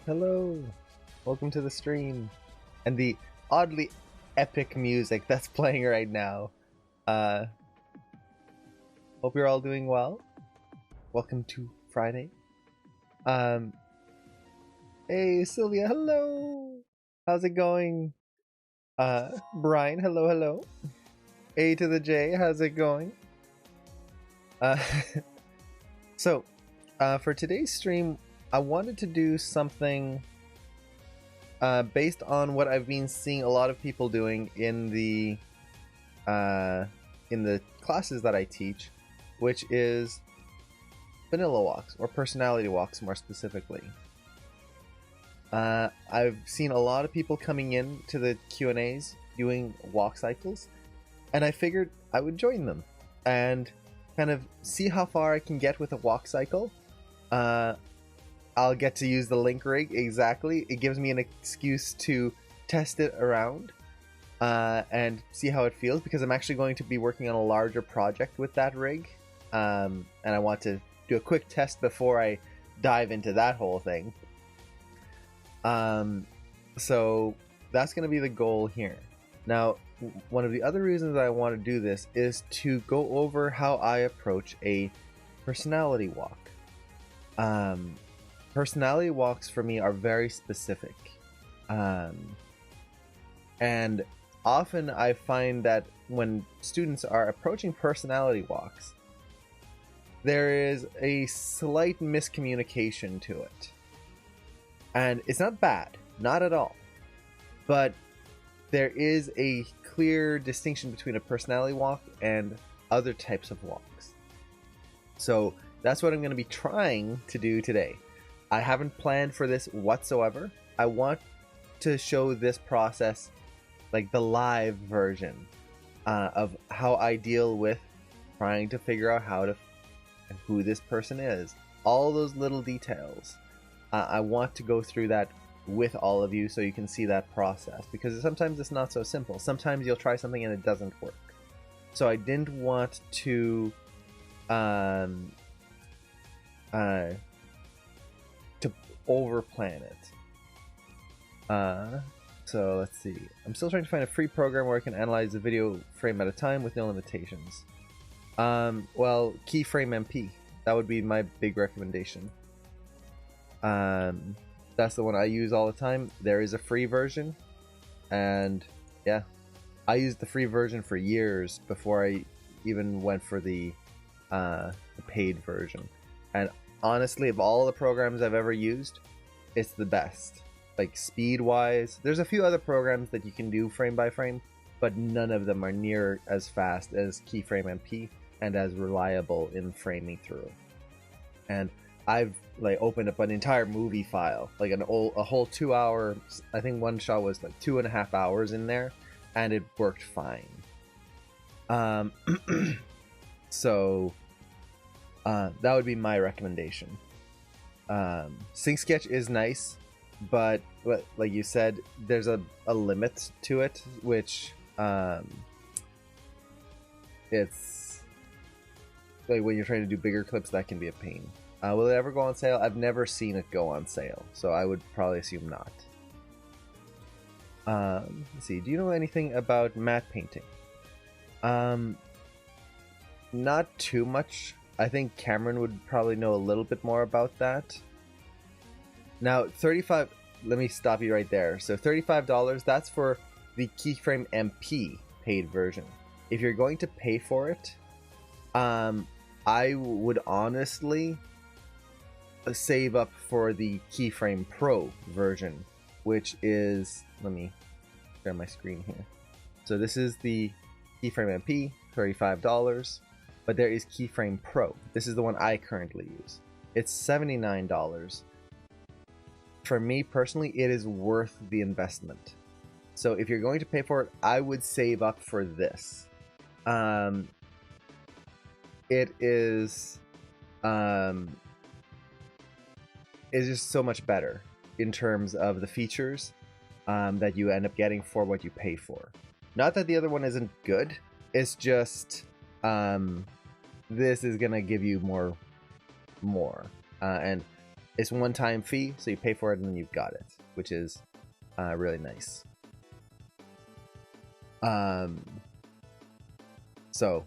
Hello, welcome to the stream, and the oddly epic music that's playing right now. Uh, Hope you're all doing well. Welcome to Friday. Um, hey Sylvia, hello. How's it going? Brian, hello. A to the J, how's it going? Uh, so, for today's stream, I wanted to do something based on what I've been seeing a lot of people doing in the classes that I teach, which is vanilla walks or personality walks more specifically. I've seen a lot of people coming in to the Q&As doing walk cycles, and I figured I would join them and kind of see how far I can get with a walk cycle. I'll get to use the link rig, exactly. It gives me an excuse to test it around and see how it feels, because I'm actually going to be working on a larger project with that rig. And I want to do a quick test before I dive into that whole thing. So that's going to be the goal here. Now, one of the other reasons I want to do this is to go over how I approach a personality walk. Personality walks for me are very specific. And often I find that when students are approaching personality walks, there is a slight miscommunication to it. And it's not bad, not at all. But there is a clear distinction between a personality walk and other types of walks. So that's what I'm going to be trying to do today. I haven't planned for this whatsoever. I want to show this process, like the live version of how I deal with trying to figure out who this person is. All those little details. I want to go through that with all of you so you can see that process, because sometimes it's not so simple. Sometimes you'll try something and it doesn't work. So I didn't want to over plan it. So let's see. I'm still trying to find a free program where I can analyze the video frame at a time with no limitations. Well, Keyframe MP. That would be my big recommendation. That's the one I use all the time. There is a free version, and yeah, I used the free version for years before I even went for the paid version. And honestly, of all the programs I've ever used, it's the best. Like speed-wise, there's a few other programs that you can do frame by frame, but none of them are near as fast as Keyframe MP and as reliable in framing through. And I've like opened up an entire movie file, like a whole 2 hour. I think one shot was like 2.5 hours in there, and it worked fine. So that would be my recommendation. Sync Sketch is nice, but like you said, there's a limit to it, which it's like when you're trying to do bigger clips, that can be a pain. Will it ever go on sale? I've never seen it go on sale, so I would probably assume not. Let's see, do you know anything about matte painting? Not too much. I think Cameron would probably know a little bit more about that. Now, let me stop you right there. So $35, that's for the Keyframe MP paid version. If you're going to pay for it, I would honestly save up for the Keyframe Pro version, which is, let me share my screen here. So this is the Keyframe MP, $35. But there is Keyframe Pro. This is the one I currently use. It's $79. For me personally, it is worth the investment. So if you're going to pay for it, I would save up for this. It is it's just so much better in terms of the features that you end up getting for what you pay for. Not that the other one isn't good. It's just this is gonna give you more, and It's one-time fee, so you pay for it and then you've got it, which is really nice. So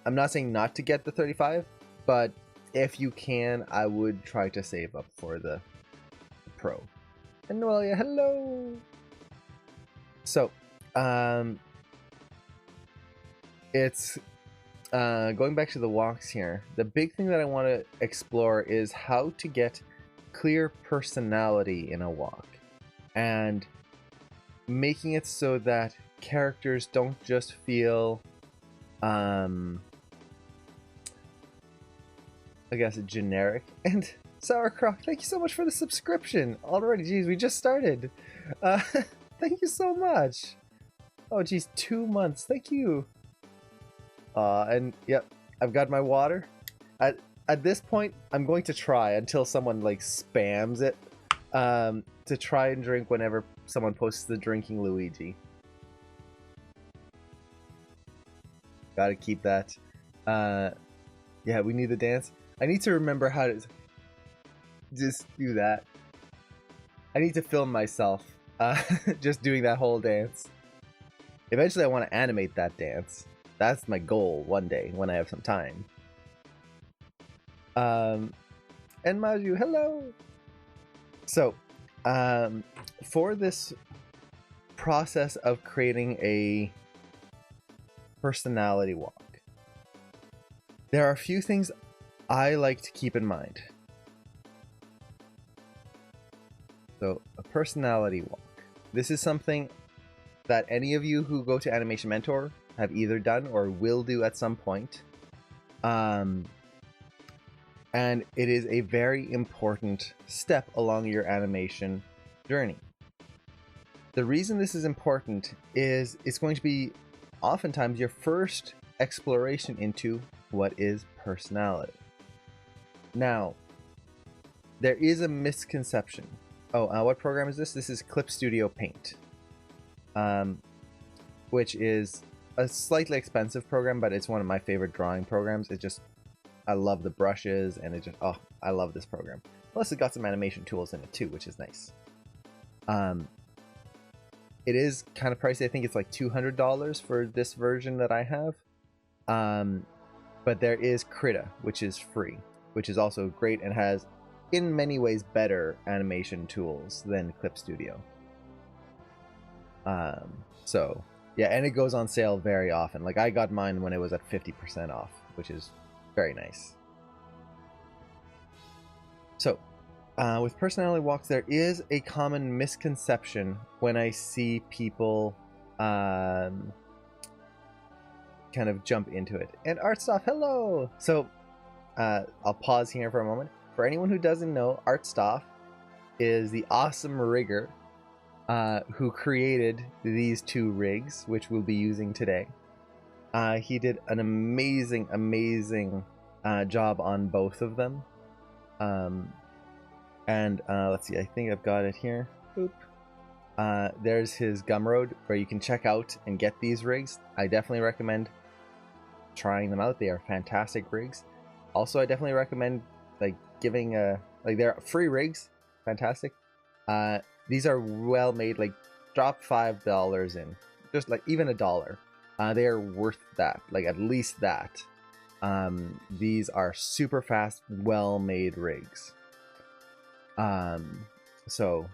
I'm not saying not to get the 35, but if you can, I would try to save up for the Pro. And Noelia, hello! So, it's going back to the walks here. The big thing that I want to explore is how to get clear personality in a walk, and making it so that characters don't just feel, I guess, generic. And Sauerkraut, thank you so much for the subscription already. Jeez, we just started. Thank you so much. Oh, geez, 2 months. Thank you. And yep, I've got my water. At this point, I'm going to try until someone like spams it, to try and drink whenever someone posts the drinking Luigi. Gotta keep that. Yeah, we need the dance. I need to remember how to just do that. I need to film myself just doing that whole dance. Eventually I want to animate that dance. That's my goal one day when I have some time. And Maju, hello! So, for this process of creating a personality walk, there are a few things I like to keep in mind. So, a personality walk. This is something that any of you who go to Animation Mentor have either done or will do at some point. And it is a very important step along your animation journey. The reason this is important is it's going to be oftentimes your first exploration into what is personality. Now, there is a misconception. Oh, what program is this? This is Clip Studio Paint, which is a slightly expensive program, but it's one of my favorite drawing programs. I love the brushes, and I love this program. Plus, it's got some animation tools in it too, which is nice. It is kind of pricey. I think it's like $200 for this version that I have. But there is Krita, which is free, which is also great and has, in many ways, better animation tools than Clip Studio. So yeah, and it goes on sale very often. Like, I got mine when it was at 50% off, which is very nice. So, with personality walks, there is a common misconception when I see people kind of jump into it. And Artstoff, hello! So, I'll pause here for a moment. For anyone who doesn't know, Artstoff is the awesome rigger who created these two rigs, which we'll be using today. He did an amazing job on both of them. Let's see, I think I've got it here. Boop. There's his Gumroad, where you can check out and get these rigs. I definitely recommend trying them out. They are fantastic rigs. Also, I definitely recommend giving they're free rigs, fantastic. These are well made. Like, drop $5 in, just even $1. They are worth that, at least that. These are super fast, well made rigs. So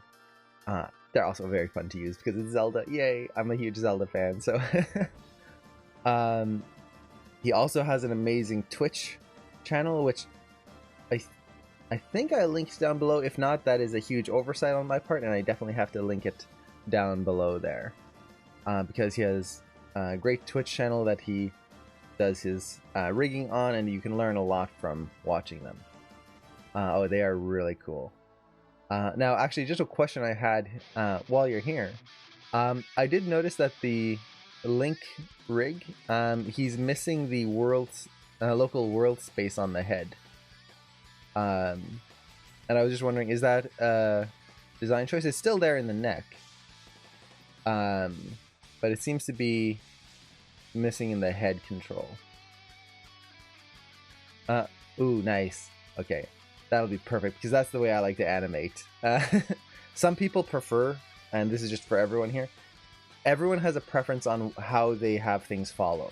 they're also very fun to use because it's Zelda. Yay! I'm a huge Zelda fan. So he also has an amazing Twitch channel, which I think I linked down below. If not, that is a huge oversight on my part, and I definitely have to link it down below there, because he has a great Twitch channel that he does his rigging on, and you can learn a lot from watching them. Oh, they are really cool. Now, actually, just a question I had while you're here. I did notice that the Link rig, he's missing the local world space on the head. And I was just wondering, is that a design choice? It's still there in the neck, but it seems to be missing in the head control. Ooh, nice. Okay, That'll be perfect, because that's the way I like to animate. Some people prefer, and this is just for everyone here, everyone has a preference on how they have things follow.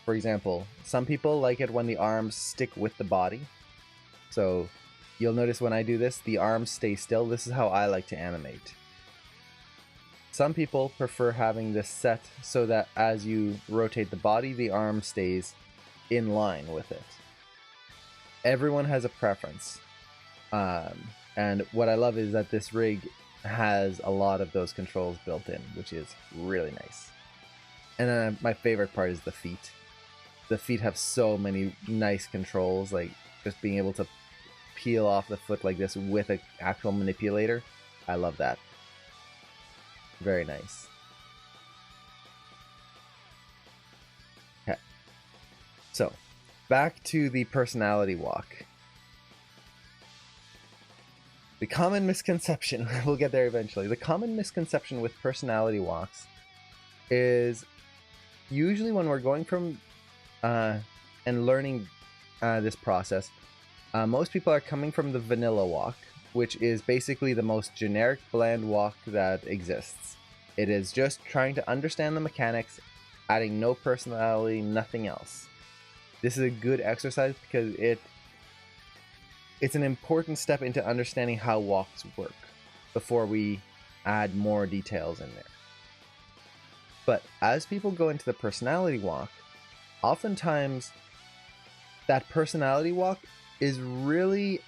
For example, some people like it when the arms stick with the body. So you'll notice when I do this, the arms stay still. This is how I like to animate. Some people prefer having this set so that as you rotate the body, the arm stays in line with it. Everyone has a preference. And what I love is that this rig has a lot of those controls built in, which is really nice. And then my favorite part is the feet. The feet have so many nice controls, like just being able to peel off the foot like this with an actual manipulator. I love that. Very nice. Okay. So, back to the personality walk. The common misconception, we'll get there eventually. The common misconception with personality walks is usually when we're going from and learning this process, most people are coming from the vanilla walk, which is basically the most generic bland walk that exists. It is just trying to understand the mechanics, adding no personality, nothing else. This is a good exercise because it's an important step into understanding how walks work before we add more details in there. But as people go into the personality walk, oftentimes that personality walk is really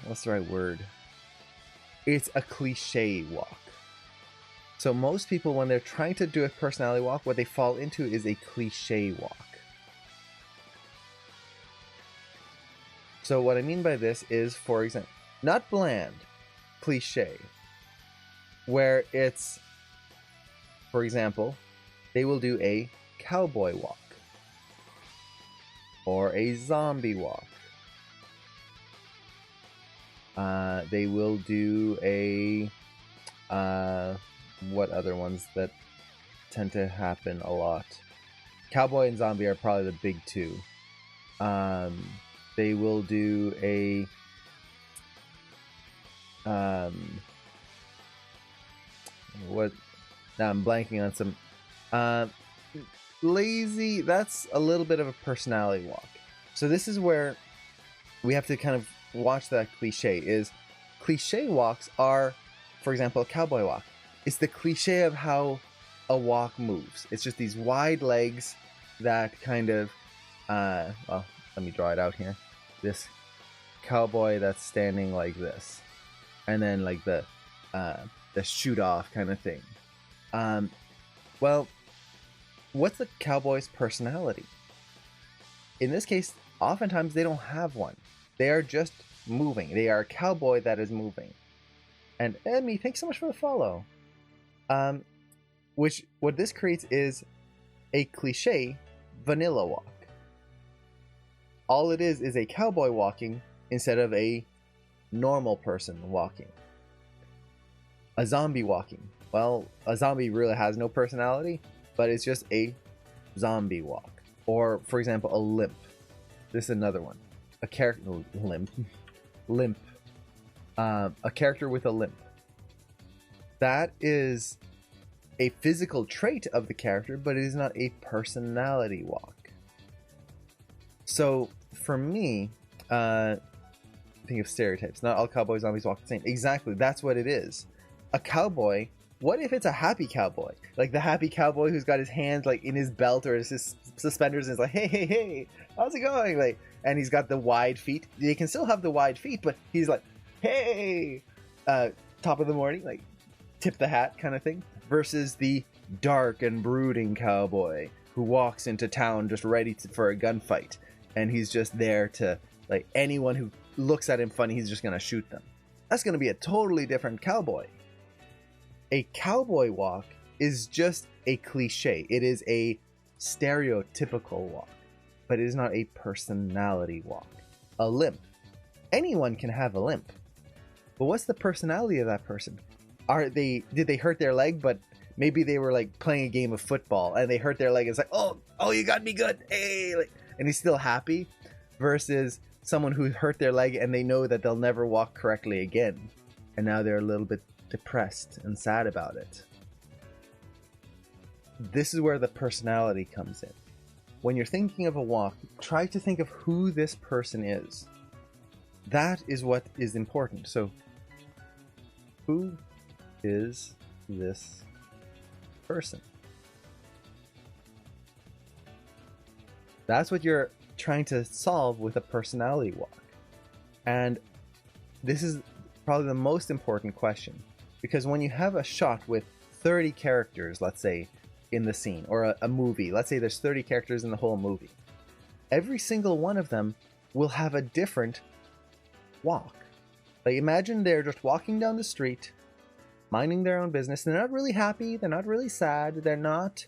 what's the right word? It's a cliche walk. So most people, when they're trying to do a personality walk, what they fall into is a cliche walk. So what I mean by this is, for example, not bland, cliche, where it's, for example, they will do a cowboy walk or a zombie walk. They will do a what other ones that tend to happen a lot? Cowboy and zombie are probably the big two. They will do a what? Now I'm blanking on some. Lazy, that's a little bit of a personality walk. So this is where we have to kind of watch that cliche. Is cliche walks are, for example, a cowboy walk. It's the cliche of how a walk moves. It's just these wide legs that kind of, well, let me draw it out here. This cowboy that's standing like this, and then like the shoot off kind of thing. Well, what's the cowboy's personality? In this case, oftentimes they don't have one. They are just moving. They are a cowboy that is moving. And Emmy, thanks so much for the follow. What this creates is a cliche vanilla walk. All it is a cowboy walking instead of a normal person walking. A zombie walking. Well, a zombie really has no personality, but it's just a zombie walk. Or, for example, a limp. This is another one. A character limp. Limp. A character with a limp. That is a physical trait of the character, but it is not a personality walk. So, for me, think of stereotypes. Not all cowboy zombies walk the same. Exactly, that's what it is. A cowboy, what if it's a happy cowboy? Like the happy cowboy who's got his hands like in his belt or his suspenders and is like, hey, hey, hey, how's it going? Like, and he's got the wide feet. They can still have the wide feet, but he's like, hey, top of the morning, like tip the hat kind of thing. Versus the dark and brooding cowboy who walks into town just ready for a gunfight. And he's just there to, like, anyone who looks at him funny, he's just going to shoot them. That's going to be a totally different cowboy. A cowboy walk is just a cliche. It is a stereotypical walk, but it is not a personality walk. A limp. Anyone can have a limp. But what's the personality of that person? Did they hurt their leg, but maybe they were like playing a game of football and they hurt their leg. It's like, oh, you got me good. Hey, like, and he's still happy. versus someone who hurt their leg and they know that they'll never walk correctly again, and now they're a little bit depressed and sad about it. This is where the personality comes in. When you're thinking of a walk, try to think of who this person is. That is what is important. So, who is this person? That's what you're trying to solve with a personality walk. And this is probably the most important question, because when you have a shot with 30 characters, let's say, in the scene, or a movie, let's say there's 30 characters in the whole movie, every single one of them will have a different walk. Like, imagine they're just walking down the street, minding their own business. They're not really happy, they're not really sad, they're not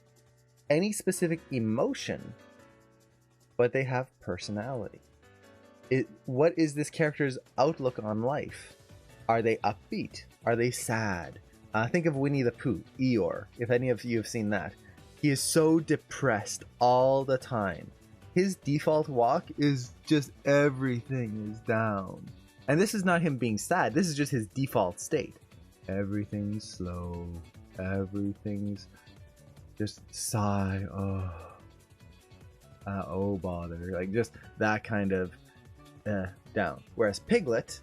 any specific emotion, but they have personality. What is this character's outlook on life? Are they upbeat? Are they sad? Think of Winnie the Pooh, Eeyore, if any of you have seen that. He is so depressed all the time. His default walk is just everything is down. And this is not him being sad, this is just his default state. Everything's slow, everything's just sigh, oh bother, like just that kind of down. Whereas Piglet,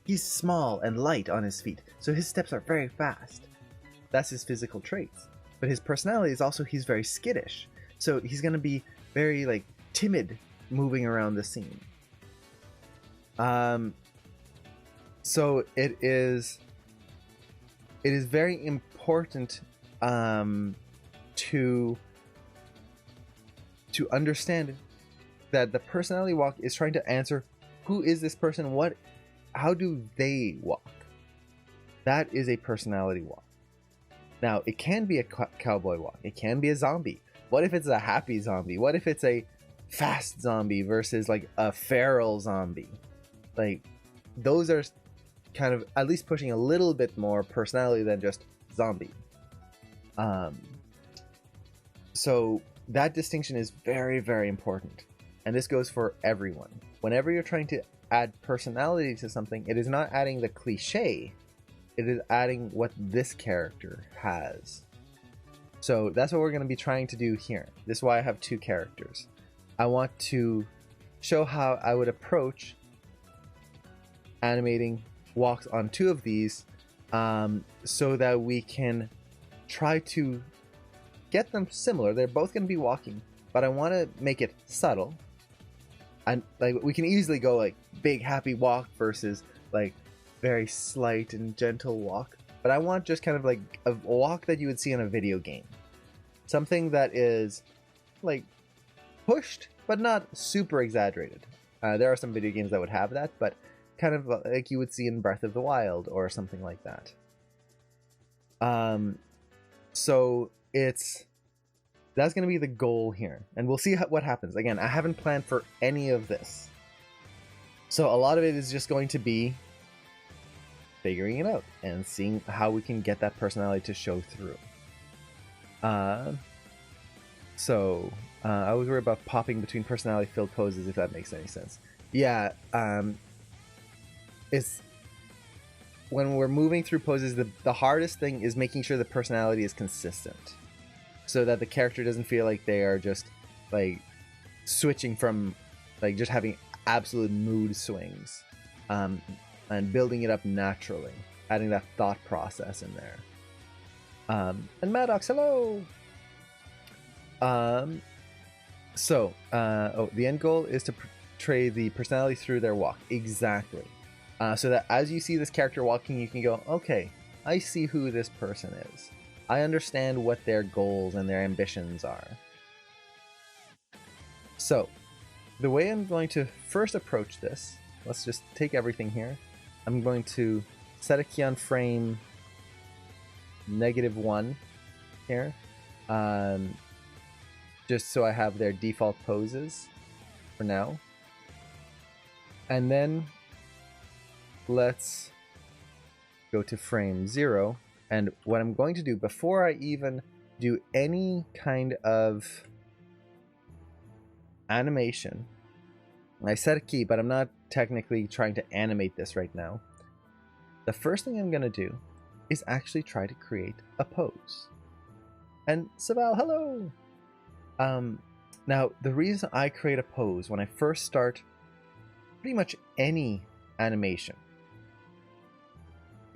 he's small and light on his feet, so his steps are very fast. That's his physical traits. But his personality is also, he's very skittish. So he's going to be very like timid moving around the scene. So it is very important to understand that the personality walk is trying to answer, who is this person? How do they walk? That is a personality walk. Now, it can be a cowboy walk. It can be a zombie. What if it's a happy zombie? What if it's a fast zombie versus like a feral zombie? Like, those are kind of at least pushing a little bit more personality than just zombie. So that distinction is very, very important. And this goes for everyone. Whenever you're trying to add personality to something, it is not adding the cliche, it is adding what this character has. So that's what we're going to be trying to do here. This is why I have two characters. I want to show how I would approach animating walks on two of these, so that we can try to get them similar. They're both going to be walking, but I want to make it subtle. And like, we can easily go like big happy walk versus like very slight and gentle walk, but I want just kind of like a walk that you would see in a video game, something that is like pushed but not super exaggerated. There are some video games that would have that, but kind of like you would see in Breath of the Wild or something like that. So that's going to be the goal here, and we'll see what happens. Again, I haven't planned for any of this, so a lot of it is just going to be figuring it out and seeing how we can get that personality to show through. I was worried about popping between personality filled poses, if that makes any sense. Yeah, it's when we're moving through poses, the hardest thing is making sure the personality is consistent, so that the character doesn't feel like they are just like switching from like just having absolute mood swings, and building it up naturally, adding that thought process in there. And Maddox, hello. The end goal is to portray the personality through their walk. Exactly. So that as you see this character walking, you can go, okay, I see who this person is. I understand what their goals and their ambitions are. So, the way I'm going to first approach this, let's just take everything here. I'm going to set a key on frame -1 here. Just so I have their default poses for now. And then let's go to frame 0. And what I'm going to do before I even do any kind of animation I set a key, but I'm not technically trying to animate this right now. The first thing I'm going to do is actually try to create a pose. And Saval, hello! Now, the reason I create a pose when I first start pretty much any animation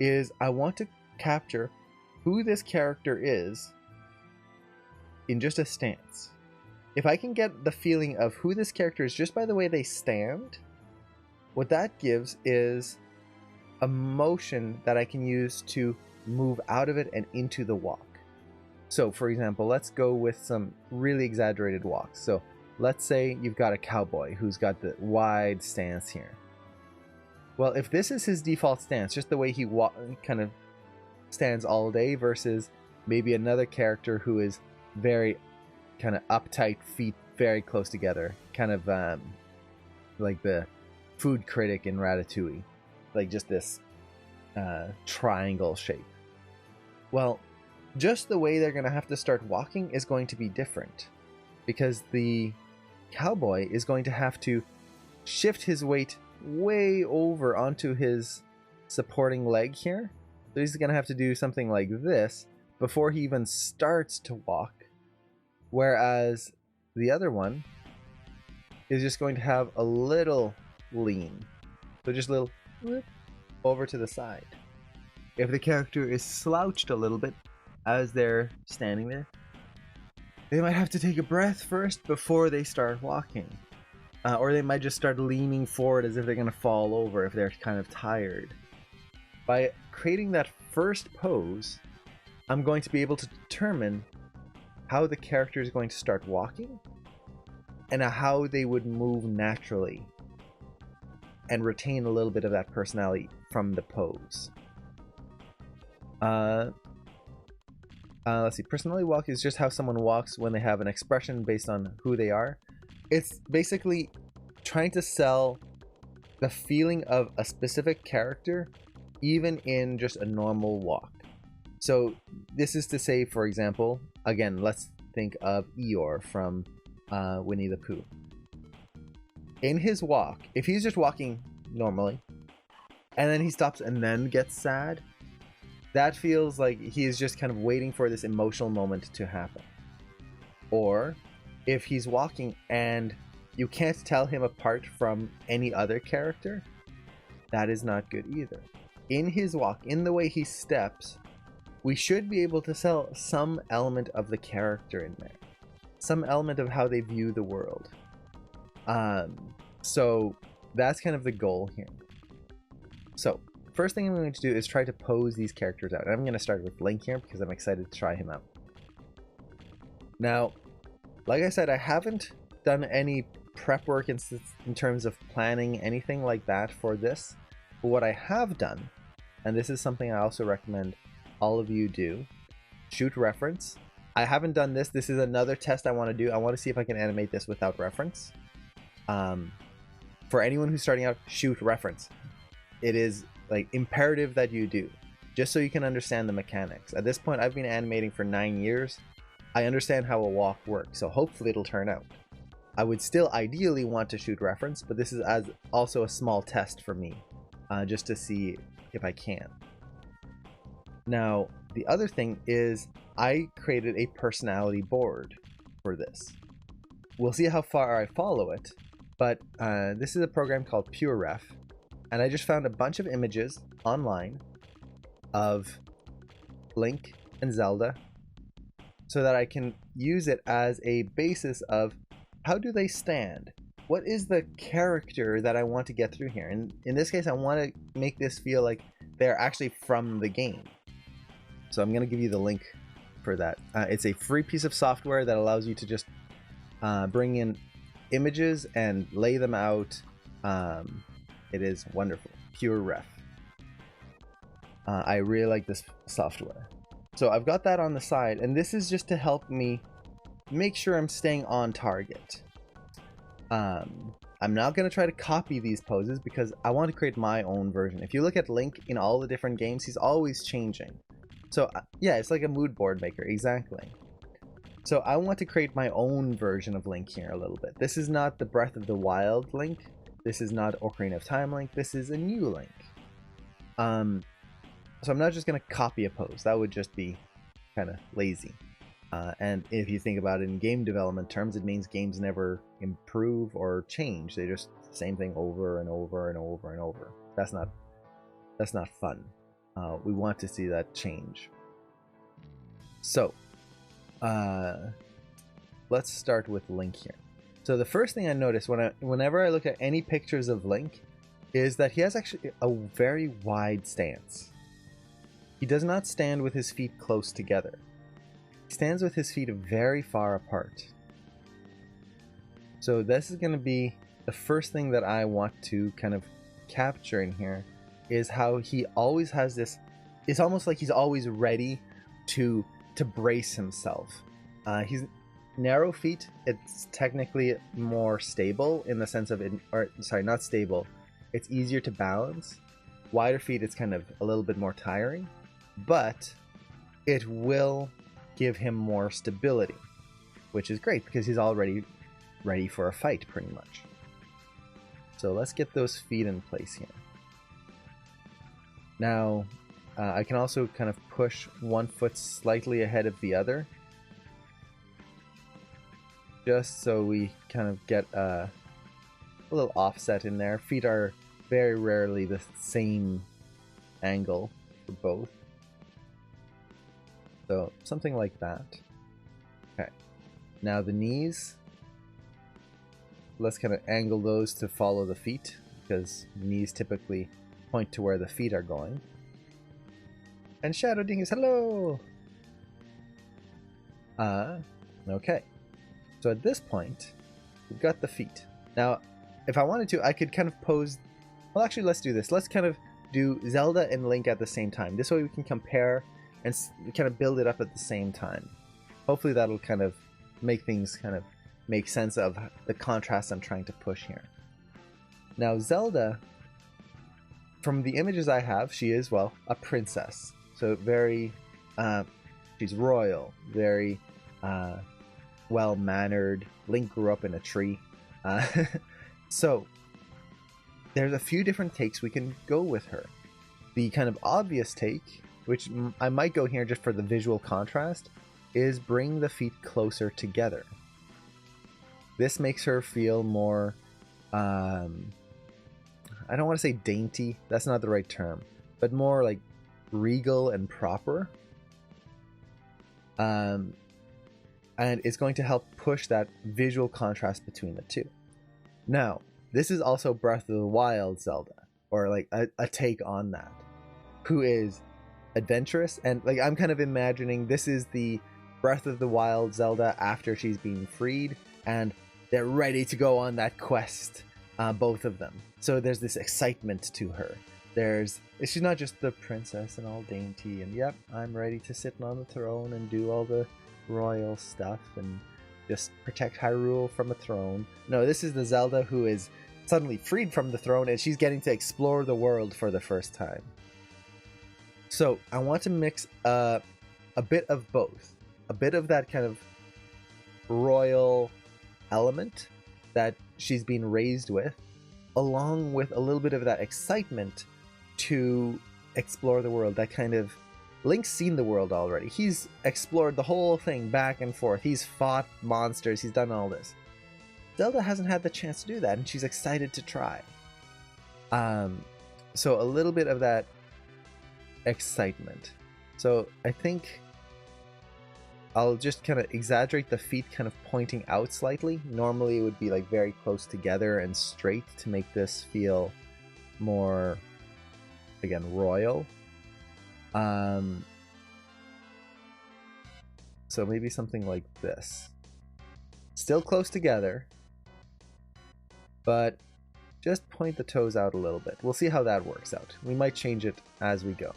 is I want to capture who this character is in just a stance. If I can get the feeling of who this character is just by the way they stand, what that gives is a motion that I can use to move out of it and into the walk. So, for example, let's go with some really exaggerated walks. So, let's say you've got a cowboy who's got the wide stance here. Well, if this is his default stance, just the way he kind of stands all day, versus maybe another character who is very kind of uptight, feet very close together, kind of like the food critic in Ratatouille, like just this triangle shape. Well, just the way they're going to have to start walking is going to be different, because the cowboy is going to have to shift his weight way over onto his supporting leg here. So he's going to have to do something like this before he even starts to walk, whereas the other one is just going to have a little lean, so just a little whoop over to the side. If the character is slouched a little bit as they're standing there, they might have to take a breath first before they start walking. Or they might just start leaning forward as if they're going to fall over if they're kind of tired. By creating that first pose, I'm going to be able to determine how the character is going to start walking and how they would move naturally and retain a little bit of that personality from the pose. Let's see. Personality walk is just how someone walks when they have an expression based on who they are. It's basically trying to sell the feeling of a specific character even in just a normal walk. So this is to say, for example, again, let's think of Eeyore from Winnie the Pooh. In his walk, if he's just walking normally and then he stops and then gets sad, that feels like he is just kind of waiting for this emotional moment to happen. Or if he's walking and you can't tell him apart from any other character, that is not good either. In his walk, in the way he steps, we should be able to sell some element of the character in there, some element of how they view the world. So that's kind of the goal here. So first thing I'm going to do is try to pose these characters out. I'm going to start with Link here because I'm excited to try him out. Now, like I said, I haven't done any prep work in terms of planning anything like that for this. But what I have done, and this is something I also recommend all of you do, shoot reference. I haven't done this. This is another test I want to do. I want to see if I can animate this without reference. For anyone who's starting out, shoot reference. It is like imperative that you do, just so you can understand the mechanics. At this point, I've been animating for 9 years. I understand how a walk works, so hopefully it'll turn out. I would still ideally want to shoot reference, but this is also a small test for me, just to see if I can. Now, the other thing is I created a personality board for this. We'll see how far I follow it, but this is a program called PureRef, and I just found a bunch of images online of Link and Zelda so that I can use it as a basis of how do they stand? What is the character that I want to get through here? And in this case, I want to make this feel like they're actually from the game. So I'm going to give you the link for that. It's a free piece of software that allows you to just bring in images and lay them out. It is wonderful. PureRef. I really like this software. So I've got that on the side, and this is just to help me make sure I'm staying on target. I'm not going to try to copy these poses because I want to create my own version. If you look at Link in all the different games, he's always changing. So yeah, it's like a mood board maker, exactly. So I want to create my own version of Link here a little bit. This is not the Breath of the Wild Link. This is not Ocarina of Time Link, this is a new Link. So I'm not just going to copy a pose, that would just be kind of lazy. And if you think about it in game development terms, it means games never improve or change. They just the same thing over and over and over and over. That's not fun. We want to see that change. So, let's start with Link here. So the first thing I notice whenever I look at any pictures of Link is that he has actually a very wide stance. He does not stand with his feet close together. He stands with his feet very far apart. So this is going to be the first thing that I want to kind of capture in here, is how he always has this, it's almost like he's always ready to brace himself. He's narrow feet, it's technically more stable in the sense of it, or sorry, not stable, it's easier to balance. Wider feet, it's kind of a little bit more tiring, but it will give him more stability, which is great because he's already ready for a fight pretty much. So let's get those feet in place here. Now I can also kind of push one foot slightly ahead of the other, just so we kind of get a little offset in there. Feet are very rarely the same angle for both. So something like that. Okay. Now the knees, let's kind of angle those to follow the feet, because knees typically point to where the feet are going. And Shadow Dingus, hello! Okay. So at this point, we've got the feet. Now, if I wanted to, I could kind of pose... Well, actually, let's do this. Let's kind of do Zelda and Link at the same time. This way we can compare and kind of build it up at the same time. Hopefully that'll kind of make things kind of make sense of the contrast I'm trying to push here. Now, Zelda, from the images I have, she is, well, a princess. So very... she's royal, very... well-mannered. Link grew up in a tree. So there's a few different takes we can go with her. The kind of obvious take, which I might go here just for the visual contrast, is bring the feet closer together. This makes her feel more, I don't want to say dainty, that's not the right term, but more like regal and proper. And it's going to help push that visual contrast between the two. Now, this is also Breath of the Wild Zelda, or like a take on that, who is adventurous, and like I'm kind of imagining this is the Breath of the Wild Zelda after she's been freed, and they're ready to go on that quest, both of them. So there's this excitement to her. She's not just the princess and all dainty, and yep, I'm ready to sit on the throne and do all the royal stuff and just protect Hyrule from a throne. No, this is the Zelda who is suddenly freed from the throne, and she's getting to explore the world for the first time. So I want to mix a bit of both. A bit of that kind of royal element that she's been raised with, along with a little bit of that excitement to explore the world. That kind of... Link's seen the world already. He's explored the whole thing back and forth. He's fought monsters. He's done all this. Zelda hasn't had the chance to do that, and she's excited to try. So a little bit of that excitement. So I think I'll just kind of exaggerate the feet kind of pointing out slightly. Normally it would be like very close together and straight to make this feel more, again, royal. So maybe something like this. Still close together, but just point the toes out a little bit. We'll see how that works out. We might change it as we go.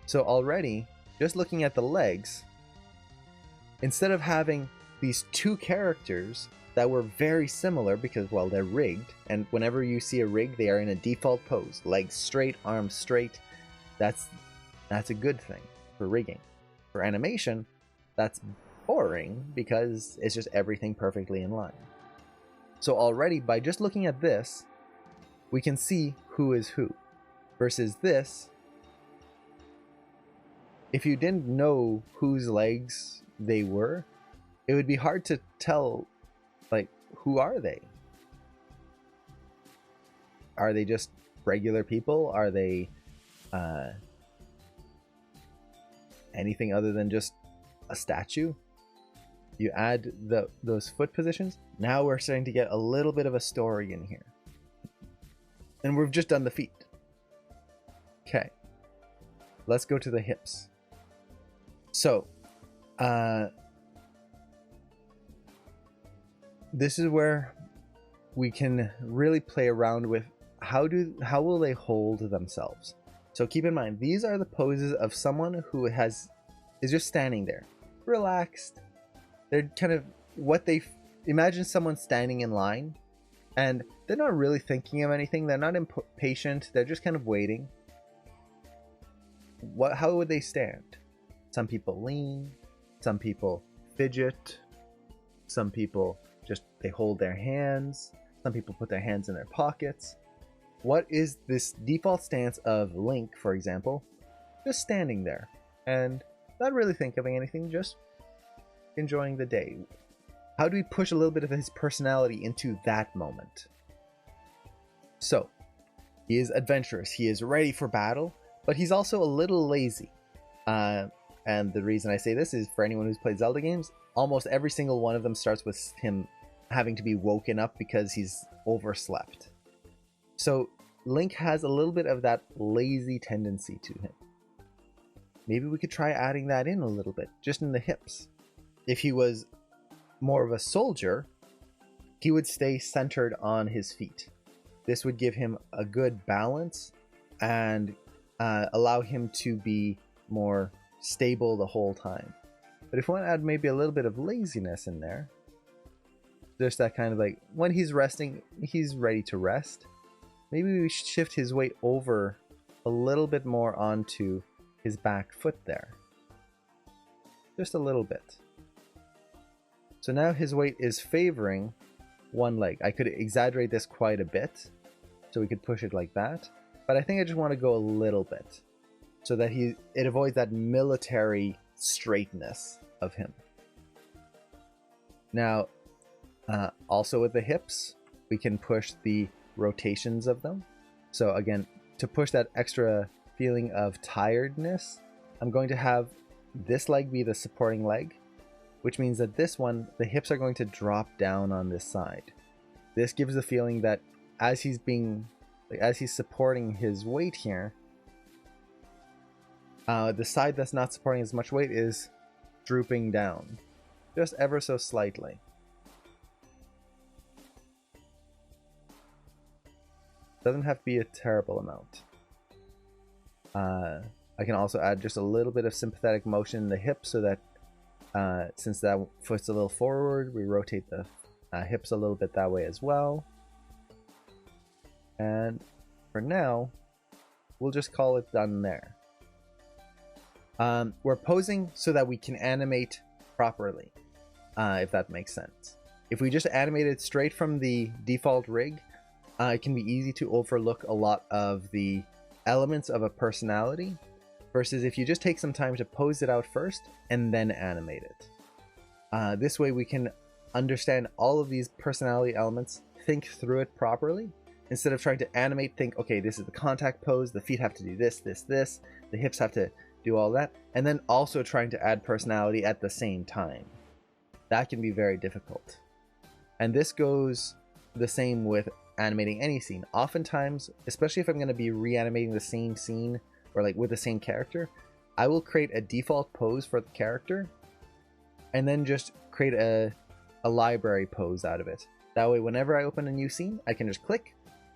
So already, just looking at the legs, instead of having these two characters that were very similar because, well, they're rigged, and whenever you see a rig, they are in a default pose. Legs straight, arms straight. That's a good thing for rigging. For animation, that's boring because it's just everything perfectly in line. So already by just looking at this, we can see who is who. Versus this, if you didn't know whose legs they were, it would be hard to tell, like, who are they? Are they just regular people? Are they anything other than just a statue? You add those foot positions, now we're starting to get a little bit of a story in here. And we've just done the feet. Okay, let's go to the hips. So, this is where we can really play around with how will they hold themselves. So keep in mind, these are the poses of someone who is just standing there, relaxed. They're kind of imagine someone standing in line, and they're not really thinking of anything. They're not impatient. They're just kind of waiting. How would they stand? Some people lean, some people fidget, some people they hold their hands, some people put their hands in their pockets. What is this default stance of Link, for example? Just standing there and not really thinking of anything, just enjoying the day. How do we push a little bit of his personality into that moment? So, he is adventurous, he is ready for battle, but he's also a little lazy. And the reason I say this is, for anyone who's played Zelda games, almost every single one of them starts with him having to be woken up because he's overslept. So Link has a little bit of that lazy tendency to him. Maybe we could try adding that in a little bit, just in the hips. If he was more of a soldier, he would stay centered on his feet. This would give him a good balance and allow him to be more stable the whole time. But if we want to add maybe a little bit of laziness in there, just that kind of like, when he's resting, he's ready to rest. Maybe we should shift his weight over a little bit more onto his back foot there. Just a little bit. So now his weight is favoring one leg. I could exaggerate this quite a bit, so we could push it like that. But I think I just want to go a little bit, so that it avoids that military straightness of him. Now, also with the hips, we can push the rotations of them. So again, to push that extra feeling of tiredness, I'm going to have this leg be the supporting leg, which means that this one, the hips are going to drop down on this side. This gives the feeling that as he's supporting his weight here, the side that's not supporting as much weight is drooping down, just ever so slightly. Doesn't have to be a terrible amount. I can also add just a little bit of sympathetic motion in the hip, so that since that foot's a little forward, we rotate the hips a little bit that way as well. And for now, we'll just call it done there. We're posing so that we can animate properly, if that makes sense. If we just animate it straight from the default rig, it can be easy to overlook a lot of the elements of a personality, versus if you just take some time to pose it out first and then animate it. This way we can understand all of these personality elements, think through it properly, instead of trying to animate, think, okay, this is the contact pose, the feet have to do this, this, this, the hips have to do all that, and then also trying to add personality at the same time. That can be very difficult. And this goes the same with animating any scene. Oftentimes, especially if I'm going to be reanimating the same scene or like with the same character, I will create a default pose for the character and then just create a library pose out of it. That way, whenever I open a new scene, I can just click,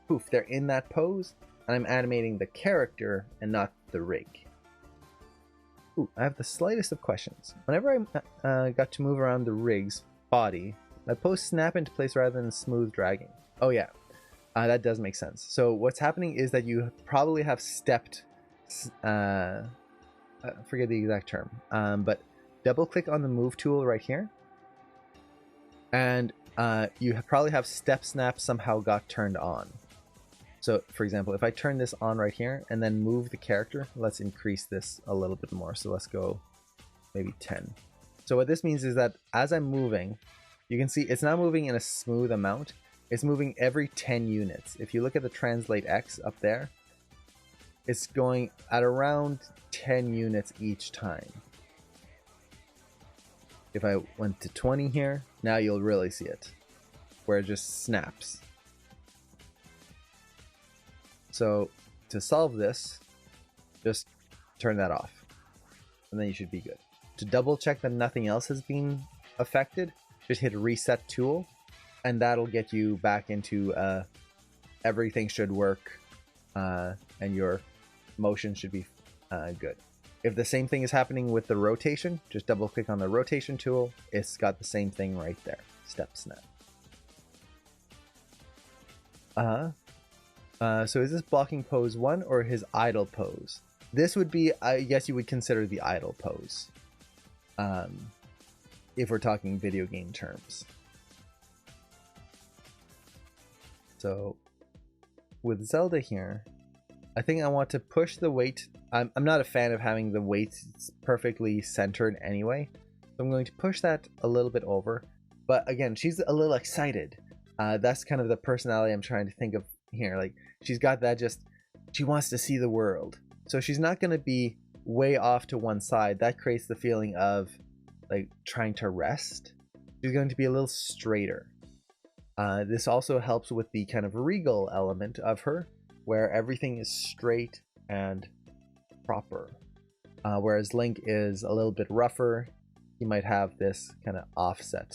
poof, they're in that pose, and I'm animating the character and not the rig. Ooh, I have the slightest of questions. Whenever I got to move around the rig's body, my pose snap into place rather than smooth dragging. Oh yeah, that does make sense. So what's happening is that you probably have stepped, I forget the exact term, but double click on the move tool right here and you probably have step snap somehow got turned on. So for example, if I turn this on right here and then move the character, let's increase this a little bit more. So let's go maybe 10. So what this means is that as I'm moving, you can see it's not moving in a smooth amount. It's moving every 10 units. If you look at the translate X up there, it's going at around 10 units each time. If I went to 20 here, now you'll really see it, where it just snaps. So to solve this, just turn that off, and then you should be good. To double check that nothing else has been affected, just hit reset tool, and that'll get you back into everything should work, and your motion should be good. If the same thing is happening with the rotation, just double click on the rotation tool. It's got the same thing right there, step snap. So is this blocking pose 1 or his idle pose? This would be, I guess you would consider the idle pose, if we're talking video game terms. So with Zelda here, I think I want to push the weight. I'm not a fan of having the weight perfectly centered anyway, so I'm going to push that a little bit over. But again, she's a little excited. That's kind of the personality I'm trying to think of here. Like, she's got that, just she wants to see the world, so she's not going to be way off to one side. That creates the feeling of like trying to rest. She's going to be a little straighter. This also helps with the kind of regal element of her, where everything is straight and proper. Whereas Link is a little bit rougher. He might have this kind of offset.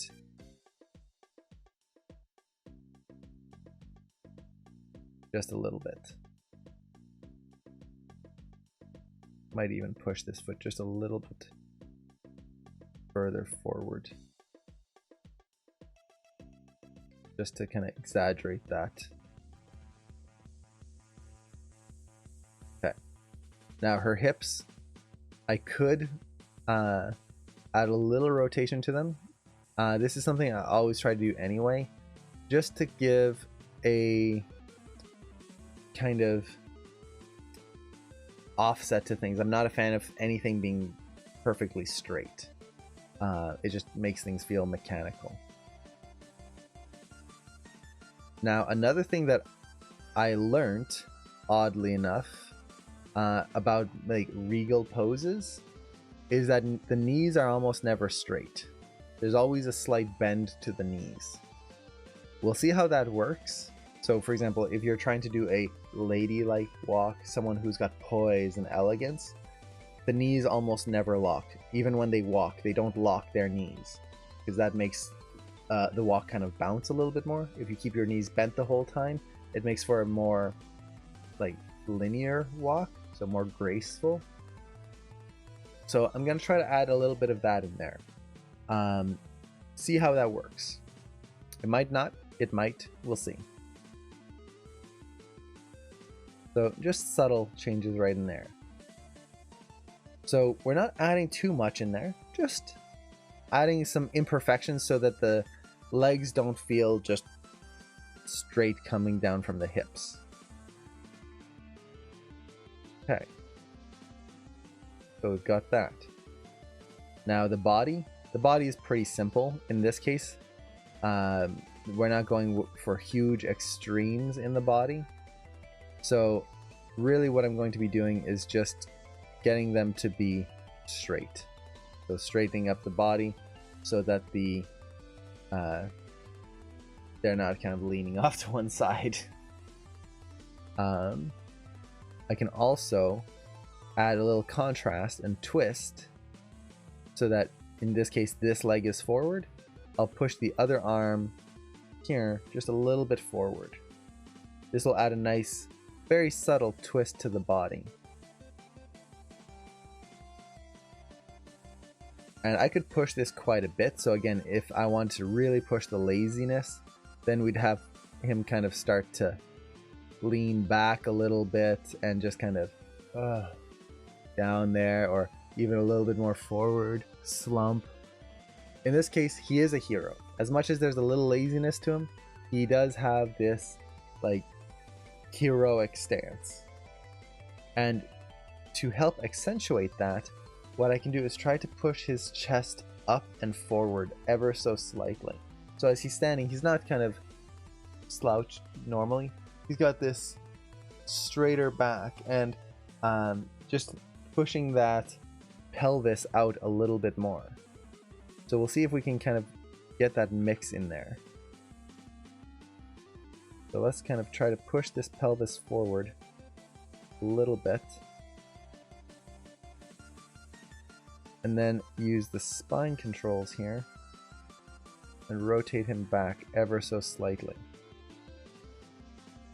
Just a little bit. Might even push this foot just a little bit further forward, just to kind of exaggerate that. Okay, now her hips, I could add a little rotation to them. This is something I always try to do anyway, just to give a kind of offset to things. I'm not a fan of anything being perfectly straight. It just makes things feel mechanical. Now, another thing that I learned, oddly enough, about like regal poses is that the knees are almost never straight. There's always a slight bend to the knees. We'll see how that works. So for example, if you're trying to do a ladylike walk, someone who's got poise and elegance, the knees almost never lock. Even when they walk, they don't lock their knees, because that makes the walk kind of bounce a little bit more. If you keep your knees bent the whole time, it makes for a more like linear walk, so more graceful. So I'm gonna try to add a little bit of that in there. See how that works. It might not, it might, we'll see. So just subtle changes right in there. So we're not adding too much in there, just adding some imperfections so that the legs don't feel just straight coming down from the hips. Okay. So we've got that. Now the body is pretty simple in this case. We're not going for huge extremes in the body. So really what I'm going to be doing is just getting them to be straight. So straightening up the body so that the they're not kind of leaning off to one side. I can also add a little contrast and twist so that in this case this leg is forward. I'll push the other arm here just a little bit forward. This will add a nice, very subtle twist to the body. And I could push this quite a bit. So again, if I want to really push the laziness, then we'd have him kind of start to lean back a little bit and just kind of down there, or even a little bit more forward, slump. In this case, he is a hero. as much as there's a little laziness to him, he does have this like heroic stance. And to help accentuate that, what I can do is try to push his chest up and forward ever so slightly. So as he's standing, he's not kind of slouched normally. He's got this straighter back, and just pushing that pelvis out a little bit more. So we'll see if we can kind of get that mix in there. So let's kind of try to push this pelvis forward a little bit. And then use the spine controls here and rotate him back ever so slightly.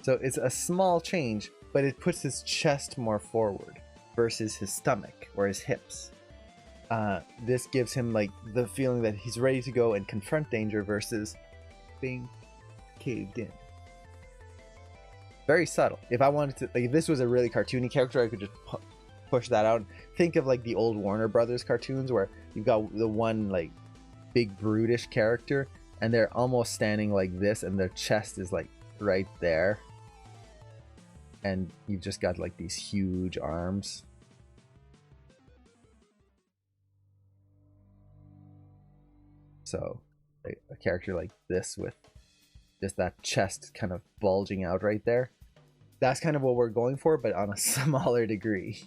So it's a small change, but it puts his chest more forward versus his stomach or his hips. This gives him like the feeling that he's ready to go and confront danger versus being caved in. Very subtle. If I wanted to, like, if this was a really cartoony character, I could just push that out. Think of like the old Warner Brothers cartoons where you've got the one like big brutish character and they're almost standing like this and their chest is like right there. And you've just got like these huge arms. So a character like this with just that chest kind of bulging out right there. That's kind of what we're going for, but on a smaller degree.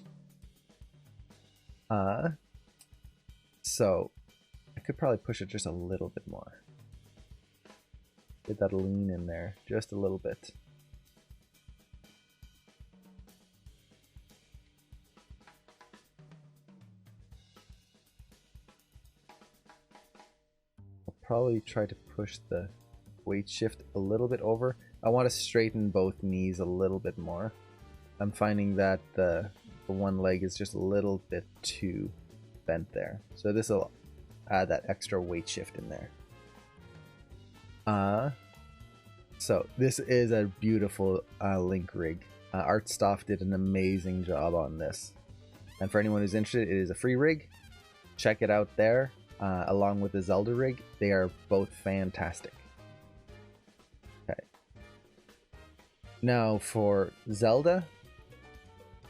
So I could probably push it just a little bit more. Get that lean in there just a little bit. I'll probably try to push the weight shift a little bit over. I want to straighten both knees a little bit more. I'm finding that the one leg is just a little bit too bent there. So this will add that extra weight shift in there. So this is a beautiful Link rig. Artstoff did an amazing job on this. And for anyone who's interested, it is a free rig. Check it out there, along with the Zelda rig. They are both fantastic. Okay. Now for Zelda,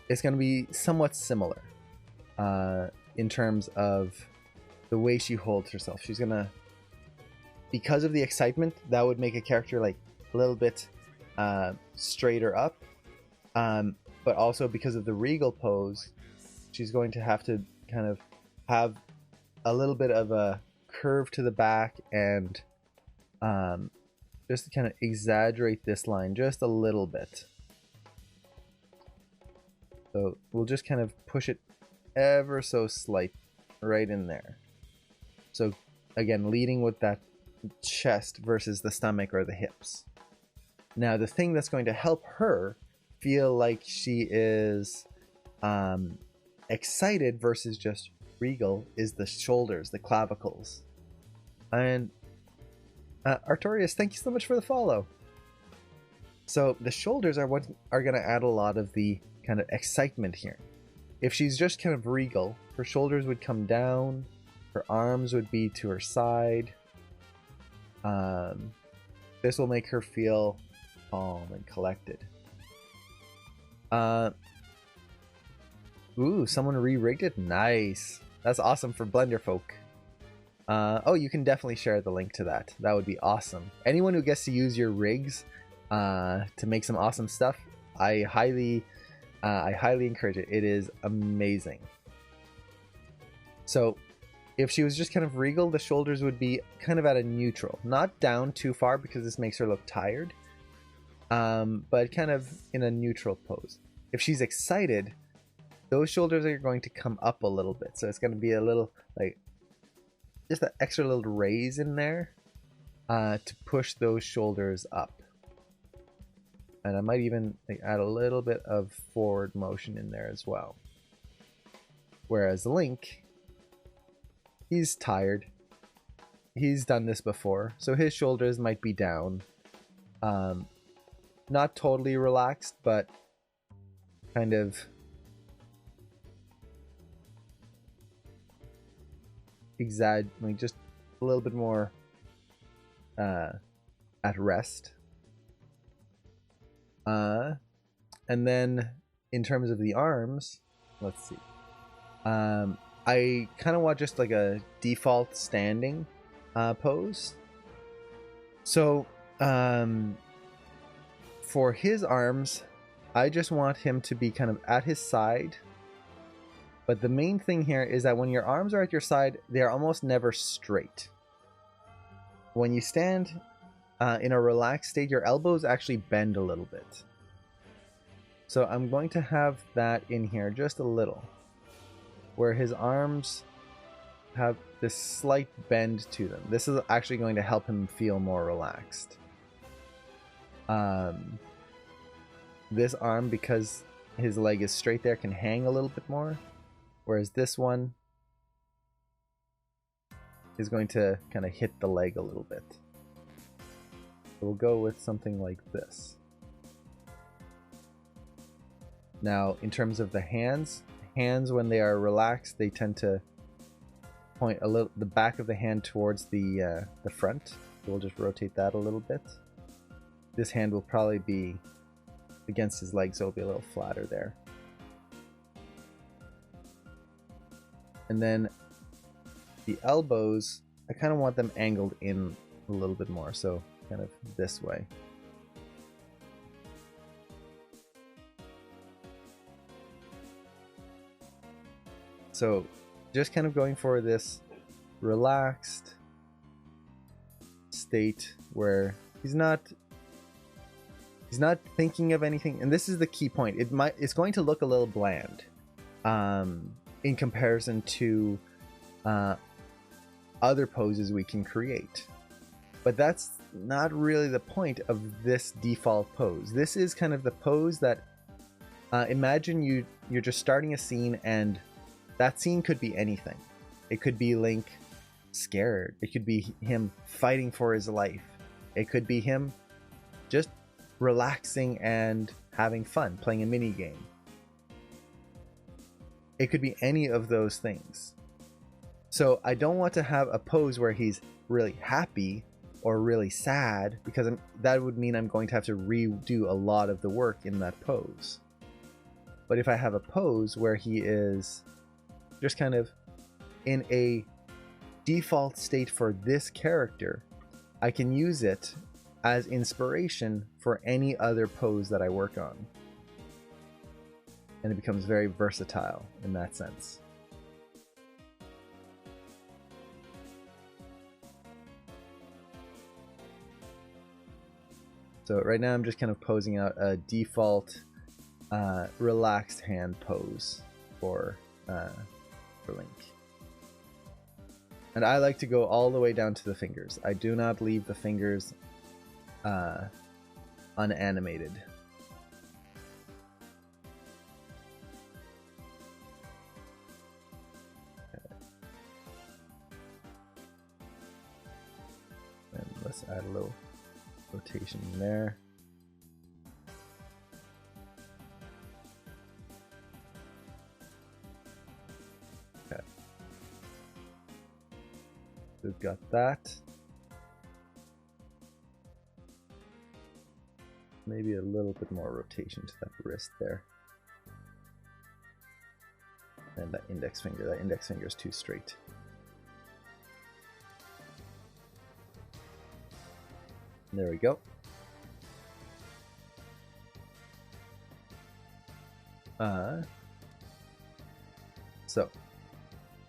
it's going to be somewhat similar in terms of the way she holds herself. She's going to, because of the excitement, that would make a character like a little bit straighter up. But also because of the regal pose, she's going to have to kind of have a little bit of a curve to the back and just to kind of exaggerate this line just a little bit. So we'll just kind of push it ever so slight right in there. So again, leading with that chest versus the stomach or the hips. Now the thing that's going to help her feel like she is excited versus just regal is the shoulders, the clavicles. And Artorias, thank you so much for the follow. So the shoulders are what are going to add a lot of the kind of excitement here. If she's just kind of regal, her shoulders would come down, her arms would be to her side. This will make her feel calm and collected. Ooh, someone re-rigged it? Nice. That's awesome for Blender folk. Oh, you can definitely share the link to that. That would be awesome. Anyone who gets to use your rigs to make some awesome stuff, I highly encourage it. It is amazing. So if she was just kind of regal, the shoulders would be kind of at a neutral. Not down too far because this makes her look tired, but kind of in a neutral pose. If she's excited, those shoulders are going to come up a little bit. So it's going to be a little, like, just that extra little raise in there to push those shoulders up. And I might even add a little bit of forward motion in there as well. Whereas Link, he's tired. He's done this before, so his shoulders might be down. Not totally relaxed, but kind of just a little bit more at rest. And then in terms of the arms, let's see. I kind of want just like a default standing pose. So for his arms, I just want him to be kind of at his side. But the main thing here is that when your arms are at your side, they're almost never straight. When you stand in a relaxed state, your elbows actually bend a little bit. So I'm going to have that in here just a little, where his arms have this slight bend to them. This is actually going to help him feel more relaxed. This arm, because his leg is straight there, can hang a little bit more, whereas this one is going to kind of hit the leg a little bit. So we'll go with something like this. Now, in terms of the hands when they are relaxed, they tend to point a little, the back of the hand towards the front. So we'll just rotate that a little bit. This hand will probably be against his leg, so it'll be a little flatter there. And then the elbows, I kind of want them angled in a little bit more, so kind of this way. So just kind of going for this relaxed state where he's not thinking of anything. And this is the key point. It's going to look a little bland in comparison to other poses we can create. But that's not really the point of this default pose. This is kind of the pose that imagine you're just starting a scene, and that scene could be anything. It could be Link scared. It could be him fighting for his life. It could be him just relaxing and having fun, playing a mini game. It could be any of those things. So I don't want to have a pose where he's really happy or really sad, because that would mean I'm going to have to redo a lot of the work in that pose. But if I have a pose where he is just kind of in a default state for this character, I can use it as inspiration for any other pose that I work on. And it becomes very versatile in that sense. So right now I'm just kind of posing out a default relaxed hand pose for Link. And I like to go all the way down to the fingers. I do not leave the fingers unanimated. Okay. And let's add a little rotation there. Okay. We've got that. Maybe a little bit more rotation to that wrist there. And that index finger is too straight. There we go. So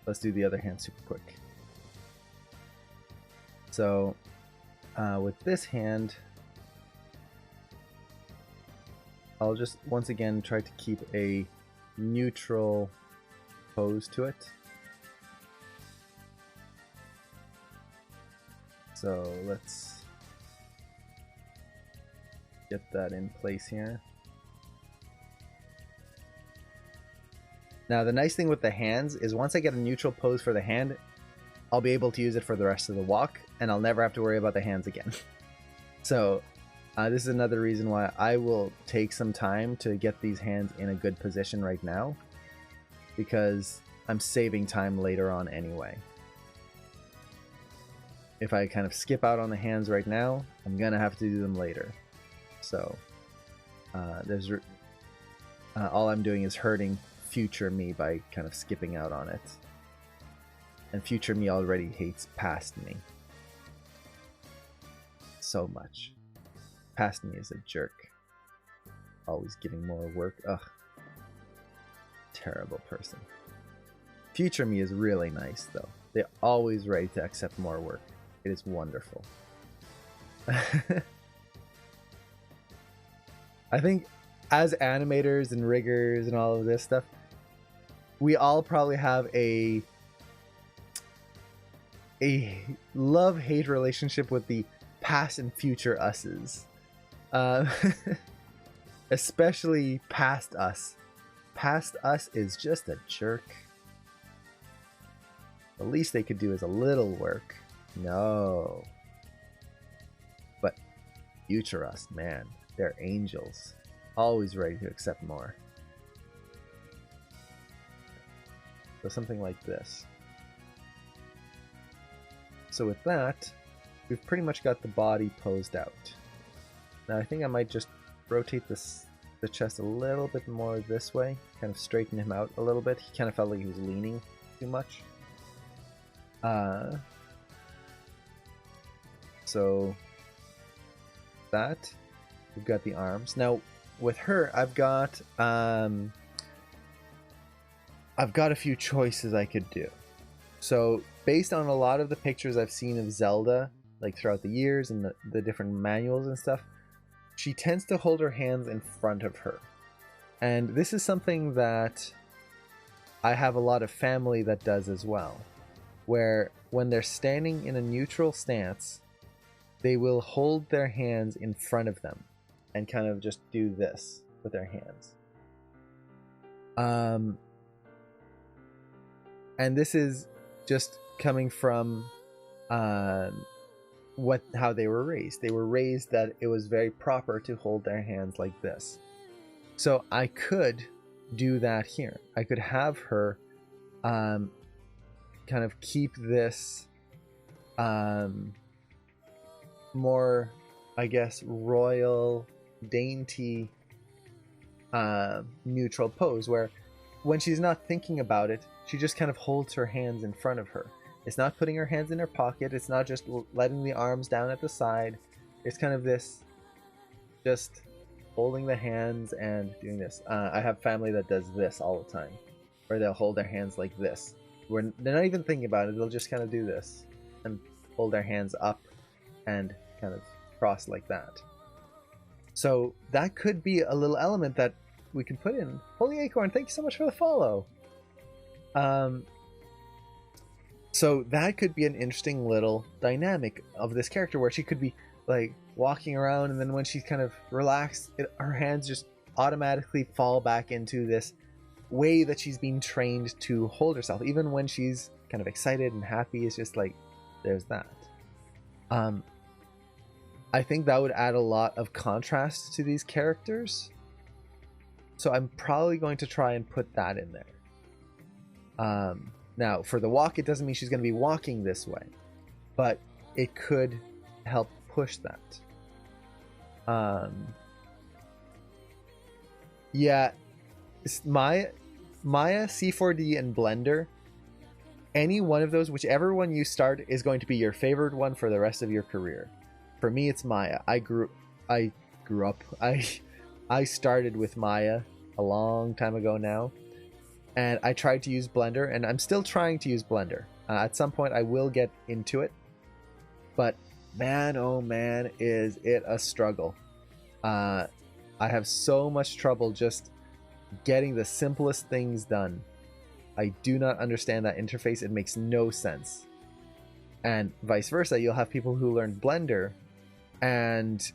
let's do the other hand super quick. So with this hand, I'll just once again try to keep a neutral pose to it. So let's get that in place here. Now the nice thing with the hands is once I get a neutral pose for the hand, I'll be able to use it for the rest of the walk, and I'll never have to worry about the hands again. So this is another reason why I will take some time to get these hands in a good position right now, because I'm saving time later on anyway. if I kind of skip out on the hands right now, I'm gonna have to do them later. So there's all I'm doing is hurting future me by kind of skipping out on it. And future me already hates past me so much. Past me is a jerk. Always giving more work. Ugh. Terrible person. Future me is really nice though. They're always ready to accept more work. It is wonderful. I think as animators and riggers and all of this stuff, we all probably have a love-hate relationship with the past and future us's. Especially past us. Past us is just a jerk. The least they could do is a little work. No. But future us, man, they're angels. Always ready to accept more. So something like this. So with that, we've pretty much got the body posed out. Now I think I might just rotate the chest a little bit more this way, kind of straighten him out a little bit. He kind of felt like he was leaning too much. So that, we've got the arms. Now with her, I've got a few choices I could do. So based on a lot of the pictures I've seen of Zelda, like throughout the years and the different manuals and stuff, she tends to hold her hands in front of her. And this is something that I have a lot of family that does as well, where when they're standing in a neutral stance, they will hold their hands in front of them and kind of just do this with their hands. And this is just coming from how they were raised. They were raised that it was very proper to hold their hands like this. So I could do that here. I could have her kind of keep this more, I guess, royal, dainty, neutral pose, where when she's not thinking about it, she just kind of holds her hands in front of her. It's not putting her hands in her pocket. It's not just letting the arms down at the side. It's kind of this, just holding the hands and doing this. I have family that does this all the time, where they'll hold their hands like this, where they're not even thinking about it. They'll just kind of do this and hold their hands up and kind of cross like that. So that could be a little element that we can put in. Holy Acorn, thank you so much for the follow. So that could be an interesting little dynamic of this character, where she could be like walking around, and then when she's kind of relaxed, her hands just automatically fall back into this way that she's being trained to hold herself. Even when she's kind of excited and happy, it's just like, there's that. I think that would add a lot of contrast to these characters. So I'm probably going to try and put that in there. Now, for the walk, it doesn't mean she's going to be walking this way, but it could help push that. Yeah, Maya, C4D, and Blender, any one of those, whichever one you start, is going to be your favorite one for the rest of your career. For me, it's Maya. I started with Maya a long time ago now, and I tried to use Blender, and I'm still trying to use Blender. At some point, I will get into it, but man, oh man, is it a struggle. I have so much trouble just getting the simplest things done. I do not understand that interface. It makes no sense. And vice versa, you'll have people who learn Blender and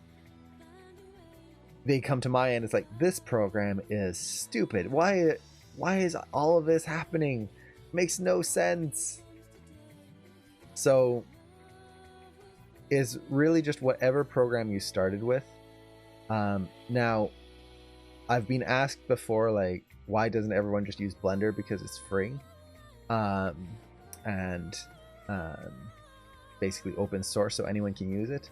they come to Maya and it's like, this program is stupid. Why is all of this happening? Makes no sense. So it's really just whatever program you started with. Now, I've been asked before, like, why doesn't everyone just use Blender? Because it's free. basically open source, so anyone can use it.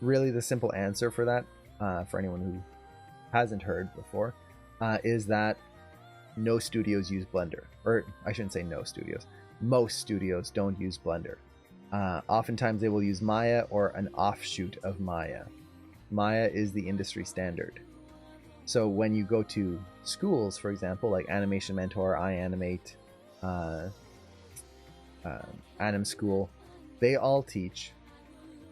Really, the simple answer for that, for anyone who hasn't heard before, is that no studios use Blender. Or I shouldn't say no studios. Most studios don't use Blender. Oftentimes they will use Maya or an offshoot of Maya. Maya is the industry standard. So when you go to schools, for example, like Animation Mentor, iAnimate, Anim School, they all teach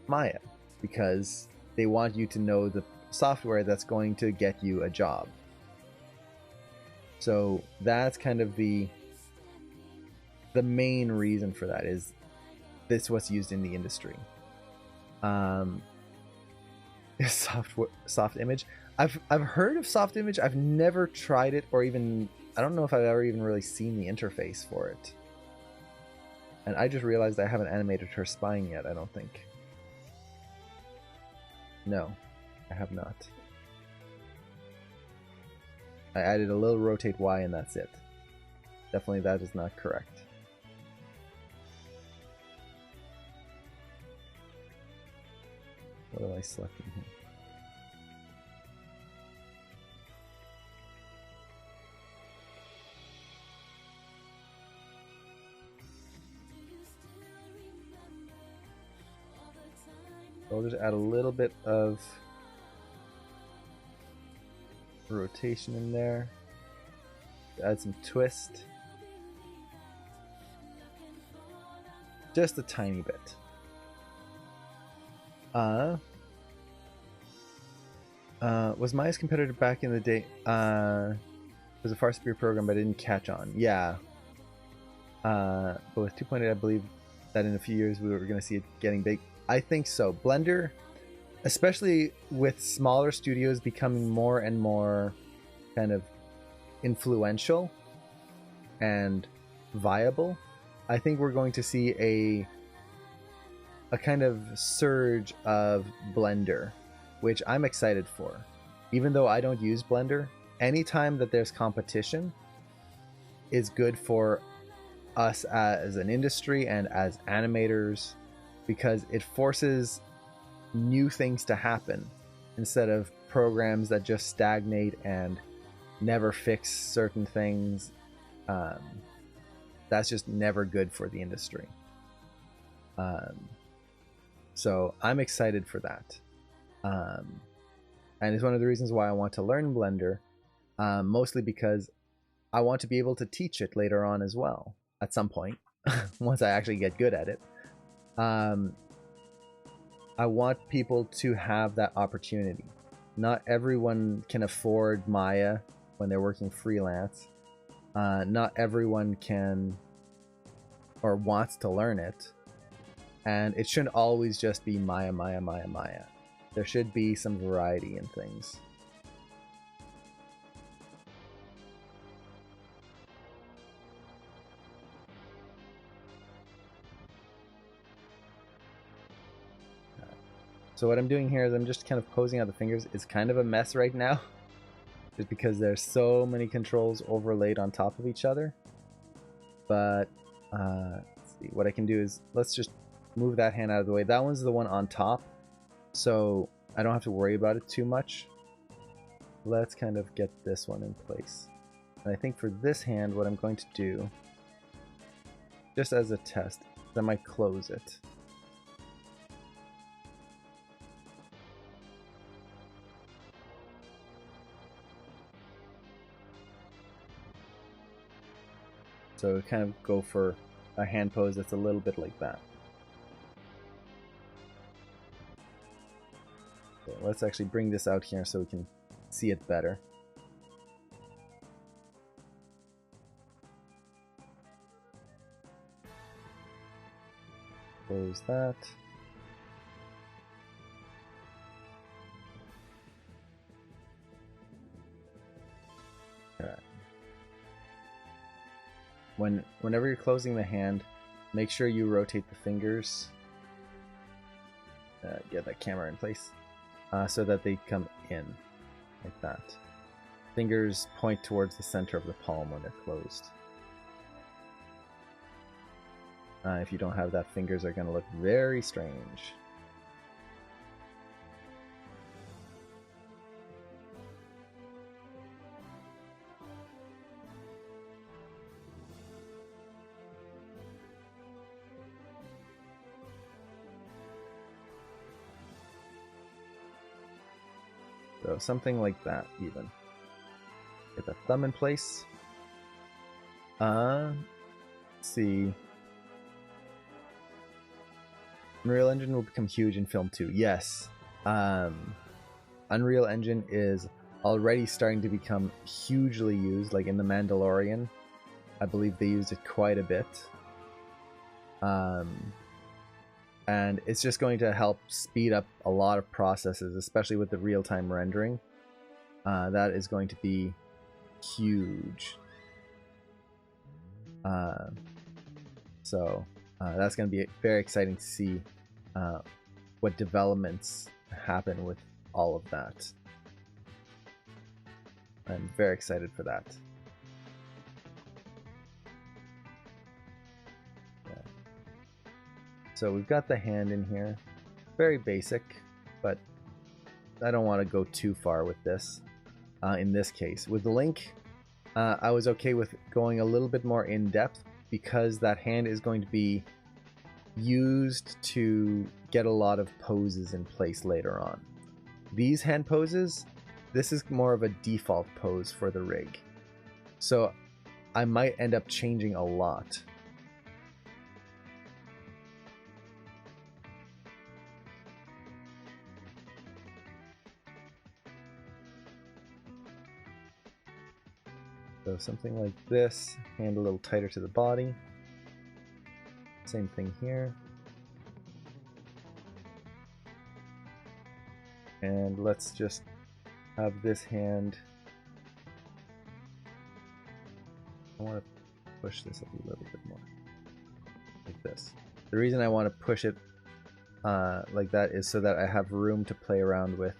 Maya because they want you to know the software that's going to get you a job. So that's kind of the main reason for that, is this what's used in the industry. Soft image. I've heard of soft image. I've never tried it, or even I don't know if I've ever even really seen the interface for it. And I just realized I haven't animated her spine yet, I don't think. No, I have not. I added a little rotate Y and that's it. Definitely that is not correct. What am I selecting here? I'll just add a little bit of rotation in there. Add some twist. Just a tiny bit. Was Maya's competitor back in the day? It was a far superior program, but it didn't catch on. Yeah. But with 2.8, I believe that in a few years we were going to see it getting big. I think so. Blender, especially with smaller studios becoming more and more kind of influential and viable, I think we're going to see a kind of surge of Blender, which I'm excited for. Even though I don't use Blender, anytime that there's competition is good for us as an industry and as animators, because it forces new things to happen instead of programs that just stagnate and never fix certain things. That's just never good for the industry. So I'm excited for that. And it's one of the reasons why I want to learn Blender, mostly because I want to be able to teach it later on as well, at some point, once I actually get good at it. I want people to have that opportunity. Not everyone can afford Maya when they're working freelance. Not everyone can or wants to learn it. And it shouldn't always just be Maya, Maya, Maya, Maya. There should be some variety in things. So what I'm doing here is I'm just kind of posing out the fingers. It's kind of a mess right now, just because there's so many controls overlaid on top of each other. But let's see, what I can do is let's just move that hand out of the way. That one's the one on top, so I don't have to worry about it too much. Let's kind of get this one in place. And I think for this hand, what I'm going to do, just as a test, is I might close it. So kind of go for a hand pose that's a little bit like that. So let's actually bring this out here so we can see it better. Close that. Alright. Whenever you're closing the hand, make sure you rotate the fingers. Get that camera in place so that they come in like that. Fingers point towards the center of the palm when they're closed. If you don't have that, fingers are going to look very strange. So something like that, even. Get the thumb in place. Let's see. Unreal Engine will become huge in film too. Yes. Unreal Engine is already starting to become hugely used, like in The Mandalorian. I believe they used it quite a bit. And it's just going to help speed up a lot of processes, especially with the real-time rendering. That is going to be huge. So that's going to be very exciting to see what developments happen with all of that. I'm very excited for that. Yeah. So we've got the hand in here. Very basic, but I don't want to go too far with this. In this case, with the Link, I was okay with going a little bit more in depth because that hand is going to be used to get a lot of poses in place later on. These hand poses, this is more of a default pose for the rig. So I might end up changing a lot. So something like this, hand a little tighter to the body. Same thing here. And let's just have this hand. I want to push this a little bit more. Like this. The reason I want to push it like that is so that I have room to play around with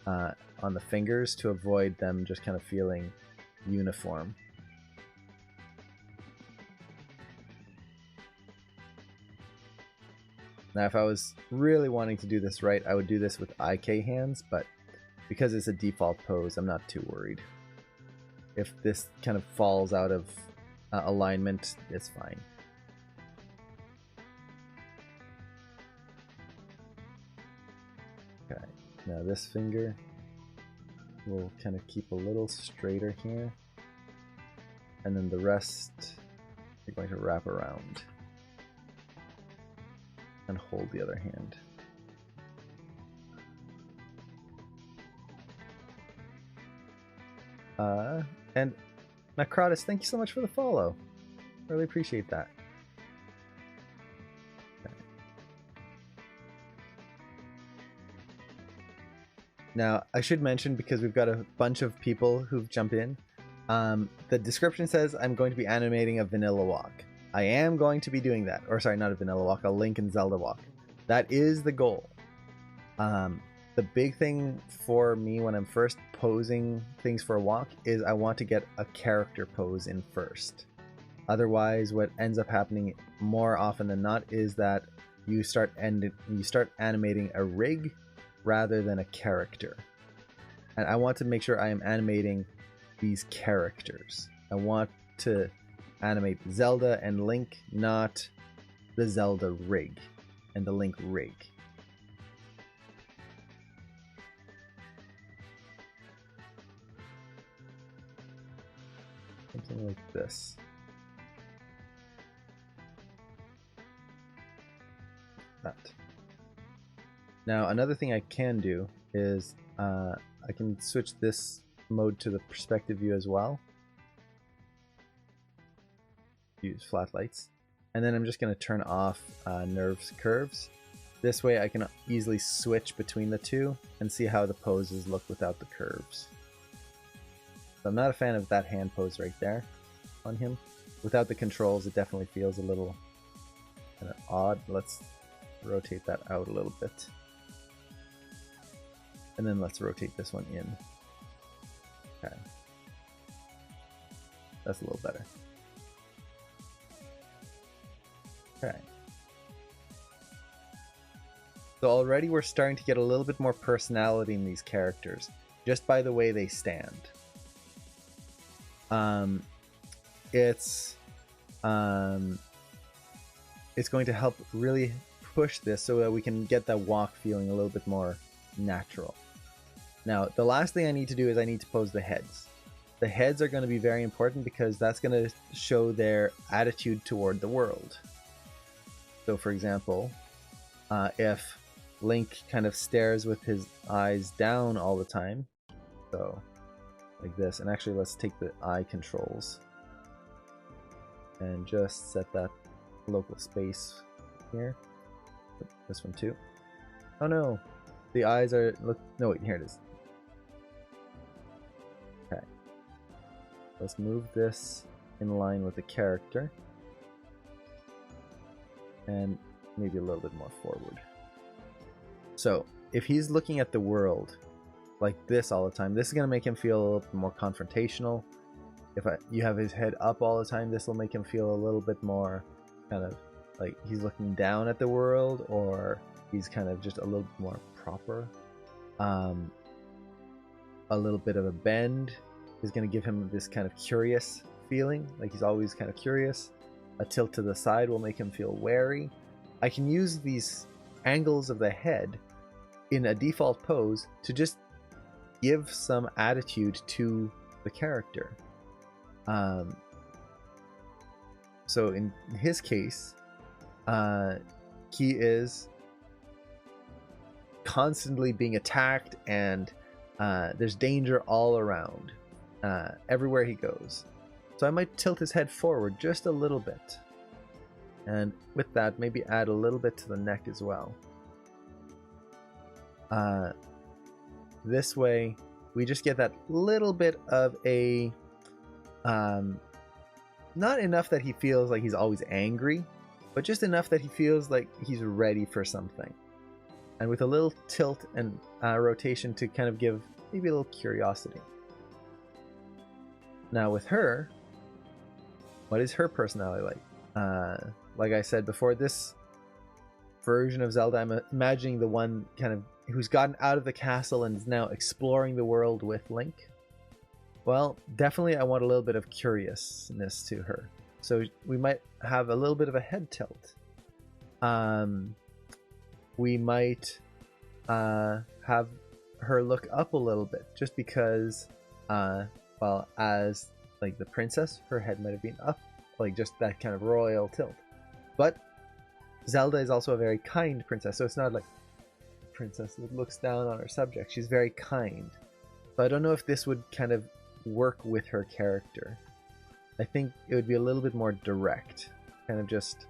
on the fingers to avoid them just kind of feeling uniform. Now if I was really wanting to do this right, I would do this with IK hands, but because it's a default pose, I'm not too worried. If this kind of falls out of alignment, it's fine. Okay, now this finger we'll kind of keep a little straighter here, and then the rest you're going to wrap around and hold the other hand. And Macrotus, thank you so much for the follow. Really appreciate that. Okay. Now, I should mention, because we've got a bunch of people who've jumped in, the description says I'm going to be animating a vanilla walk. I am going to be doing that. Or sorry, not a vanilla walk, a Link and Zelda walk. That is the goal. The big thing for me when I'm first posing things for a walk is I want to get a character pose in first. Otherwise, what ends up happening more often than not is that you start animating a rig rather than a character. And I want to make sure I am animating these characters. I want to animate Zelda and Link, not the Zelda rig and the Link rig. Something like this. That. Now, another thing I can do is I can switch this mode to the perspective view as well. Use flat lights. And then I'm just going to turn off Nerve's curves. This way I can easily switch between the two and see how the poses look without the curves. So I'm not a fan of that hand pose right there on him. Without the controls, it definitely feels a little kind of odd. Let's rotate that out a little bit. And then let's rotate this one in. Okay. That's a little better. Okay. So already we're starting to get a little bit more personality in these characters, just by the way they stand. It's going to help really push this so that we can get that walk feeling a little bit more natural. Now, the last thing I need to do is I need to pose the heads. The heads are going to be very important because that's going to show their attitude toward the world. So, for example, if Link kind of stares with his eyes down all the time, so like this, and actually let's take the eye controls and just set that local space here. This one too. Oh no, the eyes are, look, no wait, here it is. Okay, let's move this in line with the character and maybe a little bit more forward. So if he's looking at the world like this all the time, this is going to make him feel a little bit more confrontational. If you have his head up all the time, this will make him feel a little bit more kind of like he's looking down at the world, or he's kind of just a little bit more proper. A little bit of a bend is going to give him this kind of curious feeling, like he's always kind of curious. A tilt to the side will make him feel wary. I can use these angles of the head in a default pose to just give some attitude to the character. So in his case, he is constantly being attacked, and there's danger all around, everywhere he goes. So I might tilt his head forward just a little bit, and with that maybe add a little bit to the neck as well. This way we just get that little bit of a not enough that he feels like he's always angry, but just enough that he feels like he's ready for something, and with a little tilt and rotation to kind of give maybe a little curiosity. Now with her, what is her personality like? Like I said before, this version of Zelda, I'm imagining the one kind of who's gotten out of the castle and is now exploring the world with Link. Well, definitely I want a little bit of curiousness to her. So we might have a little bit of a head tilt. We might have her look up a little bit, just because, well, as like the princess, her head might have been up, like just that kind of royal tilt. But Zelda is also a very kind princess, so it's not like a princess that looks down on her subject. She's very kind. So I don't know if this would kind of work with her character. I think it would be a little bit more direct, kind of just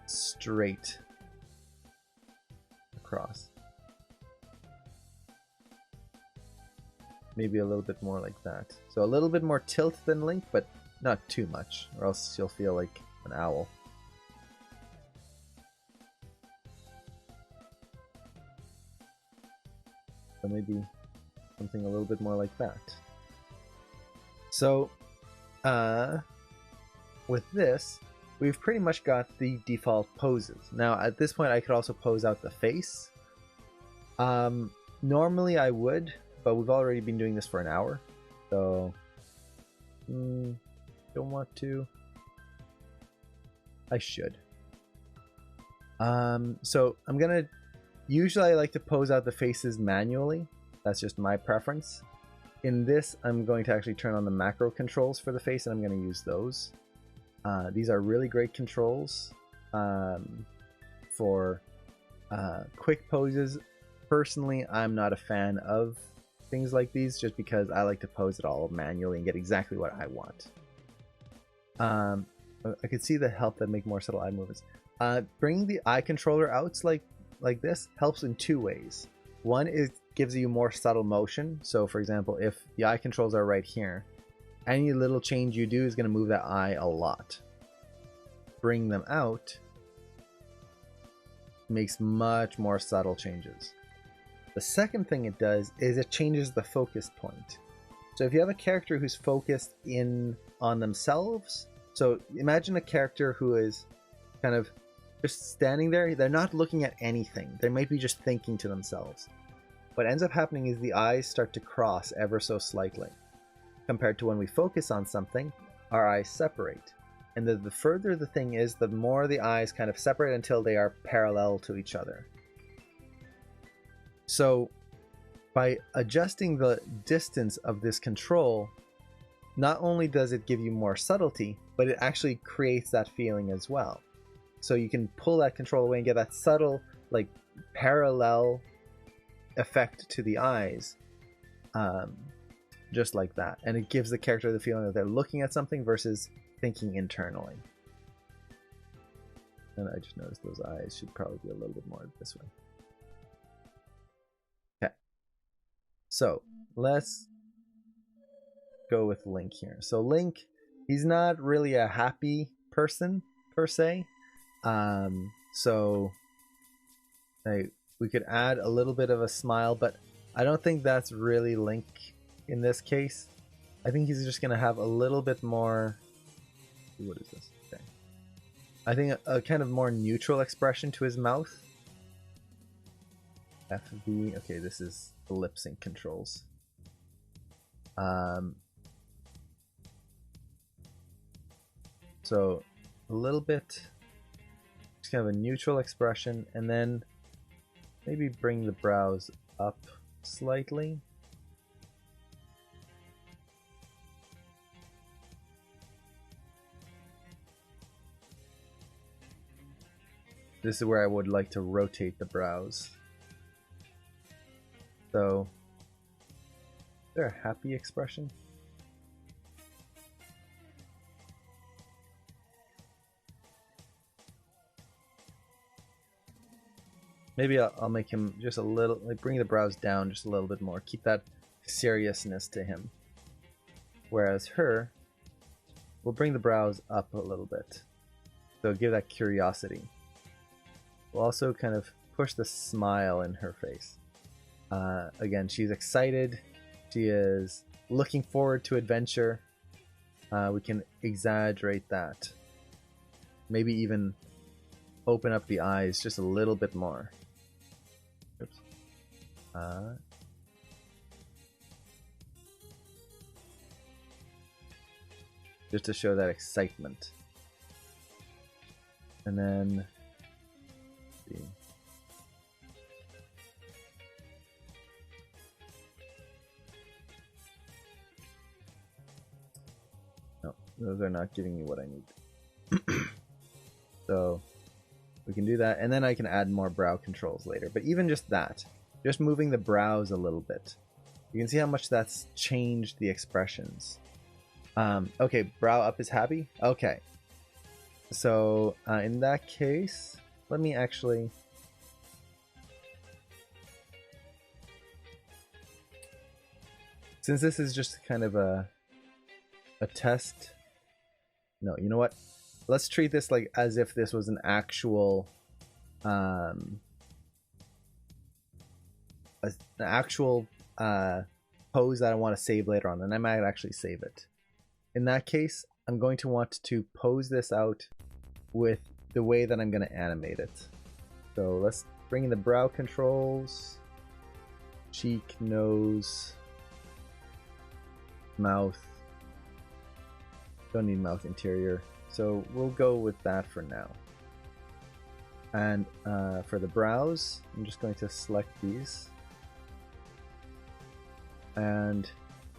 straight across. Maybe a little bit more like that. So a little bit more tilt than Link, but not too much, or else she'll feel like an owl. So maybe something a little bit more like that. So, with this, we've pretty much got the default poses. Now, at this point, I could also pose out the face. Normally I would, but we've already been doing this for an hour, so don't want to. I should. So I'm gonna. Usually I like to pose out the faces manually. That's just my preference. In this, I'm going to actually turn on the macro controls for the face, and I'm going to use those. These are really great controls for quick poses. Personally, I'm not a fan of things like these, just because I like to pose it all manually and get exactly what I want. I could see the help that make more subtle eye movements. Bringing the eye controller out like this helps in two ways. One is gives you more subtle motion. So for example, if the eye controls are right here, any little change you do is going to move that eye a lot. Bring them out makes much more subtle changes. The second thing it does is it changes the focus point. So if you have a character who's focused in on themselves, so imagine a character who is kind of just standing there. They're not looking at anything. They might be just thinking to themselves. What ends up happening is the eyes start to cross ever so slightly. Compared to when we focus on something, our eyes separate. And the further the thing is, the more the eyes kind of separate until they are parallel to each other. So by adjusting the distance of this control, not only does it give you more subtlety, but it actually creates that feeling as well. So you can pull that control away and get that subtle, like, parallel effect to the eyes, just like that. And it gives the character the feeling that they're looking at something versus thinking internally. And I just noticed those eyes should probably be a little bit more this way. Okay. So let's go with Link here. So Link, he's not really a happy person per se. So we could add a little bit of a smile, but I don't think that's really Link in this case. I think he's just gonna have a little bit more. What is this? Okay. I think a kind of more neutral expression to his mouth. FV. Okay, this is the lip sync controls. So a little bit, just kind of a neutral expression, and then maybe bring the brows up slightly. This is where I would like to rotate the brows. So, is there a happy expression? Maybe I'll make him just a little, like, bring the brows down just a little bit more. Keep that seriousness to him. Whereas her, we'll bring the brows up a little bit. So give that curiosity. We'll also kind of push the smile in her face. Again, she's excited. She is looking forward to adventure. We can exaggerate that. Maybe even open up the eyes just a little bit more. Oops. Just to show that excitement. And then see. No, those are not giving me what I need. So we can do that, and then I can add more brow controls later. But even just that, just moving the brows a little bit, you can see how much that's changed the expressions. Okay, brow up is happy. Okay, so in that case, let me actually since this is just kind of a test. No, you know what? Let's treat this like as if this was an actual pose that I want to save later on, and I might actually save it. In that case, I'm going to want to pose this out with the way that I'm going to animate it. So let's bring in the brow controls, cheek, nose, mouth. Don't need mouth interior. So we'll go with that for now. And for the brows, I'm just going to select these. And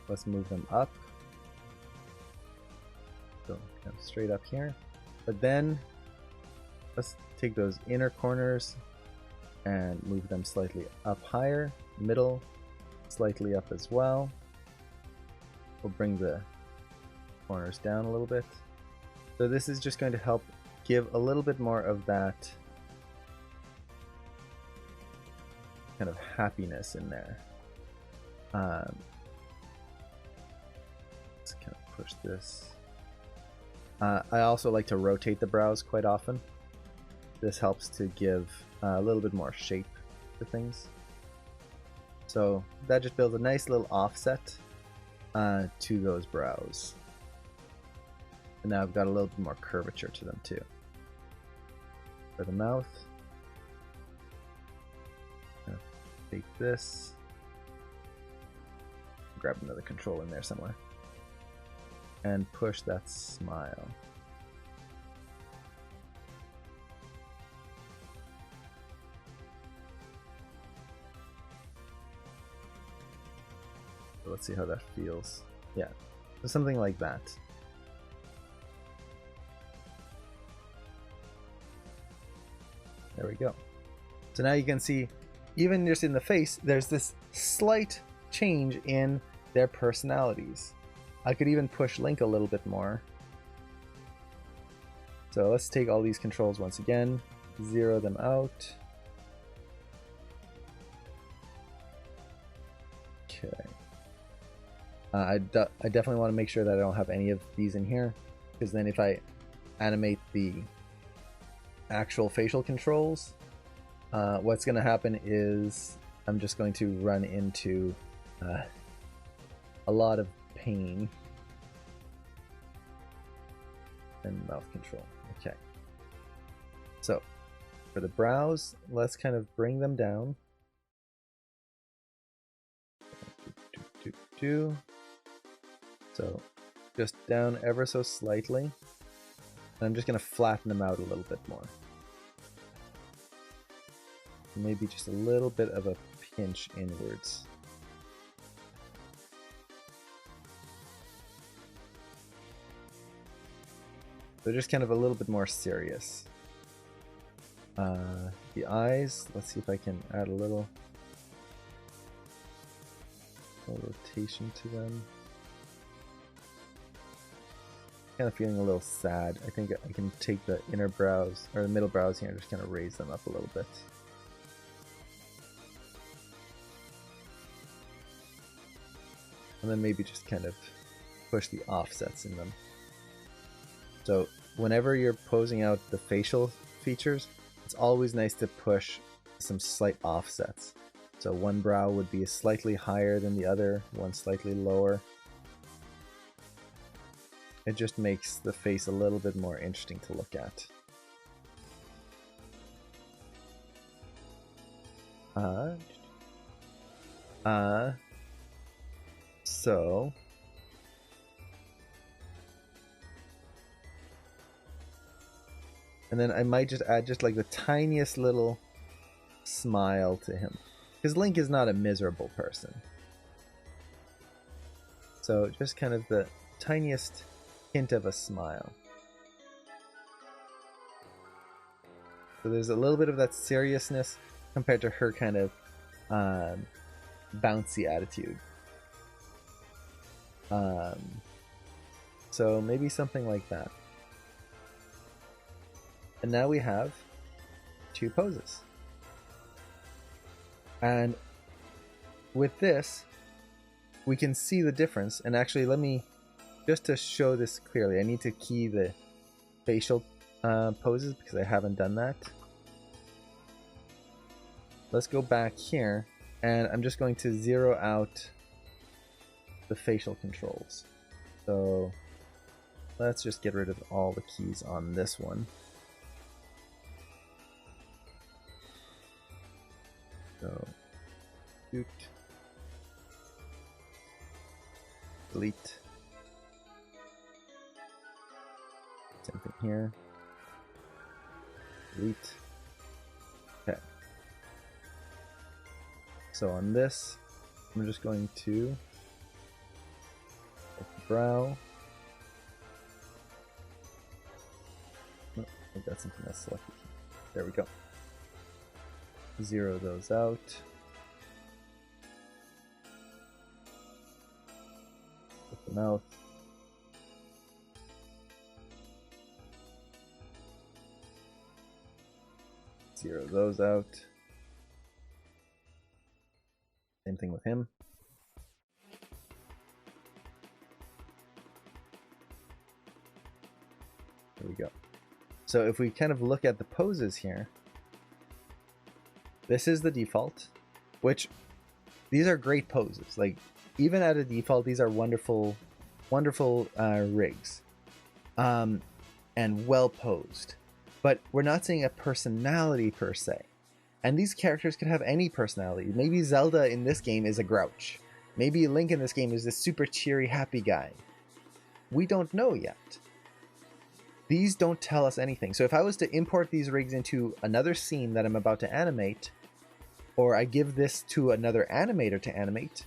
let's move them up. So kind of straight up here. But then let's take those inner corners and move them slightly up higher. Middle, slightly up as well. We'll bring the corners down a little bit. So this is just going to help give a little bit more of that kind of happiness in there. Let's kind of push this. I also like to rotate the brows quite often. This helps to give a little bit more shape to things. So that just builds a nice little offset to those brows. And now I've got a little bit more curvature to them too. for the mouth. Take this. Grab another control in there somewhere. And push that smile. So let's see how that feels. Yeah, so something like that. There we go. So now you can see, even just in the face, there's this slight change in their personalities. I could even push Link a little bit more. So let's take all these controls once again, zero them out. Okay. I definitely want to make sure that I don't have any of these in here, because then if I animate the actual facial controls, what's going to happen is I'm just going to run into a lot of pain. And mouth control. Okay. So for the brows, let's kind of bring them down. So just down ever so slightly. And I'm just going to flatten them out a little bit more. Maybe just a little bit of a pinch inwards. They're just kind of a little bit more serious. The eyes, let's see if I can add a little rotation to them. Kind of feeling a little sad. I think I can take the inner brows, or the middle brows here, and just kind of raise them up a little bit. And then maybe just kind of push the offsets in them. So whenever you're posing out the facial features, it's always nice to push some slight offsets. So one brow would be slightly higher than the other, one slightly lower. It just makes the face a little bit more interesting to look at. So and then I might just add just like the tiniest little smile to him, because Link is not a miserable person. So just kind of the tiniest hint of a smile. So there's a little bit of that seriousness compared to her kind of bouncy attitude. So maybe something like that. And now we have two poses. And with this, we can see the difference. And actually, let me, just to show this clearly, I need to key the facial poses because I haven't done that. Let's go back here, and I'm just going to zero out the facial controls. So let's just get rid of all the keys on this one. So, shoot, delete, same thing here, delete. Okay. So on this, I'm just going to brow. Oh, I've got something else selected. There we go. Zero those out. With the mouth. Zero those out. Same thing with him. There we go. So if we kind of look at the poses here, this is the default, which these are great poses. Like, even at a default, these are wonderful, wonderful rigs, and well posed. but we're not seeing a personality per se. And these characters could have any personality. Maybe Zelda in this game is a grouch. Maybe Link in this game is this super cheery, happy guy. We don't know yet. These don't tell us anything. So if I was to import these rigs into another scene that I'm about to animate, or I give this to another animator to animate,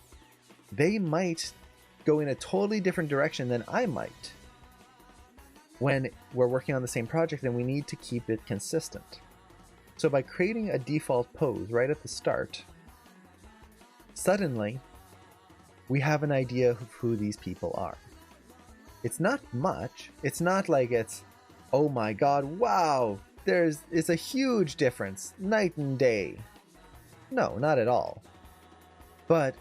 they might go in a totally different direction than I might. When we're working on the same project, then we need to keep it consistent. So by creating a default pose right at the start, suddenly we have an idea of who these people are. It's not much. It's not like it's, oh my god, wow, it's a huge difference, night and day. No, not at all. But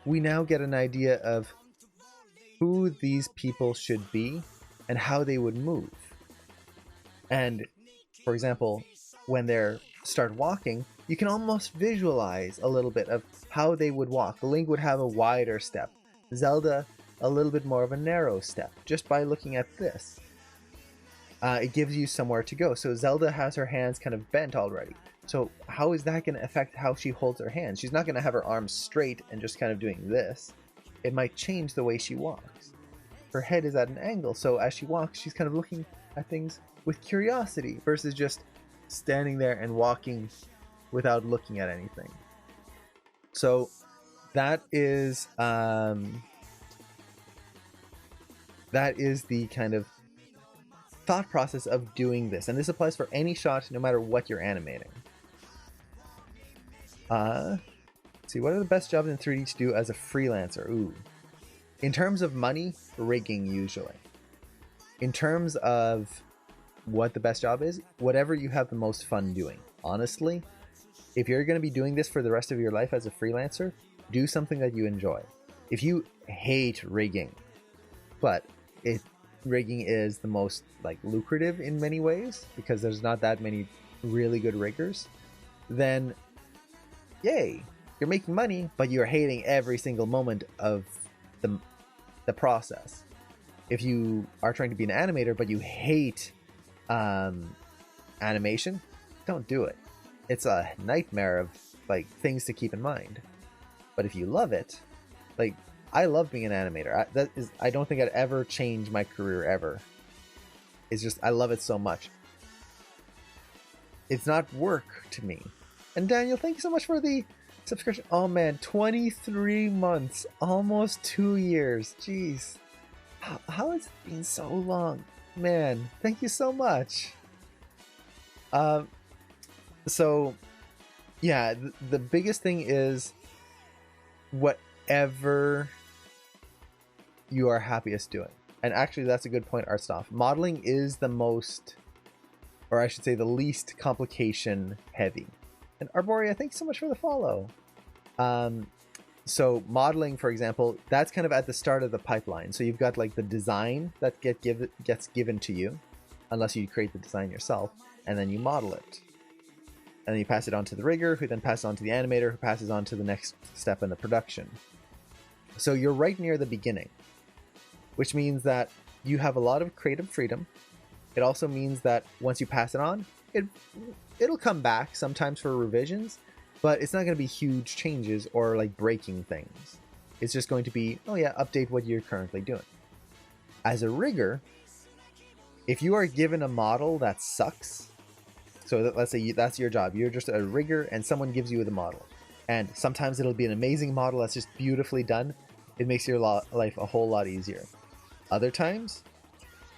we now get an idea of who these people should be and how they would move. And, for example, when they start walking, you can almost visualize a little bit of how they would walk. Link would have a wider step. Zelda, a little bit more of a narrow step, just by looking at this. It gives you somewhere to go. So Zelda has her hands kind of bent already. So how is that going to affect how she holds her hands? She's not going to have her arms straight and just kind of doing this. It might change the way she walks. Her head is at an angle, so as she walks, she's kind of looking at things with curiosity versus just standing there and walking without looking at anything. So that is the kind of thought process of doing this, and this applies for any shot, no matter what you're animating. Let's see, what are the best jobs in 3D to do as a freelancer? Ooh. In terms of money, rigging usually. In terms of what the best job is, whatever you have the most fun doing. Honestly, if you're going to be doing this for the rest of your life as a freelancer, do something that you enjoy. If you hate rigging, but rigging is the most lucrative in many ways because there's not that many really good riggers, then yay, you're making money, but you're hating every single moment of the process. If you are trying to be an animator but you hate animation, don't do it. It's a nightmare of things to keep in mind. But if you love it, I love being an animator. I don't think I'd ever change my career ever. It's just I love it so much. It's not work to me. And Daniel, thank you so much for the subscription. Oh man, 23 months, almost 2 years. Jeez, how has it been so long? Man, thank you so much. So yeah, the biggest thing is whatever you are happiest doing. And actually, that's a good point, Artstoff. Modeling is the most, or I should say the least complication heavy. And Arborea, thanks so much for the follow. So modeling, for example, that's kind of at the start of the pipeline. So you've got the design that gets given to you, unless you create the design yourself, and then you model it. And then you pass it on to the rigger, who then passes on to the animator, who passes on to the next step in the production. So you're right near the beginning, which means that you have a lot of creative freedom. It also means that once you pass it on, it'll come back sometimes for revisions, but it's not going to be huge changes or breaking things. It's just going to be, oh yeah, update what you're currently doing. As a rigger, if you are given a model that sucks, so let's say that's your job, you're just a rigger and someone gives you the model, and sometimes it'll be an amazing model that's just beautifully done. It makes your life a whole lot easier. Other times,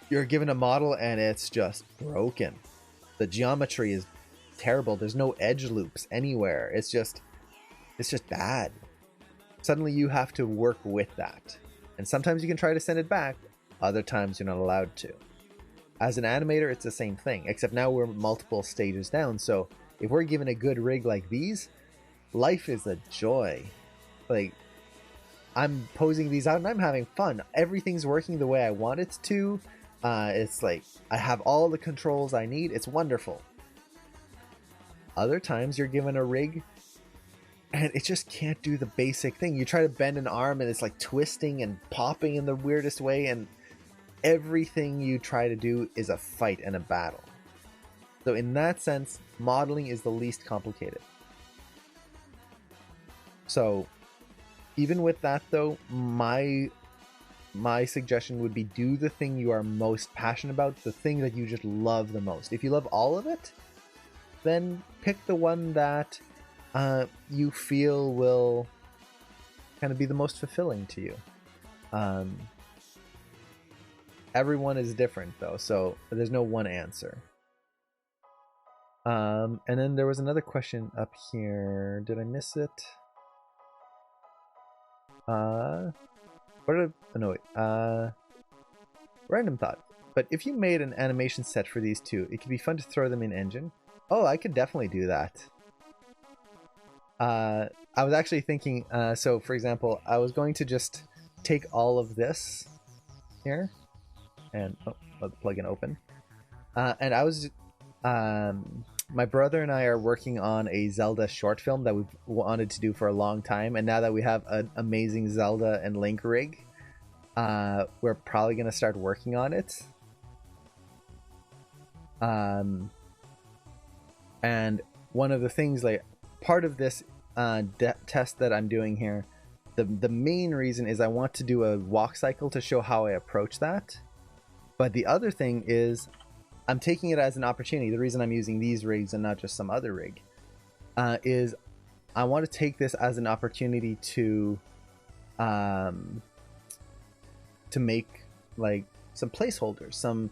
you're given a model and it's just broken. The geometry is terrible. There's no edge loops anywhere. It's just bad. Suddenly you have to work with that. And sometimes you can try to send it back. Other times you're not allowed to. As an animator, it's the same thing, except now we're multiple stages down. So if we're given a good rig like these, life is a joy. I'm posing these out and I'm having fun. Everything's working the way I want it to. It's I have all the controls I need. It's wonderful. Other times you're given a rig and it just can't do the basic thing. You try to bend an arm and it's twisting and popping in the weirdest way, and everything you try to do is a fight and a battle. So in that sense, modeling is the least complicated. So even with that though, my suggestion would be do the thing you are most passionate about, the thing that you just love the most. If you love all of it, then pick the one that you feel will kind of be the most fulfilling to you. Everyone is different though, so there's no one answer. And then there was another question up here. Did I miss it? Random thought. But if you made an animation set for these two, it could be fun to throw them in engine. Oh, I could definitely do that. I was actually thinking, so for example, I was going to just take all of this here and let the plugin open. And I was, my brother and I are working on a Zelda short film that we've wanted to do for a long time. And now that we have an amazing Zelda and Link rig, we're probably going to start working on it. And one of the things, like part of this test that I'm doing here, the main reason is I want to do a walk cycle to show how I approach that. But the other thing is I'm taking it as an opportunity. The reason I'm using these rigs and not just some other rig is I want to take this as an opportunity to make like some placeholders, some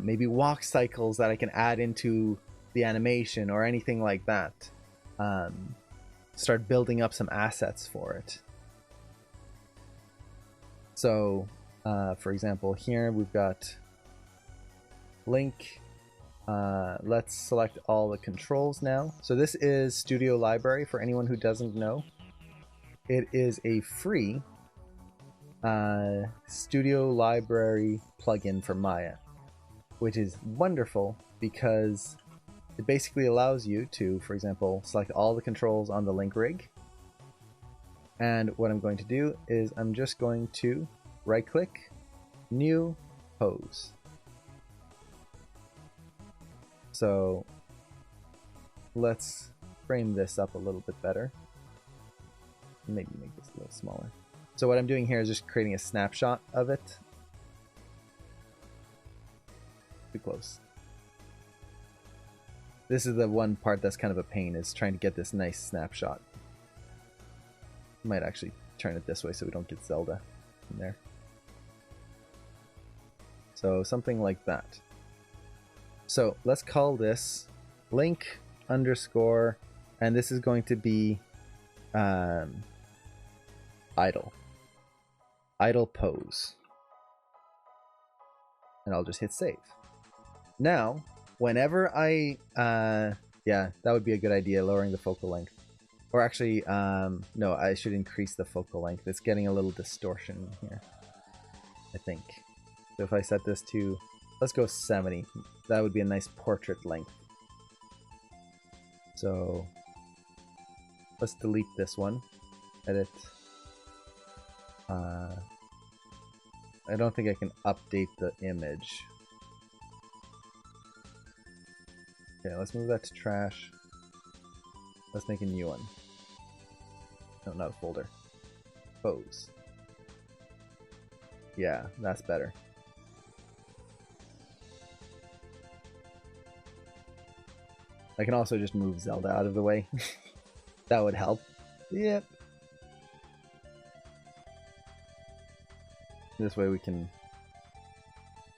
maybe walk cycles that I can add into the animation or anything like that. Start building up some assets for it. So for example, here we've got Link. Let's select all the controls now. So this is Studio Library for anyone who doesn't know. It is a free Studio Library plugin for Maya, which is wonderful because it basically allows you to, for example, select all the controls on the Link rig. And what I'm going to do is I'm just going to right click, new pose. So let's frame this up a little bit better. Maybe make this a little smaller. So what I'm doing here is just creating a snapshot of it. Too close. This is the one part that's kind of a pain, is trying to get this nice snapshot. Might actually turn it this way so we don't get Zelda in there. So something like that. So let's call this Link underscore, and this is going to be idle pose. And I'll just hit save. Now, whenever I, yeah, that would be a good idea, lowering the focal length. Or actually, no, I should increase the focal length. It's getting a little distortion here, I think. So if I set this to, let's go 70. That would be a nice portrait length. So let's delete this one. Edit. I don't think I can update the image. Okay, let's move that to trash. Let's make a new one. No, not a folder. Pose. Yeah, that's better. I can also just move Zelda out of the way. That would help. Yep. This way we can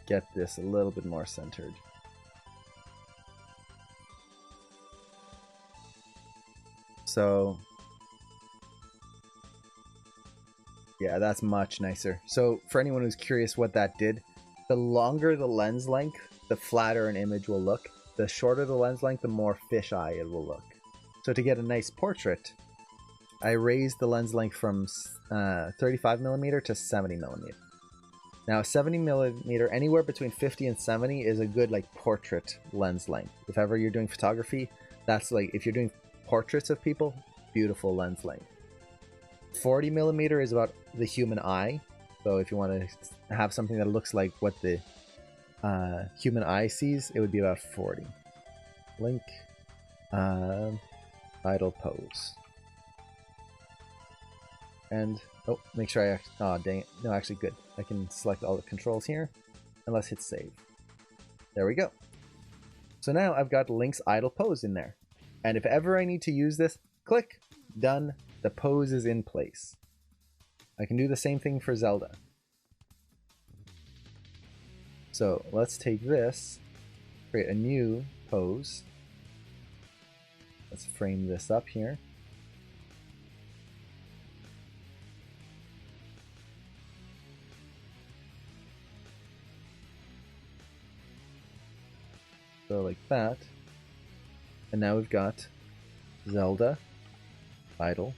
get this a little bit more centered. So yeah, that's much nicer. So for anyone who's curious what that did, the longer the lens length, the flatter an image will look. The shorter the lens length, the more fisheye it will look. So to get a nice portrait, I raised the lens length from 35mm to 70mm. Now 70mm, anywhere between 50 and 70 is a good like portrait lens length. If ever you're doing photography, that's like, if you're doing portraits of people, beautiful lens length. 40mm is about the human eye. So if you want to have something that looks like what the human eye sees, it would be about 40. Link, idle pose. And, oh, make sure I, oh dang it, no, actually good. I can select all the controls here, and let's hit save. There we go. So now I've got Link's idle pose in there. And if ever I need to use this, click, done, the pose is in place. I can do the same thing for Zelda. So let's take this, create a new pose. Let's frame this up here. So like that. And now we've got Zelda, idle,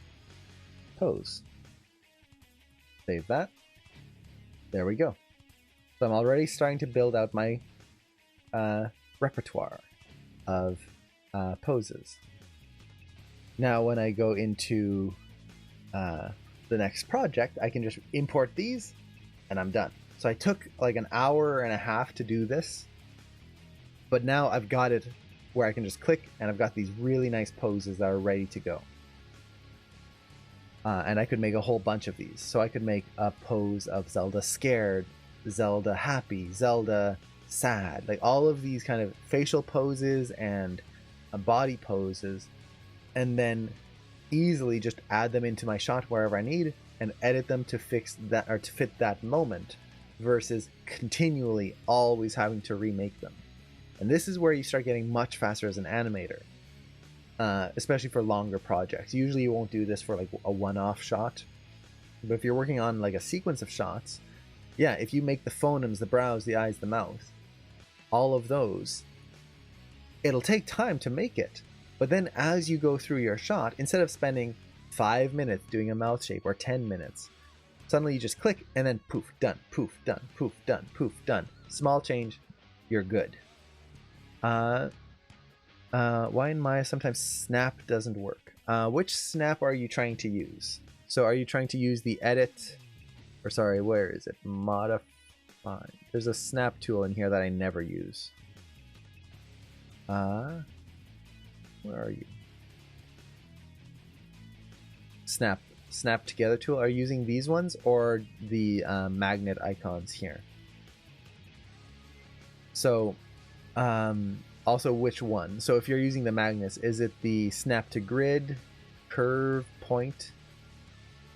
pose. Save that. There we go. So I'm already starting to build out my repertoire of poses. Now when I go into the next project, I can just import these and I'm done. So I took like an hour and a half to do this, but now I've got it where I can just click and I've got these really nice poses that are ready to go. And I could make a whole bunch of these. So I could make a pose of Zelda scared, Zelda happy, Zelda sad, like all of these kind of facial poses and body poses, and then easily just add them into my shot wherever I need and edit them to fix that or to fit that moment versus continually always having to remake them. And this is where you start getting much faster as an animator, especially for longer projects. Usually you won't do this for like a one-off shot, but if you're working on like a sequence of shots, yeah, if you make the phonemes, the brows, the eyes, the mouth, all of those, it'll take time to make it. But then as you go through your shot, instead of spending 5 minutes doing a mouth shape or 10 minutes, suddenly you just click and then poof, done, poof, done, poof, done, poof, done. Small change, you're good. Why in Maya sometimes snap doesn't work? Which snap are you trying to use? So are you trying to use the edit, or sorry, where is it? Modify. There's a snap tool in here that I never use. Where are you? Snap together tool. Are you using these ones or the magnet icons here? So, also which one? So if you're using the magnets, is it the snap to grid, curve, point?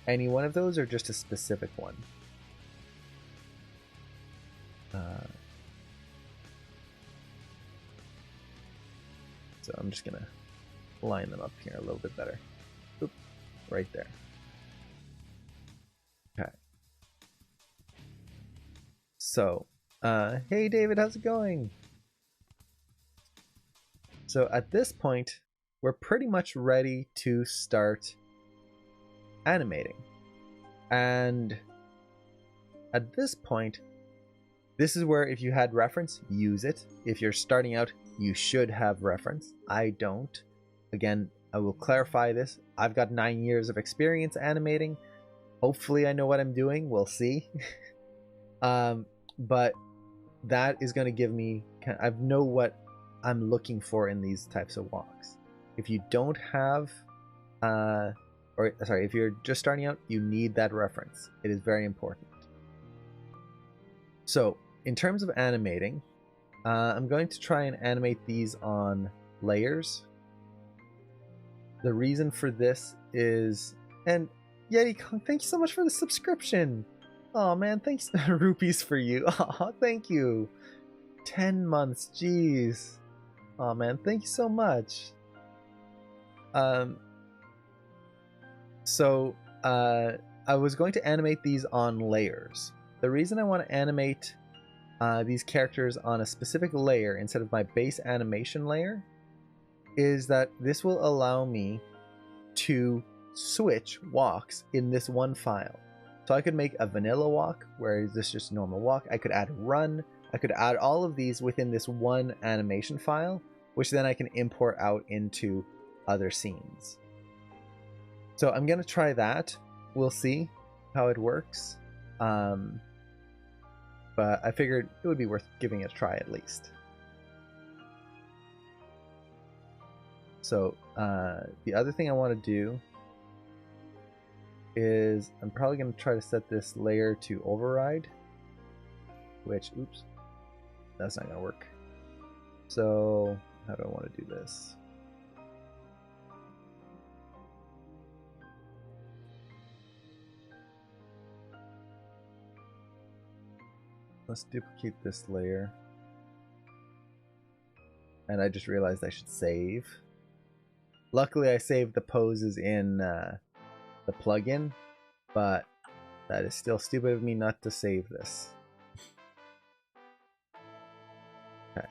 Any one of those or just a specific one? So I'm just gonna line them up here a little bit better. Oop, right there. Okay. So, hey David, how's it going? So at this point, we're pretty much ready to start animating. And at this point, this is where if you had reference, use it. If you're starting out, you should have reference. I don't. Again, I will clarify this. I've got 9 years of experience animating. Hopefully I know what I'm doing. We'll see. But that is going to give me... I know what I'm looking for in these types of walks. If you don't have... if you're just starting out, you need that reference. It is very important. So, in terms of animating, I'm going to try and animate these on layers. The reason for this is... And Yeti, thank you so much for the subscription! Oh man, thanks. Rupees for you. Oh, thank you. 10 months, jeez. Oh man, thank you so much. I was going to animate these on layers. The reason I want to animate these characters on a specific layer instead of my base animation layer is that this will allow me to switch walks in this one file. So I could make a vanilla walk where this is just a normal walk. I could add a run. I could add all of these within this one animation file, which then I can import out into other scenes. So I'm going to try that. We'll see how it works. But I figured it would be worth giving it a try at least. So the other thing I want to do is I'm probably going to try to set this layer to override, which, oops, that's not going to work. So how do I want to do this? Let's duplicate this layer. And I just realized I should save. Luckily I saved the poses in the plugin, but that is still stupid of me not to save this. Okay.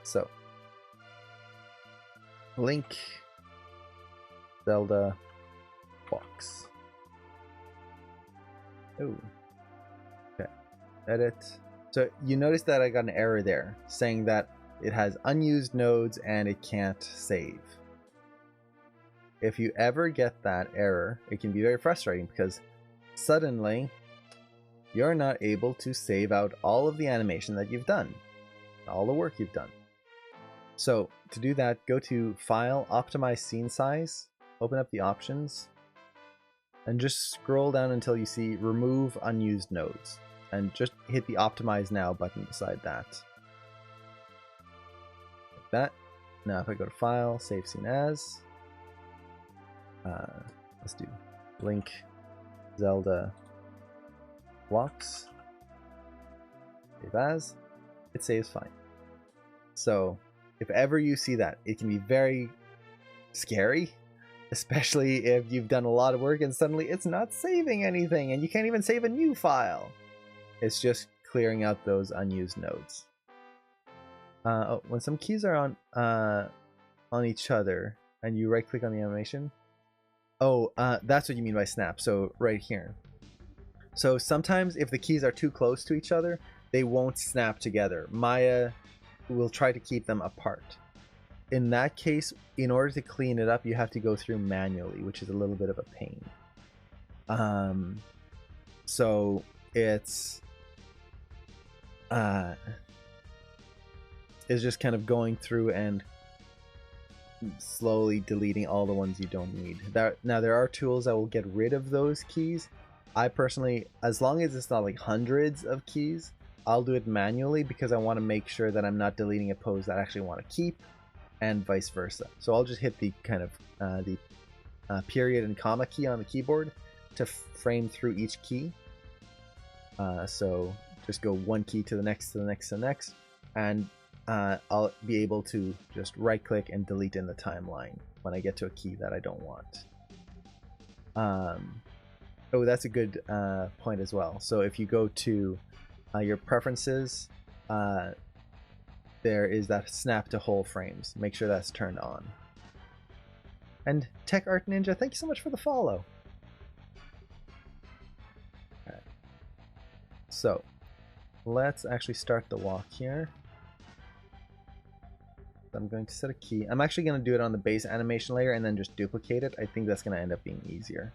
So, Link, Zelda, box. Oh. Okay. Edit. So you notice that I got an error there saying that it has unused nodes and it can't save. If you ever get that error, it can be very frustrating because suddenly you're not able to save out all of the animation that you've done, all the work you've done. So to do that, go to File, Optimize Scene Size, open up the options, and just scroll down until you see Remove Unused Nodes. And just hit the Optimize Now button beside that. Like that. Now if I go to File, Save Scene As, let's do Link, Zelda, Walks, Save As, it saves fine. So if ever you see that, it can be very scary, especially if you've done a lot of work and suddenly it's not saving anything and you can't even save a new file. It's just clearing out those unused nodes. Oh, when some keys are on each other and you right click on the animation. Oh, that's what you mean by snap. So right here. So sometimes if the keys are too close to each other, they won't snap together. Maya will try to keep them apart. In that case, in order to clean it up, you have to go through manually, which is a little bit of a pain. So it's just kind of going through and slowly deleting all the ones you don't need. Now there are tools that will get rid of those keys. I personally, as long as it's not like hundreds of keys, I'll do it manually because I want to make sure that I'm not deleting a pose that I actually want to keep, and vice versa. So I'll just hit the kind of the period and comma key on the keyboard to frame through each key. So just go one key to the next, to the next, to the next, and I'll be able to just right click and delete in the timeline when I get to a key that I don't want. Oh, that's a good point as well. So if you go to your preferences, there is that snap to whole frames. Make sure that's turned on. And Tech Art Ninja, thank you so much for the follow. Okay. So let's actually start the walk here. I'm going to set a key. I'm actually going to do it on the base animation layer and then just duplicate it. I think that's going to end up being easier.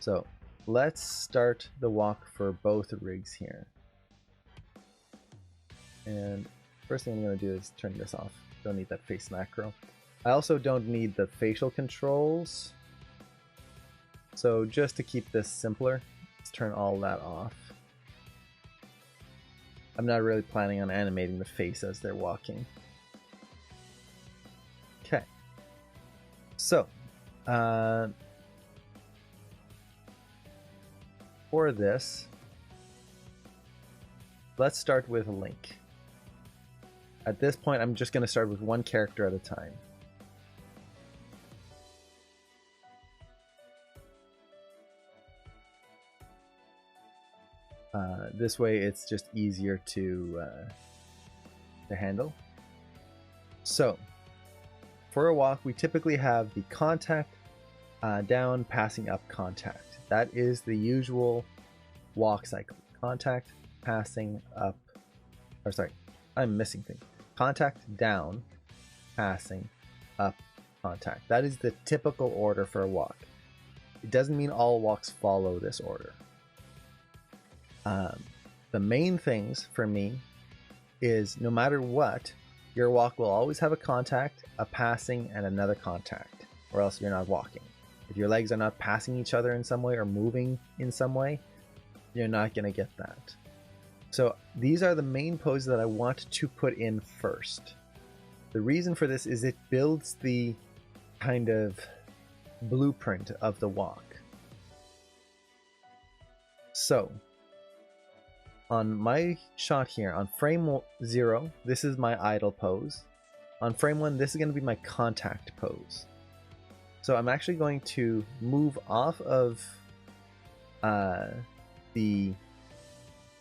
So let's start the walk for both rigs here. And first thing I'm going to do is turn this off. Don't need that face macro. I also don't need the facial controls. So just to keep this simpler, let's turn all that off. I'm not really planning on animating the face as they're walking. Okay. So, for this, let's start with Link. At this point, I'm just going to start with one character at a time. This way, it's just easier to handle. So, for a walk, we typically have the contact down, passing up, contact. That is the usual walk cycle. Contact, passing up, or sorry, I'm missing things. Contact, down, passing, up, contact. That is the typical order for a walk. It doesn't mean all walks follow this order. The main things for me is no matter what, Your walk will always have a contact, a passing, and another contact, or else you're not walking. If your legs are not passing each other in some way or moving in some way, you're not going to get that. So these are the main poses that I want to put in first. The reason for this is it builds the kind of blueprint of the walk. So on my shot here, on frame 0, this is my idle pose. On frame 1, this is going to be my contact pose. So I'm actually going to move off of the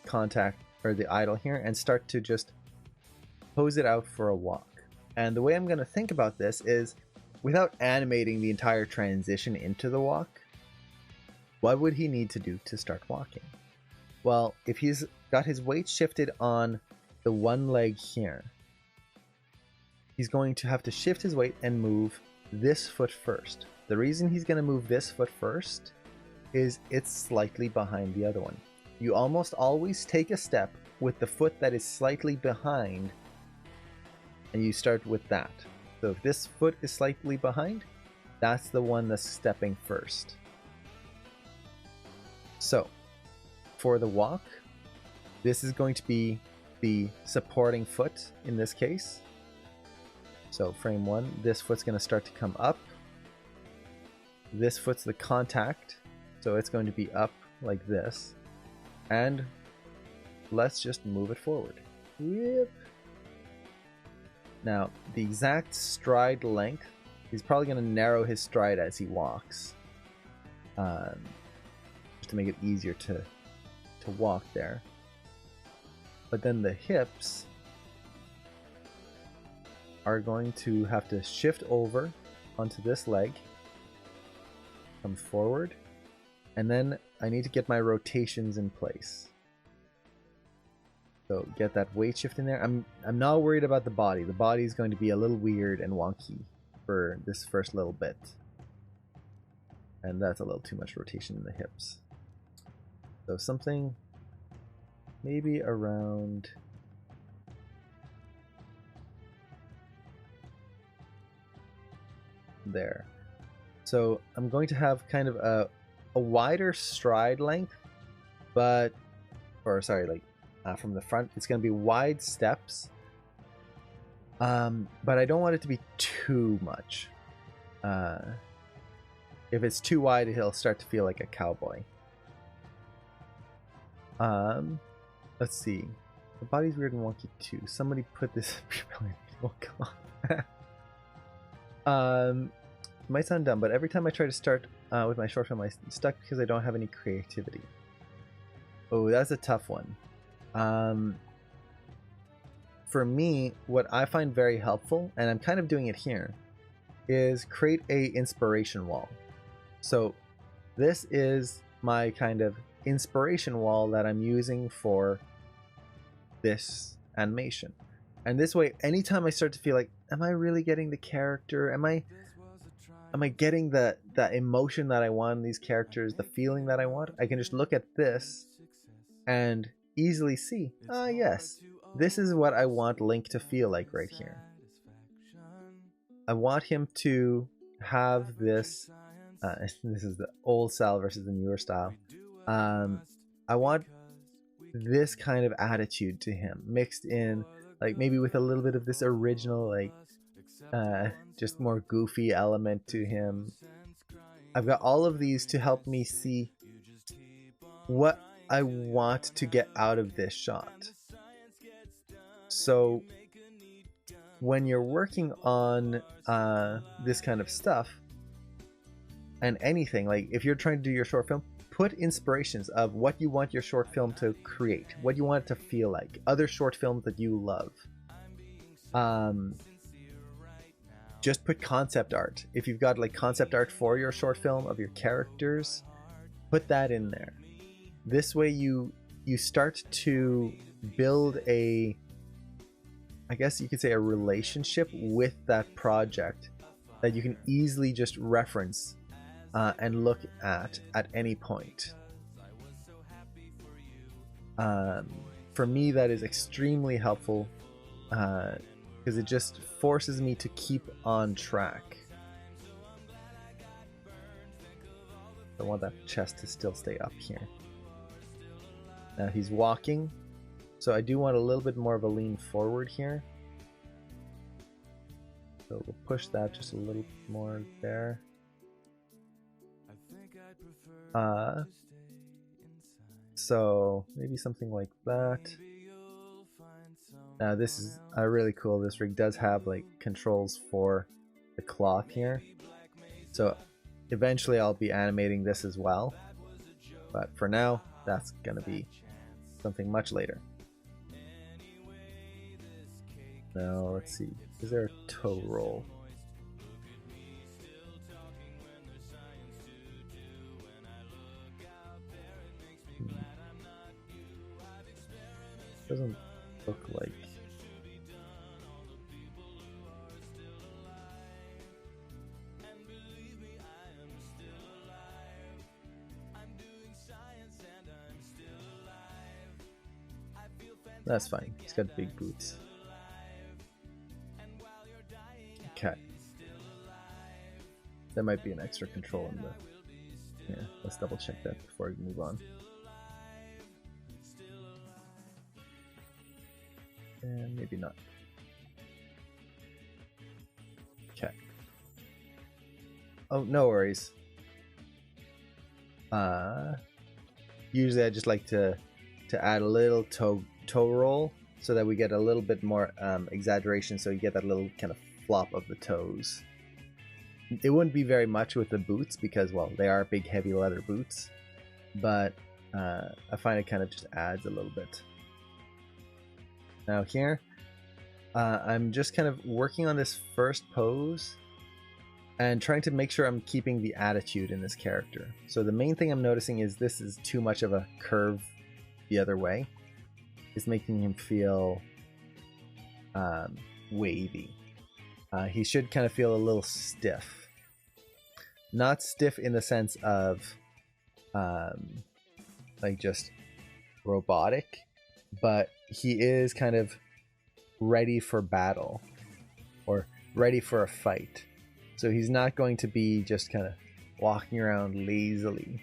contact or the idle here and start to just pose it out for a walk. And the way I'm going to think about this is, without animating the entire transition into the walk, what would he need to do to start walking? Well, if he's got his weight shifted on the one leg here, he's going to have to shift his weight and move this foot first. The reason he's going to move this foot first is it's slightly behind the other one. You almost always take a step with the foot that is slightly behind, and you start with that. So if this foot is slightly behind, that's the one that's stepping first. So for the walk, this is going to be the supporting foot in this case. So frame 1, this foot's going to start to come up. This foot's the contact, so it's going to be up like this. And let's just move it forward. Yep. Now, the exact stride length, he's probably going to narrow his stride as he walks. Just to make it easier to walk there. But then the hips are going to have to shift over onto this leg, come forward, and then I need to get my rotations in place. So get that weight shift in there. I'm not worried about the body. The body is going to be a little weird and wonky for this first little bit. And that's a little too much rotation in the hips. So something maybe around there. So I'm going to have kind of a wider stride length, but, or sorry, like from the front, it's going to be wide steps. But I don't want it to be too much. If it's too wide, he'll start to feel like a cowboy. Let's see. The body's weird and wonky too. Somebody put this. Oh, come on. Might sound dumb, but every time I try to start with my short film, I'm stuck because I don't have any creativity. Oh, that's a tough one. For me, what I find very helpful, and I'm kind of doing it here, is create a inspiration wall. So this is my kind of inspiration wall that I'm using for this animation. And this way, anytime I start to feel like, am I really getting the character? Am I getting the emotion that I want in these characters, the feeling that I want? I can just look at this and easily see, yes, this is what I want Link to feel like right here. I want him to have this, this is the old style versus the newer style. I want this kind of attitude to him mixed in, like maybe with a little bit of this original, like just more goofy element to him. I've got all of these to help me see what I want to get out of this shot. So when you're working on this kind of stuff and anything, like if you're trying to do your short film, put inspirations of what you want your short film to create, what you want it to feel like, other short films that you love. Just put concept art. If you've got like concept art for your short film of your characters, put that in there. This way you start to build a, I guess you could say, a relationship with that project that you can easily just reference and look at any point. For me, that is extremely helpful because it just forces me to keep on track. I want that chest to still stay up here. Now he's walking, so I do want a little bit more of a lean forward here. So we'll push that just a little more there. So maybe something like that. Now this is really cool. This rig does have like controls for the cloth here. So eventually I'll be animating this as well. But for now, that's gonna be something much later. Now let's see. Is there a toe roll? Doesn't look like. That's fine. He's got big boots. Okay. There might be an extra control in the... Yeah, let's double check that before we move on. And maybe not. Okay. Oh, no worries. Usually I just like to add a little toe roll so that we get a little bit more exaggeration, so you get that little kind of flop of the toes. It wouldn't be very much with the boots because, well, they are big heavy leather boots, but I find it kind of just adds a little bit. Now here, I'm just kind of working on this first pose and trying to make sure I'm keeping the attitude in this character. So the main thing I'm noticing is this is too much of a curve the other way. It's making him feel wavy. He should kind of feel a little stiff. Not stiff in the sense of like just robotic, but he is kind of ready for battle or ready for a fight. So he's not going to be just kind of walking around lazily.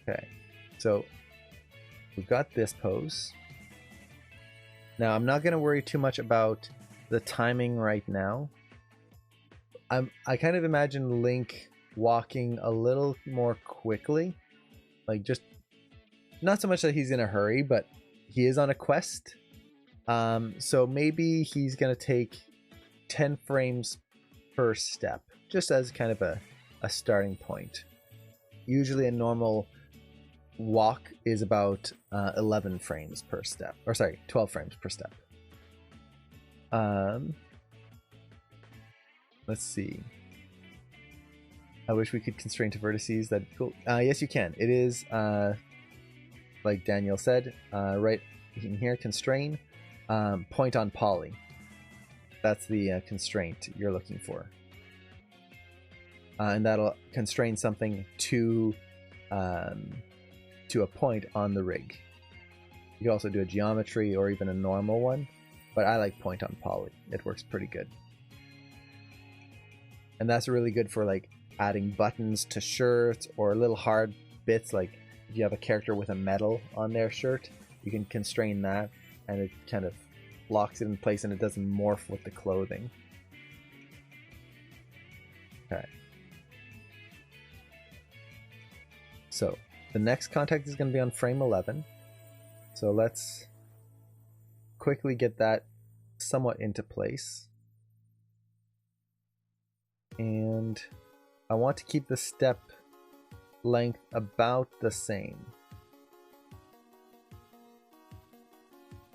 Okay, so we've got this pose. Now I'm not going to worry too much about the timing right now. I kind of imagine Link walking a little more quickly, like just not so much that he's in a hurry, but he is on a quest. So maybe he's gonna take 10 frames per step, just as kind of a starting point. Usually a normal walk is about 11 frames per step, or sorry, 12 frames per step. Let's see. I wish we could constrain to vertices. That'd be cool. Yes, you can. It is, like Daniel said, right in here, constrain, point on poly. That's the constraint you're looking for. And that'll constrain something to a point on the rig. You can also do a geometry or even a normal one, but I like point on poly. It works pretty good. And that's really good for like adding buttons to shirts or little hard bits, like if you have a character with a medal on their shirt, you can constrain that and it kind of locks it in place and it doesn't morph with the clothing. Okay. So the next contact is going to be on frame 11. So let's quickly get that somewhat into place. And I want to keep the step length about the same.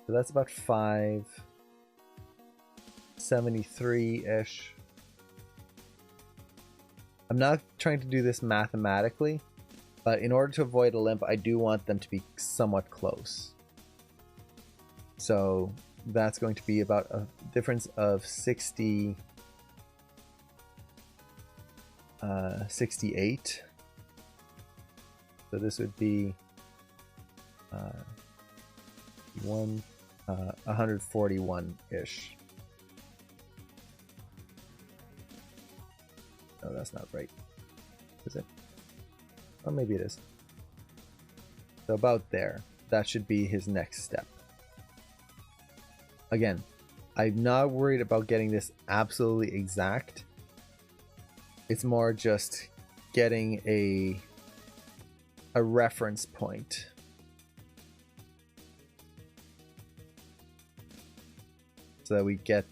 So that's about 573-ish. I'm not trying to do this mathematically, but in order to avoid a limp, I do want them to be somewhat close. So that's going to be about a difference of 68. So this would be 1, 141-ish. No, that's not right. Is it? Oh, maybe it is. So about there. That should be his next step. Again, I'm not worried about getting this absolutely exact. It's more just getting a reference point. So that we get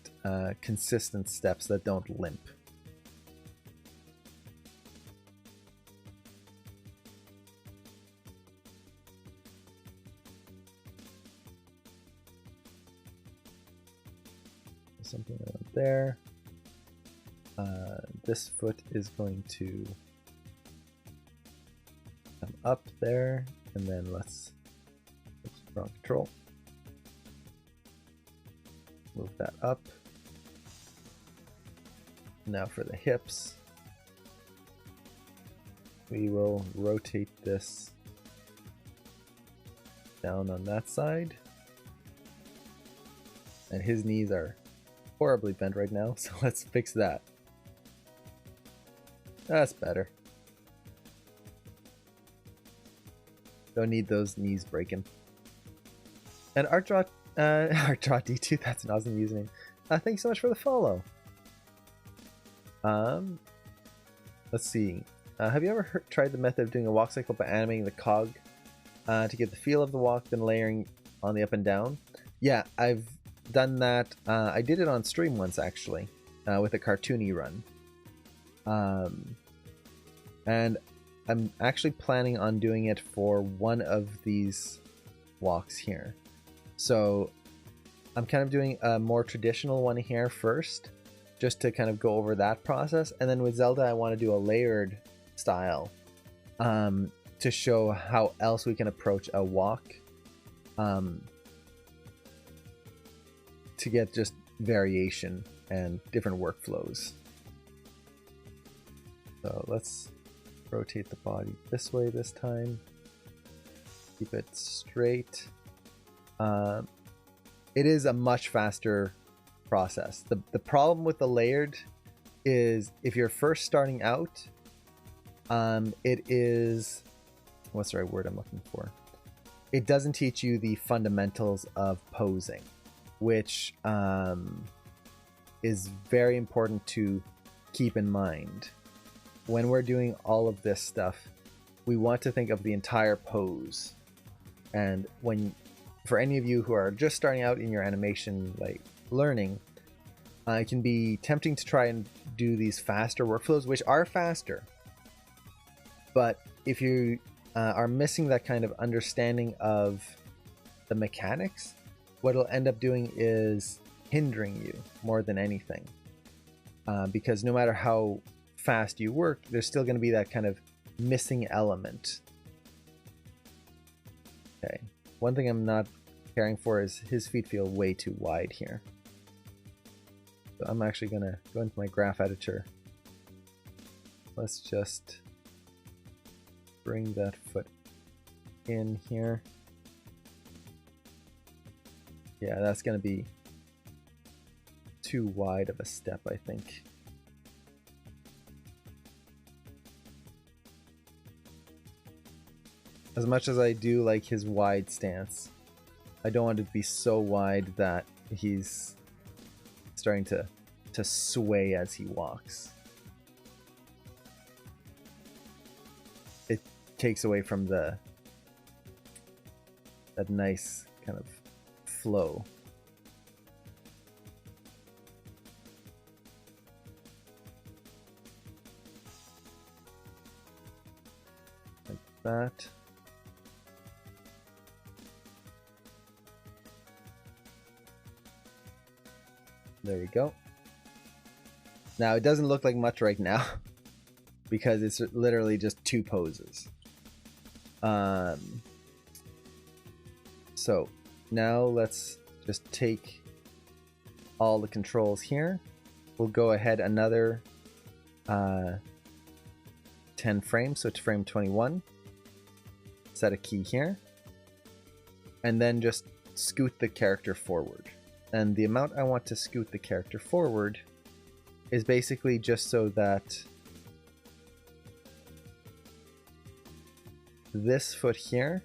consistent steps that don't limp. Something around there. This foot is going to come up there, and then let's wrong control. Move that up. Now for the hips, we will rotate this down on that side. And his knees are horribly bent right now, so let's fix that. That's better. Don't need those knees breaking. And ArtDraw D2, that's an awesome username. Thanks so much for the follow. Let's see. Have you ever tried the method of doing a walk cycle by animating the cog to get the feel of the walk, then layering on the up and down? Yeah, I've done that. I did it on stream once, actually, with a cartoony run. And I'm actually planning on doing it for one of these walks here. So I'm kind of doing a more traditional one here first, just to kind of go over that process. And then with Zelda, I want to do a layered style to show how else we can approach a walk to get just variation and different workflows. So let's rotate the body this way this time. Keep it straight. It is a much faster process. The problem with the layered is if you're first starting out, it is, what's the right word I'm looking for? It doesn't teach you the fundamentals of posing, which is very important to keep in mind. When we're doing all of this stuff, we want to think of the entire pose. And for any of you who are just starting out in your animation learning, it can be tempting to try and do these faster workflows, which are faster. But if you are missing that kind of understanding of the mechanics, what it'll end up doing is hindering you more than anything. Because no matter how fast you work, there's still going to be that kind of missing element. Okay, one thing I'm not caring for is his feet feel way too wide here. So I'm actually going to go into my graph editor. Let's just bring that foot in here. Yeah, that's going to be too wide of a step, I think. As much as I do like his wide stance, I don't want it to be so wide that he's starting to sway as he walks. It takes away from that nice kind of flow. Like that. There we go. Now it doesn't look like much right now because it's literally just two poses. So now let's just take all the controls here. We'll go ahead another 10 frames, so to frame 21. Set a key here. And then just scoot the character forward. And the amount I want to scoot the character forward is basically just so that this foot here,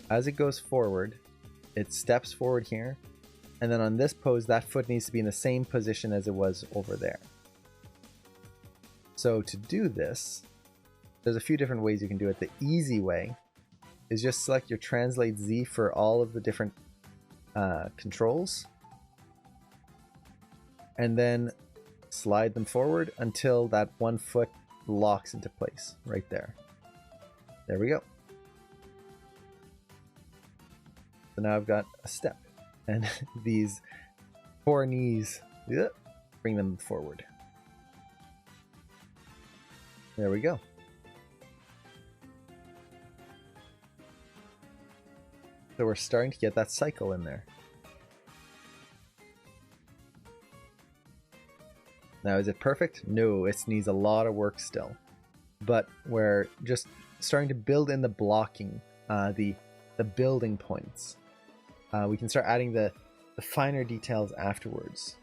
as it goes forward, it steps forward here, and then on this pose, that foot needs to be in the same position as it was over there. So to do this, there's a few different ways you can do it. The easy way is just select your Translate Z for all of the different controls, and then slide them forward until that one foot locks into place right there. There we go. So now I've got a step, and these 4 knees, bring them forward. There we go. So we're starting to get that cycle in there. Now, is it perfect? No, it needs a lot of work still. But we're just starting to build in the blocking, the building points. We can start adding the finer details afterwards.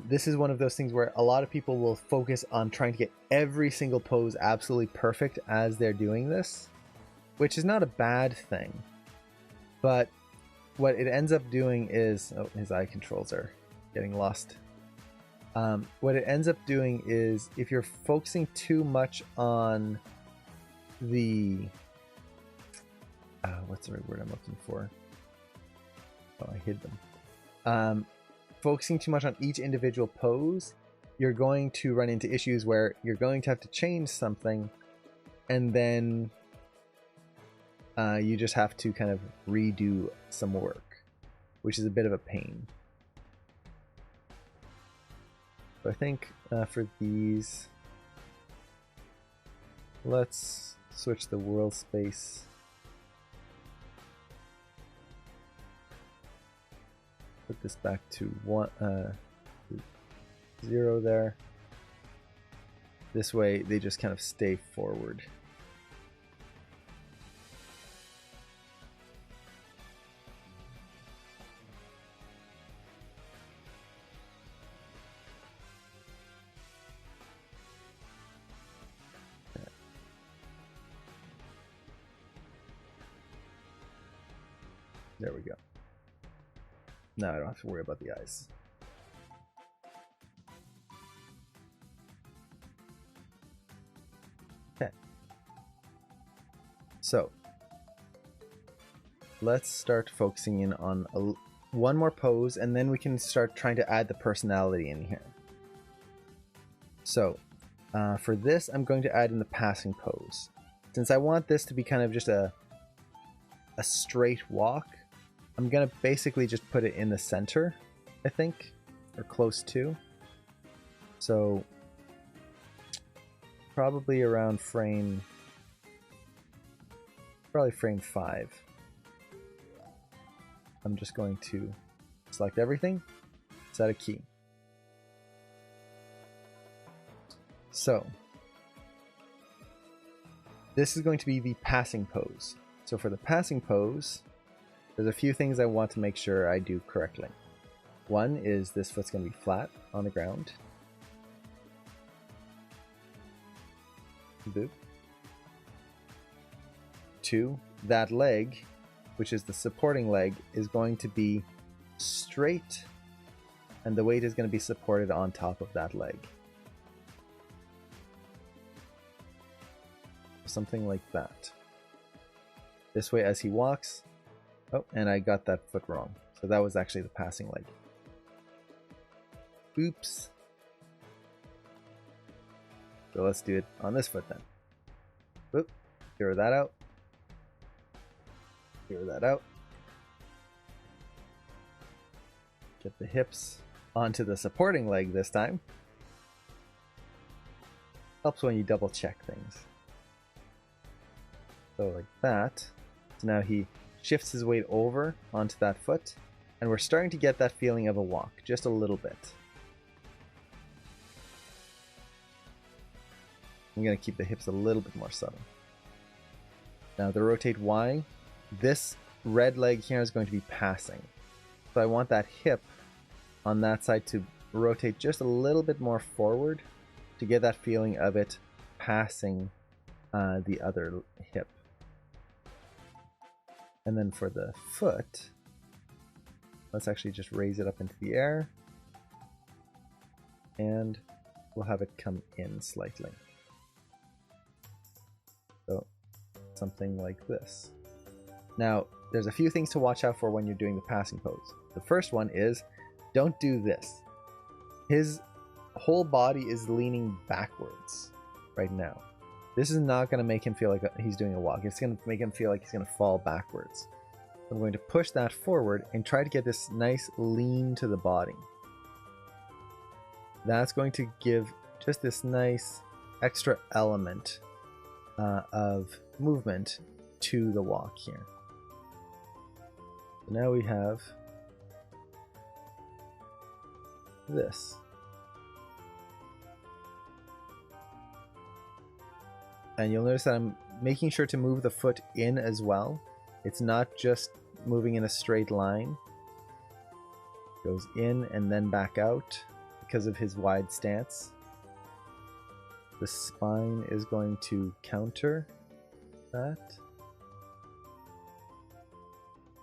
This is one of those things where a lot of people will focus on trying to get every single pose absolutely perfect as they're doing this, which is not a bad thing. But what it ends up doing is... Oh, his eye controls are getting lost. What it ends up doing is, if you're focusing too much on the... what's the right word I'm looking for? Oh, I hid them. Focusing too much on each individual pose, you're going to run into issues where you're going to have to change something, and then you just have to kind of redo some work, which is a bit of a pain. So I think for these, let's switch the world space. Put this back to 0 there. This way they just kind of stay forward. There we go. Now I don't have to worry about the eyes. Okay. So, let's start focusing in on one more pose, and then we can start trying to add the personality in here. So, for this, I'm going to add in the passing pose. Since I want this to be kind of just a straight walk, I'm going to basically just put it in the center, I think, or close to. So, probably around frame 5. I'm just going to select everything, set a key. So, this is going to be the passing pose. So for the passing pose, there's a few things I want to make sure I do correctly. One is this foot's going to be flat on the ground. Boop. 2, that leg, which is the supporting leg, is going to be straight, and the weight is going to be supported on top of that leg. Something like that. This way as he walks. Oh, and I got that foot wrong. So that was actually the passing leg. Oops. So let's do it on this foot then. Oop. Zero that out. Zero that out. Get the hips onto the supporting leg this time. Helps when you double check things. So like that. So now he shifts his weight over onto that foot, and we're starting to get that feeling of a walk, just a little bit. I'm going to keep the hips a little bit more subtle. Now the rotate Y, this red leg here is going to be passing. So I want that hip on that side to rotate just a little bit more forward to get that feeling of it passing the other hip. And then for the foot, let's actually just raise it up into the air, and we'll have it come in slightly. So something like this. Now, there's a few things to watch out for when you're doing the passing pose. The first one is, don't do this. His whole body is leaning backwards right now. This is not going to make him feel like he's doing a walk. It's going to make him feel like he's going to fall backwards. I'm going to push that forward and try to get this nice lean to the body. That's going to give just this nice extra element of movement to the walk here. So now we have this. And you'll notice that I'm making sure to move the foot in as well. It's not just moving in a straight line. It goes in and then back out because of his wide stance. The spine is going to counter that.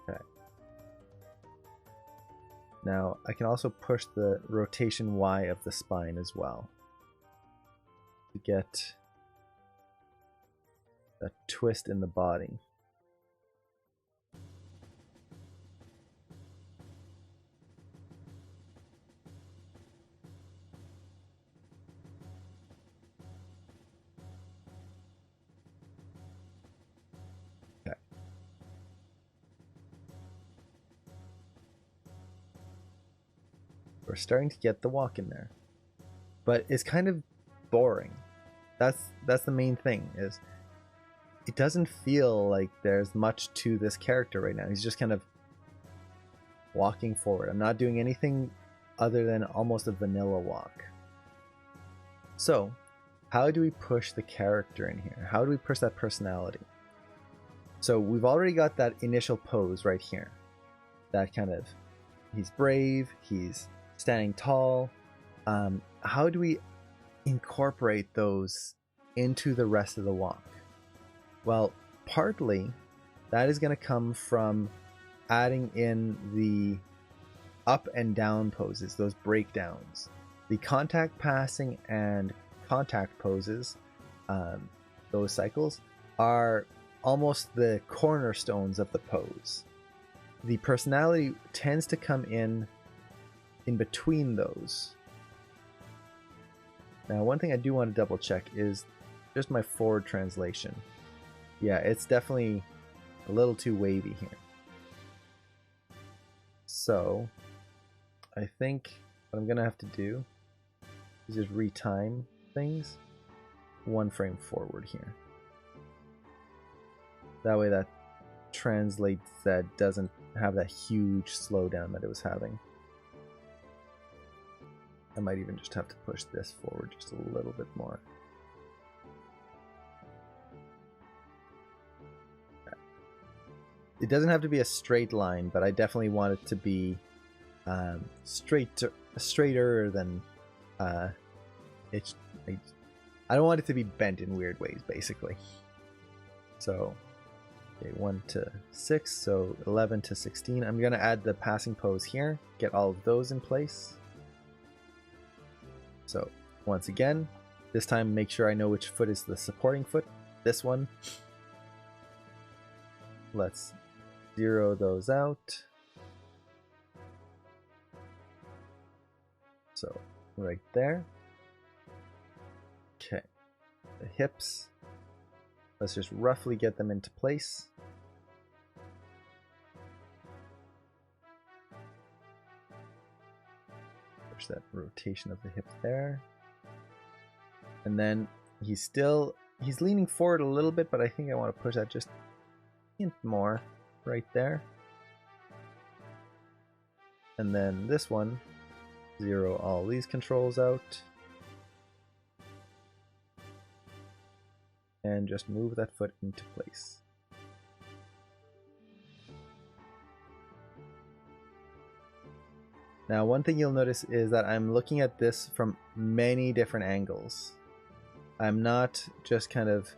Okay. Now I can also push the rotation Y of the spine as well to get that twist in the body. Okay. We're starting to get the walk in there, but it's kind of boring. That's the main thing, is it doesn't feel like there's much to this character right now. He's just kind of walking forward. I'm not doing anything other than almost a vanilla walk. So, how do we push the character in here? How do we push that personality? So we've already got that initial pose right here. That kind of, he's brave, he's standing tall. How do we incorporate those into the rest of the walk? Well, partly that is going to come from adding in the up and down poses, those breakdowns. The contact passing and contact poses, those cycles, are almost the cornerstones of the pose. The personality tends to come in between those. Now, one thing I do want to double check is just my forward translation. Yeah, it's definitely a little too wavy here. So I think what I'm gonna have to do is just retime things one frame forward here. That way that translates, that doesn't have that huge slowdown that it was having. I might even just have to push this forward just a little bit more. It doesn't have to be a straight line, but I definitely want it to be straighter than it's. I don't want it to be bent in weird ways, basically. So, okay, 1 to 6, so 11 to 16. I'm gonna add the passing pose here. Get all of those in place. So once again, this time make sure I know which foot is the supporting foot. This one. Let's zero those out. So right there. Okay. The hips. Let's just roughly get them into place. Push that rotation of the hip there. And then he's leaning forward a little bit, but I think I want to push that just a hint more right there. And then this one, zero all these controls out. And just move that foot into place. Now, one thing you'll notice is that I'm looking at this from many different angles. I'm not just kind of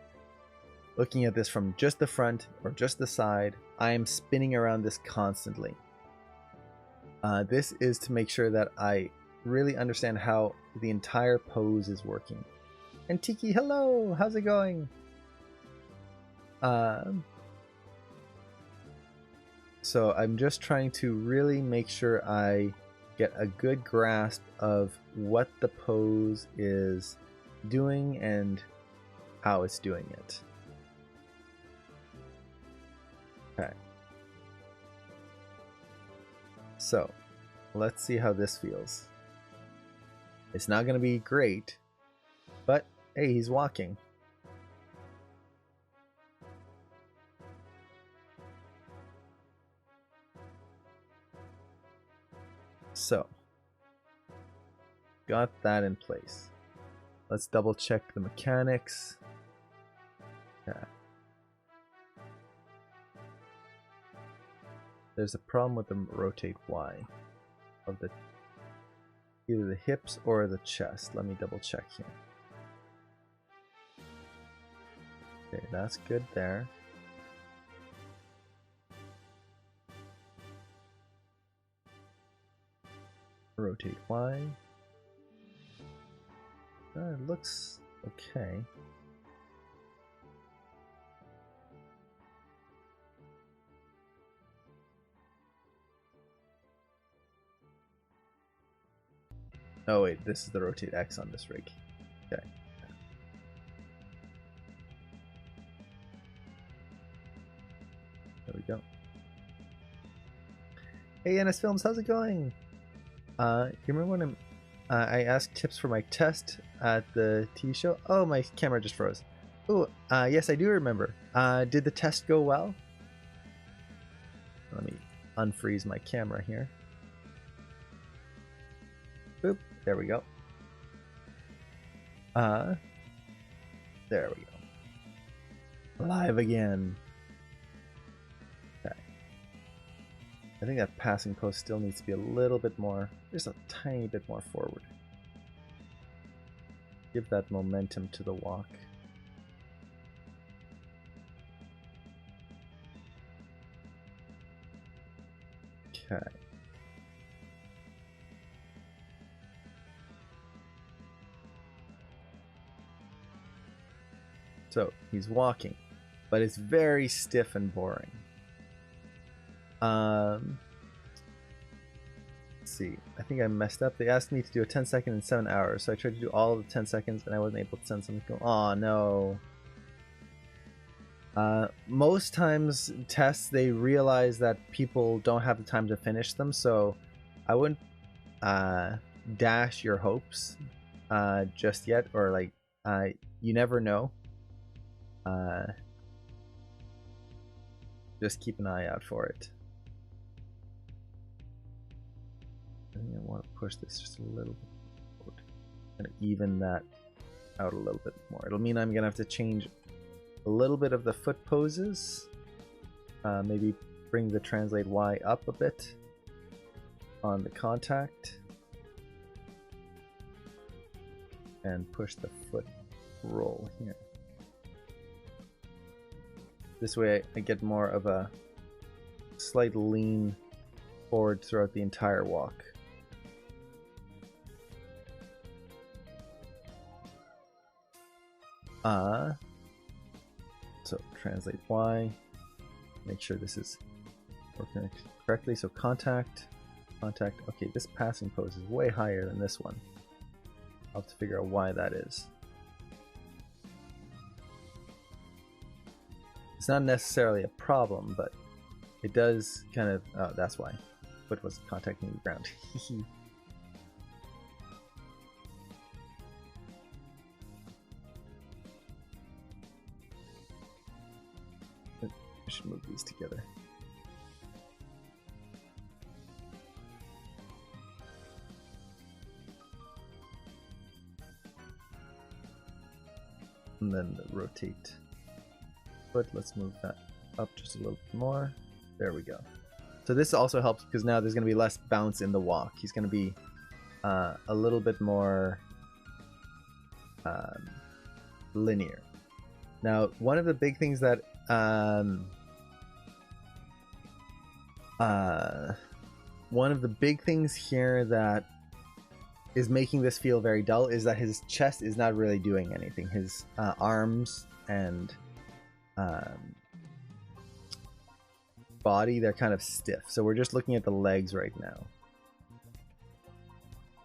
looking at this from just the front or just the side. I am spinning around this constantly. This is to make sure that I really understand how the entire pose is working. And Tiki, hello! How's it going? So I'm just trying to really make sure I get a good grasp of what the pose is doing and how it's doing it. Okay. So let's see how this feels. It's not going to be great, but hey, he's walking. So, got that in place. Let's double check the mechanics. Okay. There's a problem with the rotate Y of the either the hips or the chest. Let me double check here. Okay, that's good there. Rotate Y. It looks okay. Oh wait, this is the rotate X on this rig. Okay. There we go. Hey NS Films, how's it going? You remember when I asked tips for my test at the TV show? Oh, my camera just froze. Oh, yes, I do remember. Did the test go well? Let me unfreeze my camera here. Boop, there we go. There we go. Live again. Okay. I think that passing post still needs to be a little bit more, just a tiny bit more forward. Give that momentum to the walk. Okay. So he's walking, but it's very stiff and boring. Let's see. I think I messed up. They asked me to do a 10 second in 7 hours, so I tried to do all of the 10 seconds, and I wasn't able to send something. Oh no. Most times tests, they realize that people don't have the time to finish them, so I wouldn't dash your hopes just yet, or like you never know. Just keep an eye out for it. I think I want to push this just a little bit forward and even that out a little bit more. It'll mean I'm gonna have to change a little bit of the foot poses. Maybe bring the translate Y up a bit on the contact and push the foot roll here. This way I get more of a slight lean forward throughout the entire walk. So translate Y, make sure this is working correctly. So contact, okay, this passing pose is way higher than this one. I'll have to figure out why that is. It's not necessarily a problem, but it does kind of, oh, that's why. Foot was contacting the ground. I should move these together. And then the rotate foot, let's move that up just a little bit more. There we go. So this also helps because now there's going to be less bounce in the walk. He's going to be a little bit more linear. Now, one of the big things that one of the big things here that is making this feel very dull is that his chest is not really doing anything. His arms and body, they're kind of stiff. So we're just looking at the legs right now.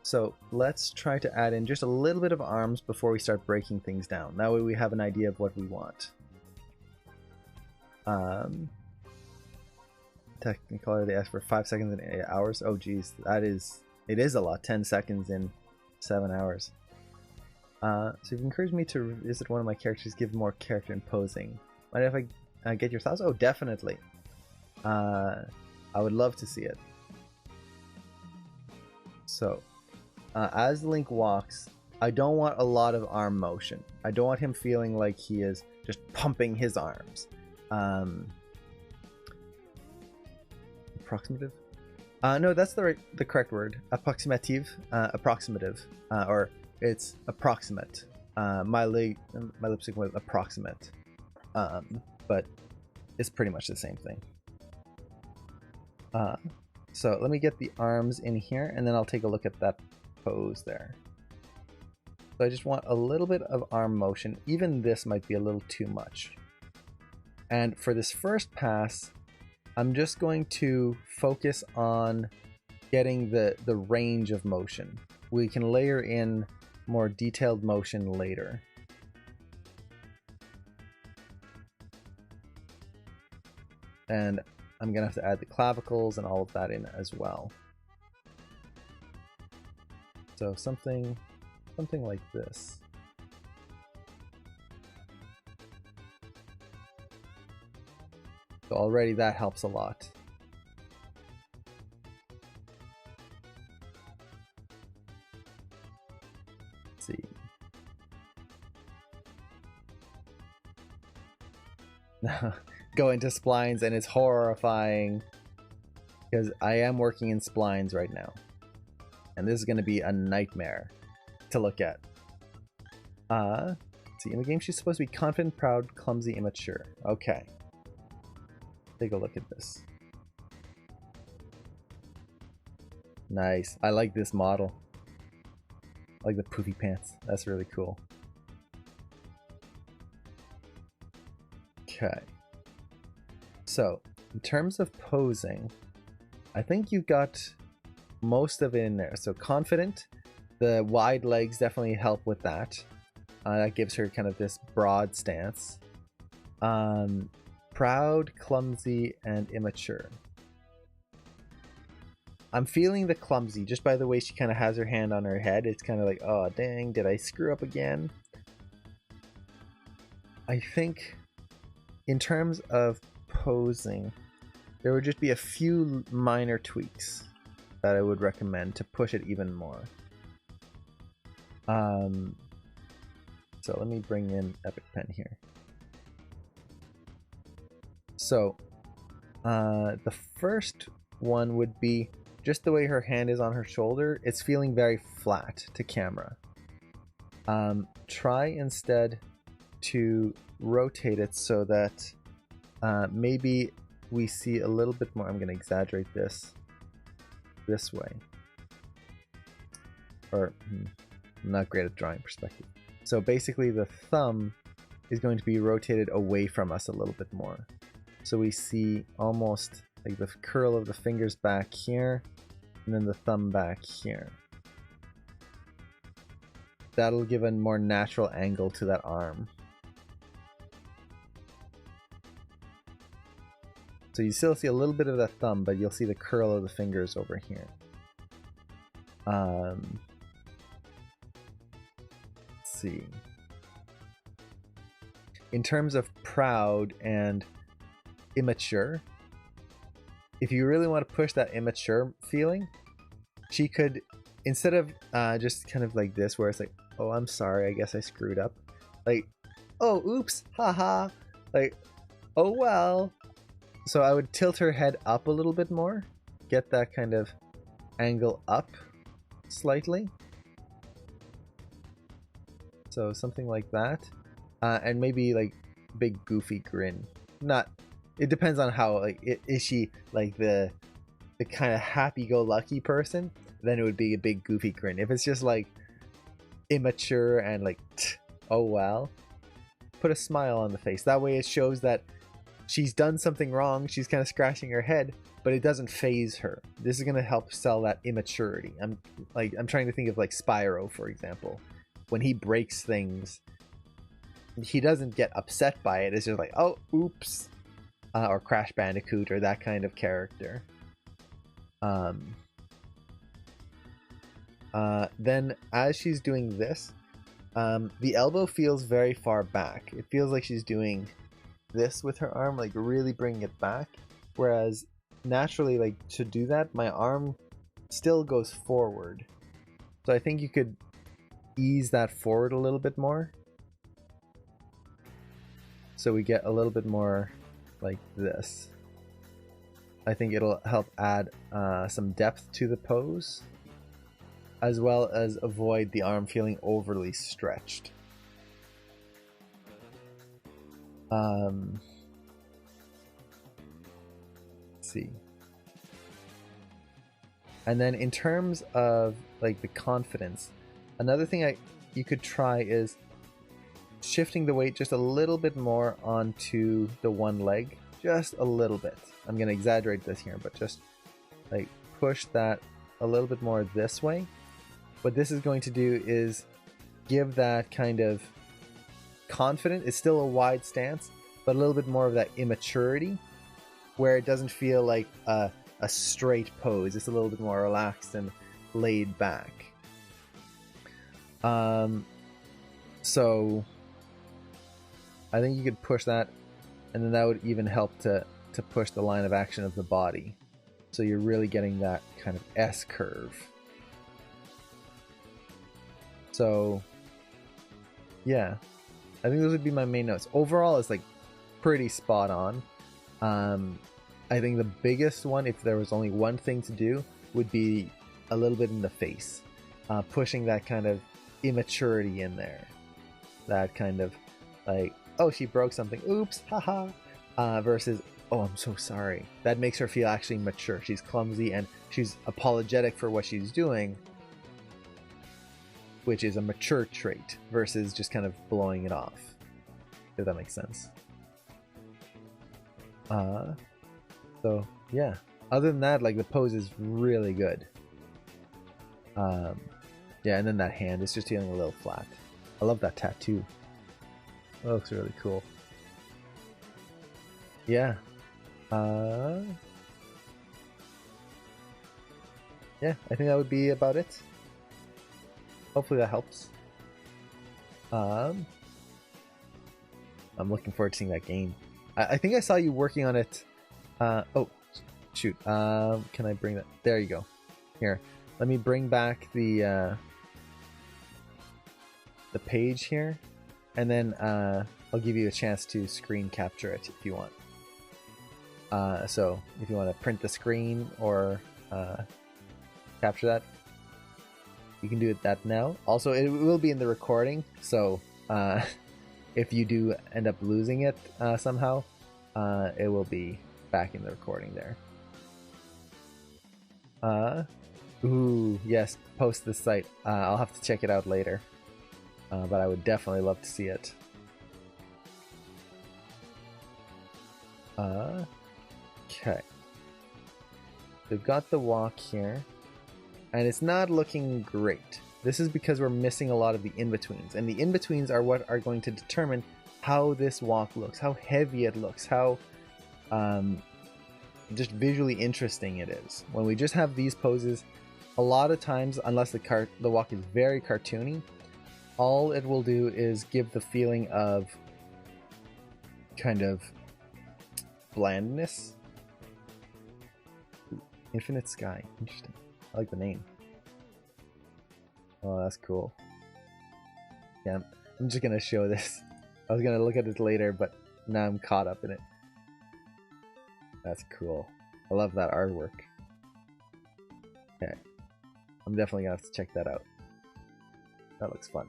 So let's try to add in just a little bit of arms before we start breaking things down. That way we have an idea of what we want. Technicolor, they asked for 5 seconds in 8 hours. Oh geez, it is a lot. 10 seconds in 7 hours. So you've encouraged me to revisit one of my characters, give more character and posing. Mind if I get your thoughts? Oh, definitely. I would love to see it. So, as Link walks, I don't want a lot of arm motion. I don't want him feeling like he is just pumping his arms. Approximative? No, that's the correct word. Approximative. Approximative. Or it's approximate. My lipstick was approximate. But it's pretty much the same thing. So let me get the arms in here, and then I'll take a look at that pose there. So I just want a little bit of arm motion. Even this might be a little too much. And for this first pass, I'm just going to focus on getting the range of motion. We can layer in more detailed motion later. And I'm gonna have to add the clavicles and all of that in as well. So something like this. So already that helps a lot. Let's see. Go into splines and it's horrifying because I am working in splines right now. And this is going to be a nightmare to look at. See, in the game she's supposed to be confident, proud, clumsy, immature. Okay. Take a look at this. Nice. I like this model. I like the poofy pants. That's really cool. Okay. So, in terms of posing, I think you've got most of it in there. So confident, the wide legs definitely help with that. That gives her kind of this broad stance. Proud, clumsy, and immature. I'm feeling the clumsy just by the way she kind of has her hand on her head. It's kind of like, oh dang, did I screw up again? I think in terms of posing, there would just be a few minor tweaks that I would recommend to push it even more. So let me bring in Epic Pen here. So the first one would be just the way her hand is on her shoulder. It's feeling very flat to camera. Try instead to rotate it so that maybe we see a little bit more. I'm going to exaggerate this way. Or I'm not great at drawing perspective. So basically the thumb is going to be rotated away from us a little bit more. So we see almost like the curl of the fingers back here, and then the thumb back here. That'll give a more natural angle to that arm. So you still see a little bit of that thumb, but you'll see the curl of the fingers over here. Let's see. In terms of proud and immature, if you really want to push that immature feeling, she could, instead of just kind of like this where it's like, oh, I'm sorry, I guess I screwed up, like, oh, oops, haha, like, oh well, So I would tilt her head up a little bit more, get that kind of angle up slightly. So something like that. And maybe like big goofy grin. Not, it depends on how, like, is she like the kind of happy-go-lucky person? Then it would be a big goofy grin. If it's just like immature and like, oh well, put a smile on the face. That way it shows that she's done something wrong. She's kind of scratching her head, but it doesn't phase her. This is going to help sell that immaturity. I'm trying to think of like Spyro, for example. When he breaks things, he doesn't get upset by it. It's just like, oh, oops. Or Crash Bandicoot, or that kind of character. Then as she's doing this, the elbow feels very far back. It feels like she's doing this with her arm, like really bringing it back. Whereas naturally, like to do that, my arm still goes forward. So I think you could ease that forward a little bit more. So we get a little bit more like this. I think it'll help add some depth to the pose, as well as avoid the arm feeling overly stretched. Let's see. And then in terms of like the confidence, another thing you could try is shifting the weight just a little bit more onto the one leg, just a little bit. I'm going to exaggerate this here, but just like push that a little bit more this way. What this is going to do is give that kind of confident, it's still a wide stance, but a little bit more of that immaturity, where it doesn't feel like a straight pose. It's a little bit more relaxed and laid back. So I think you could push that, and then that would even help to push the line of action of the body. So you're really getting that kind of S curve. So yeah, I think those would be my main notes. Overall, it's like pretty spot on. I think the biggest one, if there was only one thing to do, would be a little bit in the face. Pushing that kind of immaturity in there. That kind of like, oh, she broke something, oops, haha. Versus, oh, I'm so sorry. That makes her feel actually mature. She's clumsy and she's apologetic for what she's doing, which is a mature trait, versus just kind of blowing it off, if that makes sense. So yeah, other than that, like the pose is really good. Yeah, and then that hand is just feeling a little flat. I love that tattoo. That looks really cool. Yeah. Yeah, I think that would be about it. Hopefully that helps. I'm looking forward to seeing that game. I think I saw you working on it. Oh, shoot. Can I bring that? There you go. Here, let me bring back the page here, and then I'll give you a chance to screen capture it if you want. So if you want to print the screen or capture that, you can do that now. Also, it will be in the recording, so if you do end up losing it somehow, it will be back in the recording there. Ooh, yes, post this site. I'll have to check it out later, but I would definitely love to see it. Okay. We've got the walk here, and it's not looking great. This is because we're missing a lot of the in-betweens, and the in-betweens are what are going to determine how this walk looks, how heavy it looks, how just visually interesting it is. When we just have these poses, a lot of times, unless the walk is very cartoony, all it will do is give the feeling of kind of blandness. Ooh, Infinite Sky, interesting. I like the name. Oh, that's cool. Yeah, I'm just gonna show this. I was gonna look at it later, but now I'm caught up in it. That's cool. I love that artwork. Okay. I'm definitely gonna have to check that out. That looks fun.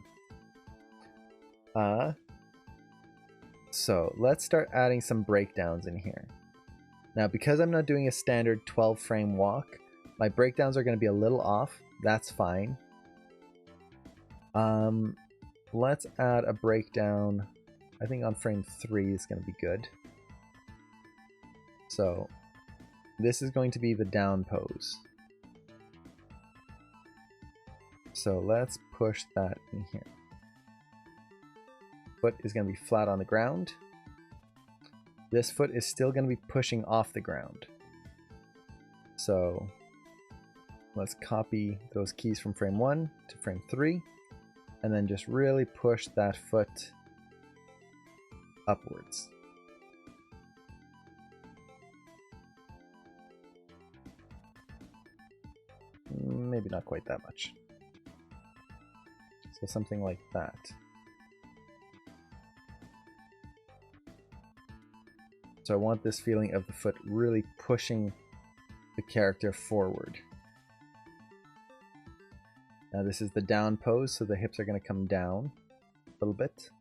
So let's start adding some breakdowns in here. Now, because I'm not doing a standard 12 frame walk, my breakdowns are going to be a little off. That's fine. Let's add a breakdown. I think on frame 3 is going to be good. So this is going to be the down pose. So let's push that in here. Foot is going to be flat on the ground. This foot is still going to be pushing off the ground. So let's copy those keys from frame 1 to frame 3 and then just really push that foot upwards. Maybe not quite that much. So something like that. So I want this feeling of the foot really pushing the character forward. Now this is the down pose, so the hips are going to come down a little bit.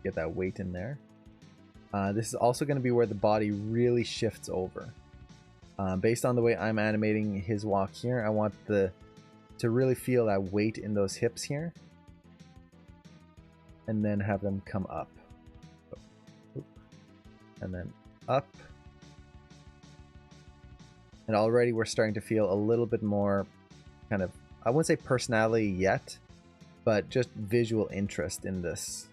Get that weight in there. This is also going to be where the body really shifts over. Based on the way I'm animating his walk here, I want to really feel that weight in those hips here, and then have them come up. And then up. And already we're starting to feel a little bit more kind of, I wouldn't say personality yet, but just visual interest in this.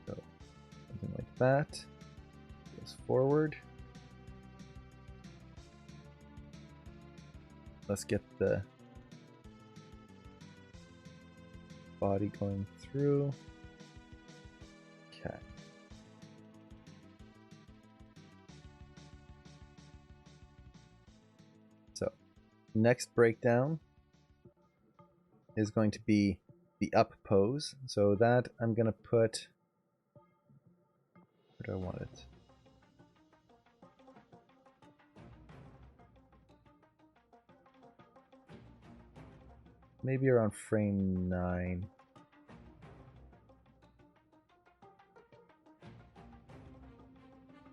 So something like that. Goes forward. Let's get the body going through. Okay. So, next breakdown is going to be the up pose. So that I'm going to put, where do I want it? Maybe around frame 9.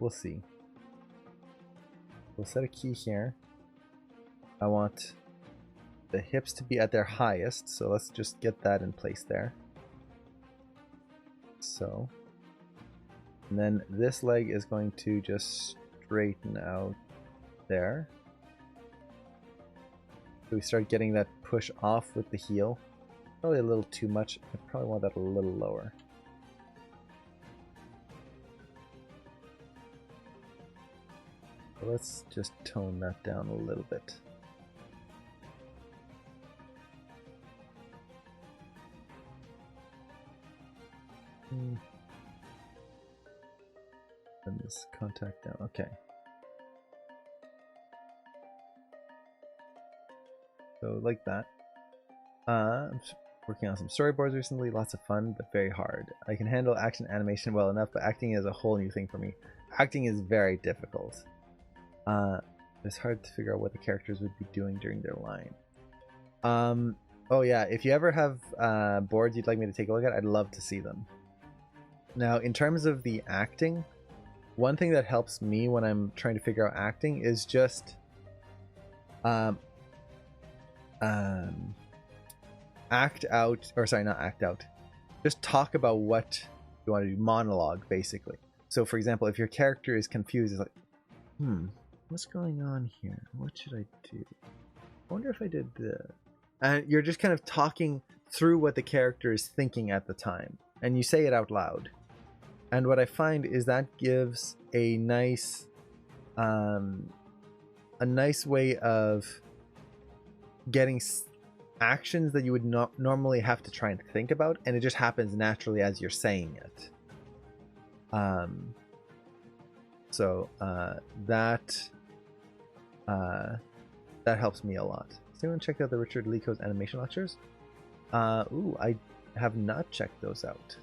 We'll see. We'll set a key here. I want the hips to be at their highest, so let's just get that in place there. So, and then this leg is going to just straighten out there. So we start getting that push off with the heel. Probably a little too much. I probably want that a little lower. So let's just tone that down a little bit. And this contact down. Okay. So like that. I'm working on some storyboards recently, lots of fun, but very hard. I can handle action animation well enough, but acting is a whole new thing for me. Acting is very difficult. It's hard to figure out what the characters would be doing during their line. Oh yeah, if you ever have boards you'd like me to take a look at, I'd love to see them. Now, in terms of the acting, one thing that helps me when I'm trying to figure out acting is just act out, or sorry, not act out, just talk about what you want to do, monologue basically. So for example, if your character is confused, it's like, what's going on here? What should I do? I wonder if I did this. And you're just kind of talking through what the character is thinking at the time, and you say it out loud. And what I find is that gives a nice way of getting actions that you would not normally have to try and think about, and it just happens naturally as you're saying it. So that helps me a lot. Has anyone checked out the Richard Leaco's animation lectures? Ooh, I have not checked those out.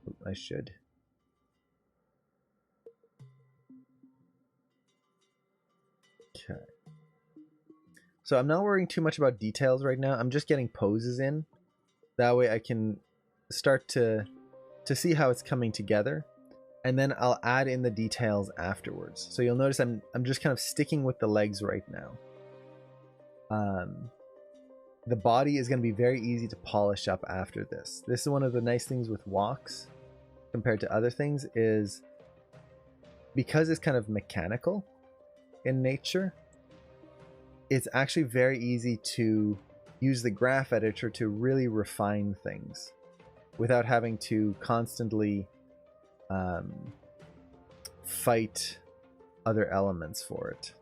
Ooh, I should. Okay. So I'm not worrying too much about details right now. I'm just getting poses in. That way I can start to see how it's coming together. And then I'll add in the details afterwards. So you'll notice I'm just kind of sticking with the legs right now. The body is going to be very easy to polish up after this. This is one of the nice things with walks compared to other things, is because it's kind of mechanical in nature, it's actually very easy to use the graph editor to really refine things without having to constantly fight other elements for it.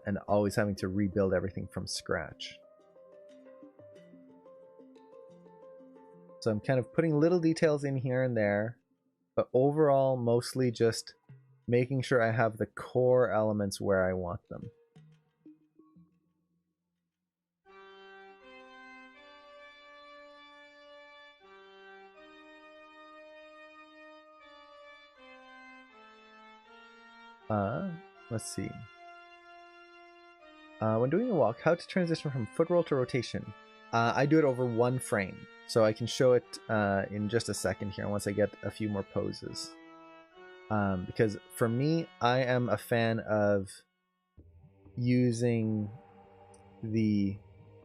And always having to rebuild everything from scratch. So I'm kind of putting little details in here and there, but overall mostly just making sure I have the core elements where I want them. Let's see. When doing a walk, how to transition from foot roll to rotation? I do it over one frame, so I can show it in just a second here once I get a few more poses. Because for me, I am a fan of using the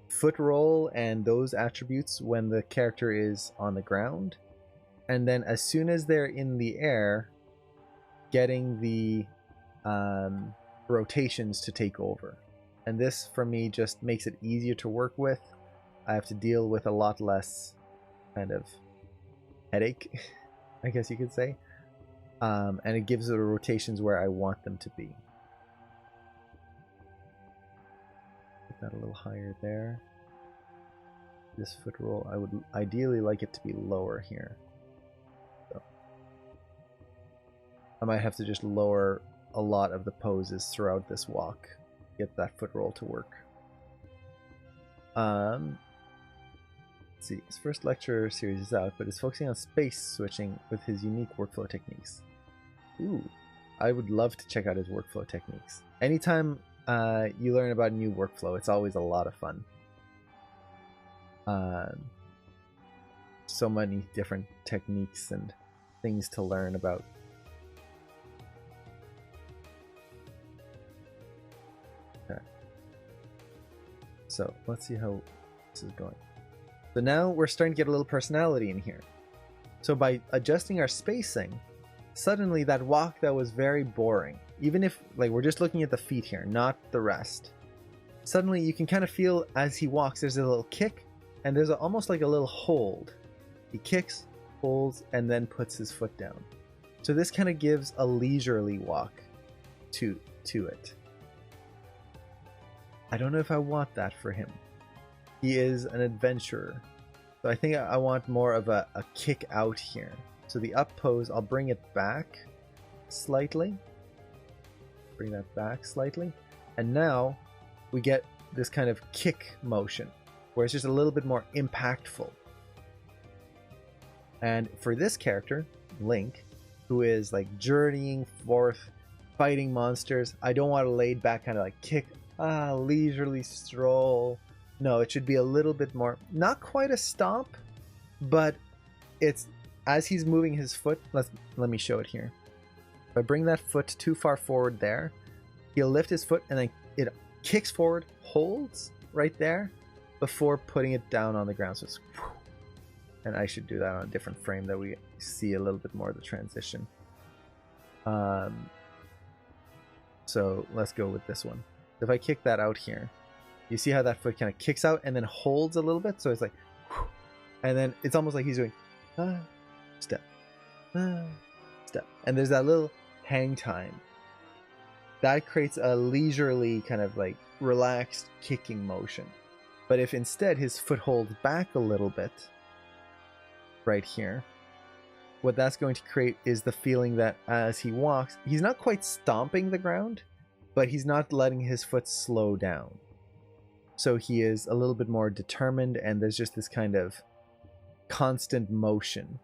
foot roll and those attributes when the character is on the ground, and then as soon as they're in the air, getting the rotations to take over. And this for me just makes it easier to work with. I have to deal with a lot less kind of headache, I guess you could say. And it gives the rotations where I want them to be. Put that a little higher there. This foot roll, I would ideally like it to be lower here. So I might have to just lower a lot of the poses throughout this walk. Get that foot roll to work. Let's see, his first lecture series is out, but is focusing on space switching with his unique workflow techniques. Ooh, I would love to check out his workflow techniques. Anytime you learn about a new workflow, it's always a lot of fun. So many different techniques and things to learn about. So let's see how this is going. So now we're starting to get a little personality in here. So by adjusting our spacing, suddenly that walk that was very boring, even if like we're just looking at the feet here, not the rest, suddenly you can kind of feel as he walks, there's a little kick and there's almost like a little hold. He kicks, holds, and then puts his foot down. So this kind of gives a leisurely walk to it. I don't know if I want that for him. He is an adventurer. So I think I want more of a kick out here. So the up pose, I'll bring it back slightly. Bring that back slightly. And now we get this kind of kick motion where it's just a little bit more impactful. And for this character, Link, who is like journeying forth, fighting monsters, I don't want a laid back kind of like kick, leisurely stroll. No, it should be a little bit more, not quite a stomp, but it's as he's moving his foot. Let me show it here. If I bring that foot too far forward there, he'll lift his foot and then it kicks forward, holds right there before putting it down on the ground. So it's, and I should do that on a different frame that we see a little bit more of the transition. So let's go with this one. If I kick that out here, you see how that foot kind of kicks out and then holds a little bit? So it's like, and then it's almost like he's doing step, step. And there's that little hang time. That creates a leisurely kind of like relaxed kicking motion. But if instead his foot holds back a little bit, right here, what that's going to create is the feeling that as he walks, he's not quite stomping the ground, but he's not letting his foot slow down. So he is a little bit more determined, and there's just this kind of constant motion,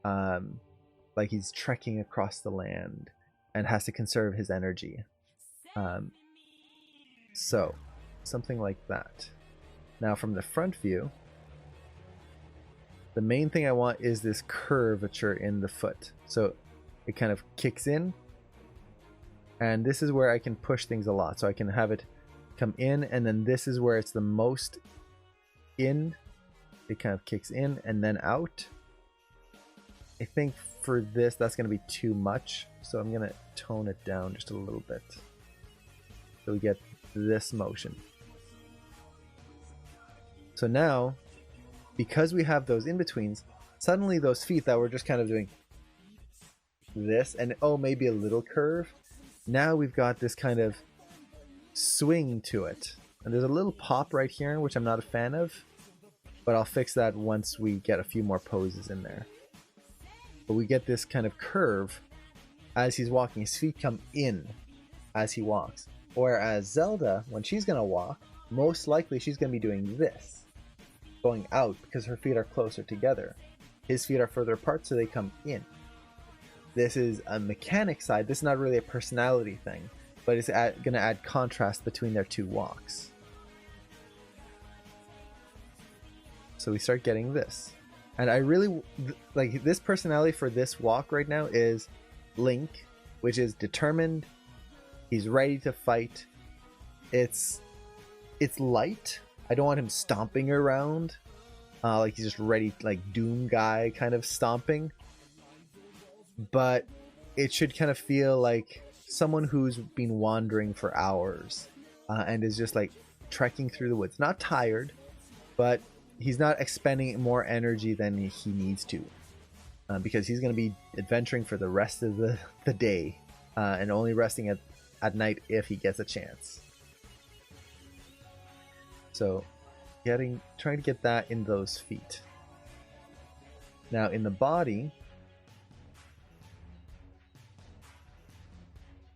like he's trekking across the land and has to conserve his energy. So something like that. Now from the front view, the main thing I want is this curvature in the foot. So it kind of kicks in, and this is where I can push things a lot. So I can have it come in, and then this is where it's the most in. It kind of kicks in and then out. I think for this, that's going to be too much. So I'm going to tone it down just a little bit. So we get this motion. So now, because we have those in-betweens, suddenly those feet that were just kind of doing this and maybe a little curve, now we've got this kind of swing to it. And there's a little pop right here, which I'm not a fan of, but I'll fix that once we get a few more poses in there. But we get this kind of curve as he's walking. His feet come in as he walks. Whereas Zelda, when she's going to walk, most likely she's going to be doing this, going out, because her feet are closer together. His feet are further apart, so they come in. This is a mechanic side. This is not really a personality thing, but it's going to add contrast between their two walks. So we start getting this. And I really like this personality for this walk right now is Link, which is determined. He's ready to fight. It's light. I don't want him stomping around like he's just ready, like Doom guy kind of stomping. But it should kind of feel like someone who's been wandering for hours and is just like trekking through the woods. Not tired, but he's not expending more energy than he needs to, because he's going to be adventuring for the rest of the day and only resting at night if he gets a chance. So trying to get that in those feet. Now in the body,